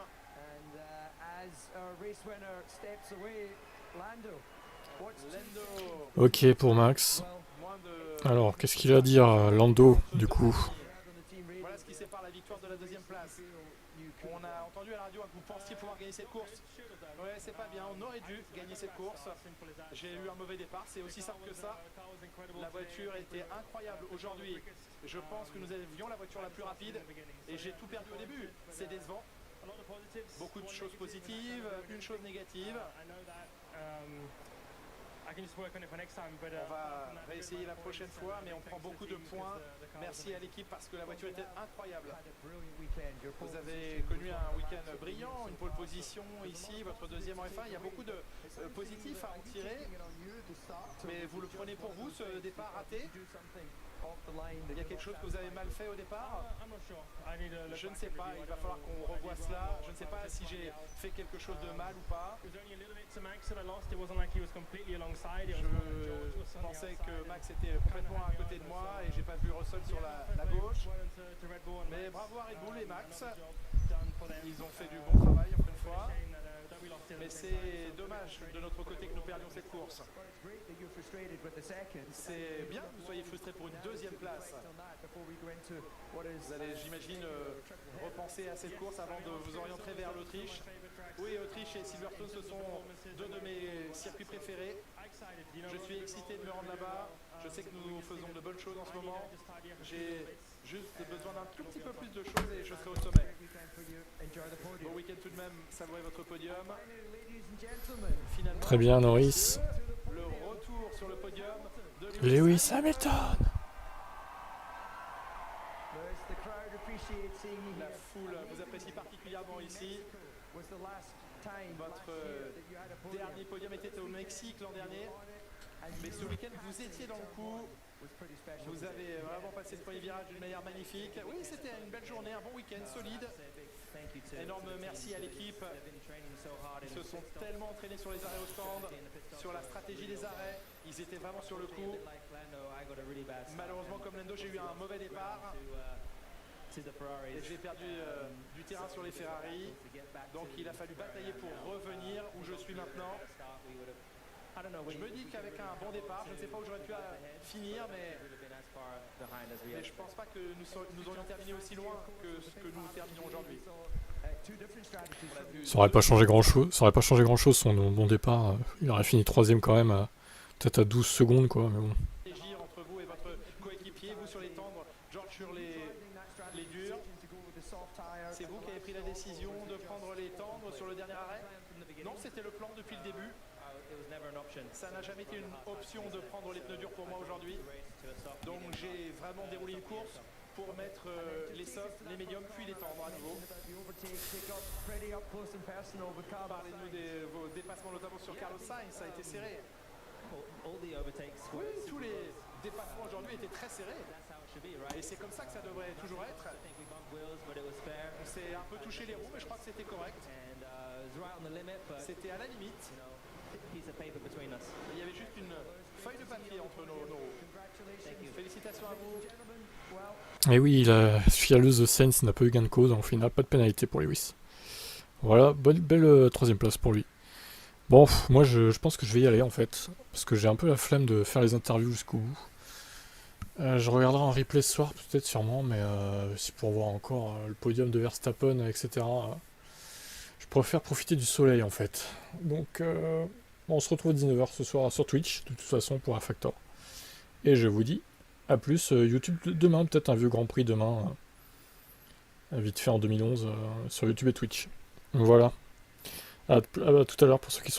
Speaker 2: Lando.
Speaker 1: Ok pour Max. Alors, qu'est-ce qu'il a à dire, Lando, du coup?
Speaker 2: Voilà ce qui sépare la victoire de la deuxième place. On a entendu à la radio que vous pensiez pouvoir gagner cette course. Ouais, c'est pas bien, on aurait dû gagner cette course. J'ai eu un mauvais départ, c'est aussi simple que ça. La voiture était incroyable aujourd'hui. Je pense que nous avions la voiture la plus rapide et j'ai tout perdu au début. C'est décevant. Beaucoup de choses positives, une chose négative. On va réessayer la prochaine fois, mais on prend beaucoup de points. Merci à l'équipe parce que la voiture était incroyable. Vous avez connu un week-end brillant, une pole position ici, votre deuxième en F1. Il y a beaucoup de positifs à en tirer, mais vous le prenez pour vous, ce départ raté. Il y a quelque chose que vous avez mal fait au départ? Je ne sais pas, il va falloir qu'on revoie cela. Je ne sais pas si j'ai fait quelque chose de mal ou pas. Je pensais que Max était complètement à côté de moi et j'ai pas vu Russell sur la gauche. Mais bravo à Red Bull et Max. Ils ont fait du bon travail encore une fois. Mais c'est dommage de notre côté que nous perdions cette course. C'est bien que vous soyez frustrés pour une deuxième place. Vous allez, j'imagine, repenser à cette course avant de vous orienter vers l'Autriche. Oui, Autriche et Silverstone, ce sont deux de mes circuits préférés. Je suis excité de me rendre là-bas. Je sais que nous faisons de bonnes choses en ce moment. J'ai juste besoin d'un tout petit peu plus de choses et je serai au sommet. Bon week-end tout de même, savourez votre podium. Finalement,
Speaker 1: Très bien, Norris.
Speaker 2: le retour sur le podium de
Speaker 1: Lewis Hamilton.
Speaker 2: La foule vous apprécie particulièrement ici. Votre dernier podium était au Mexique l'an dernier. Mais ce week-end, vous étiez dans le coup. Vous avez vraiment passé le premier virage d'une manière magnifique. Oui, c'était une belle journée, un bon week-end, solide. Énorme merci à l'équipe. Ils se sont tellement entraînés sur les arrêts au stand, sur la stratégie des arrêts. Ils étaient vraiment sur le coup. Malheureusement, comme Lando, j'ai eu un mauvais départ. Et j'ai perdu du terrain sur les Ferrari. Donc il a fallu batailler pour revenir où je suis maintenant. Je me dis qu'avec un bon départ, je ne sais pas où j'aurais pu finir, mais je pense pas que nous aurions terminé aussi loin que ce que nous terminons aujourd'hui.
Speaker 1: Ça aurait pas changé grand-chose. Ça aurait pas changé grand-chose son bon départ. Il aurait fini troisième quand même, peut-être à 12 secondes, quoi. Mais bon.
Speaker 2: Entre vous et votre coéquipier, vous sur les tendres, George sur les durs. C'est vous qui avez pris la décision de prendre les tendres sur le dernier arrêt? Non, c'était le plan depuis le début. Ça n'a jamais été une option de prendre les pneus durs pour moi aujourd'hui. Donc j'ai vraiment déroulé une course pour mettre les softs, les médiums, puis les tendres à nouveau. Parlez-nous de vos dépassements, notamment sur Carlos Sainz, ça a été serré. Oui, tous les dépassements aujourd'hui étaient très serrés. Et c'est comme ça que ça devrait toujours être. On s'est un peu touché les roues, mais je crois que c'était correct. C'était à la limite. Il y avait juste une feuille de papier entre nos roues. Félicitations à vous.
Speaker 1: Et oui, la fialeuse Sainz n'a pas eu gain de cause, en final, pas de pénalité pour Lewis. Voilà, belle troisième place pour lui. Bon, moi je pense que je vais y aller en fait, parce que j'ai un peu la flemme de faire les interviews jusqu'au bout. Je regarderai en replay ce soir, peut-être sûrement, mais si pour voir encore le podium de Verstappen, etc. Je préfère profiter du soleil en fait. Donc, on se retrouve à 19h ce soir sur Twitch, de toute façon, pour un Factor. Et je vous dis à plus. YouTube demain, peut-être un vieux Grand Prix demain, vite fait en 2011, sur YouTube et Twitch. Voilà. À tout à l'heure pour ceux qui sont